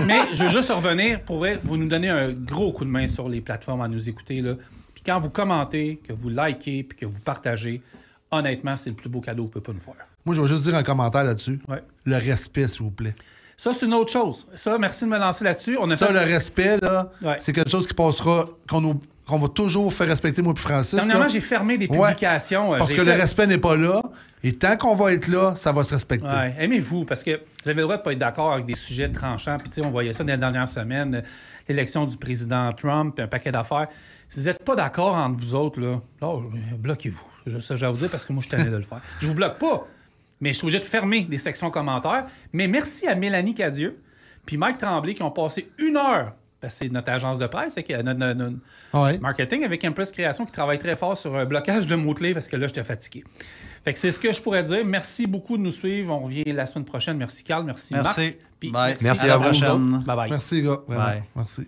S2: Mais je veux juste revenir pour vous nous donner un gros coup de main sur les plateformes à nous écouter, là. Puis quand vous commentez, que vous likez, puis que vous partagez, honnêtement, c'est le plus beau cadeau que vous pouvez pas nous faire.
S3: Moi, je vais juste dire un commentaire là-dessus.
S2: Ouais.
S3: Le respect, s'il vous plaît.
S2: Ça, c'est une autre chose. Ça, merci de me lancer là-dessus.
S3: Le respect, là, c'est quelque chose qui passera, qu'on va toujours faire respecter, moi et Francis.
S2: Dernièrement, j'ai fermé des publications.
S3: Parce que le respect n'est pas là. Et tant qu'on va être là, ça va se respecter.
S2: Ouais. Aimez-vous, parce que vous avez le droit de ne pas être d'accord avec des sujets tranchants. Puis, tu sais, on voyait ça dans les dernières semaines, l'élection du président Trump, puis un paquet d'affaires. Si vous n'êtes pas d'accord entre vous autres, là, bloquez-vous. Ça, je vais vous dire parce que moi, je suis tanné de le faire. Je vous bloque pas, mais je suis obligé de fermer des sections commentaires. Mais merci à Mélanie Cadieux puis Mike Tremblay qui ont passé 1 heure, parce que c'est notre agence de presse, notre marketing avec Impress Création qui travaille très fort sur un blocage de mots-clés parce que là, j'étais fatigué. Fait que c'est ce que je pourrais dire. Merci beaucoup de nous suivre. On revient la semaine prochaine. Merci Carl, merci Marc.
S5: Merci.
S2: Puis
S5: Bye.
S4: Merci à vous.
S2: Bye bye.
S3: Merci, gars. Vraiment.
S5: Bye.
S3: Merci.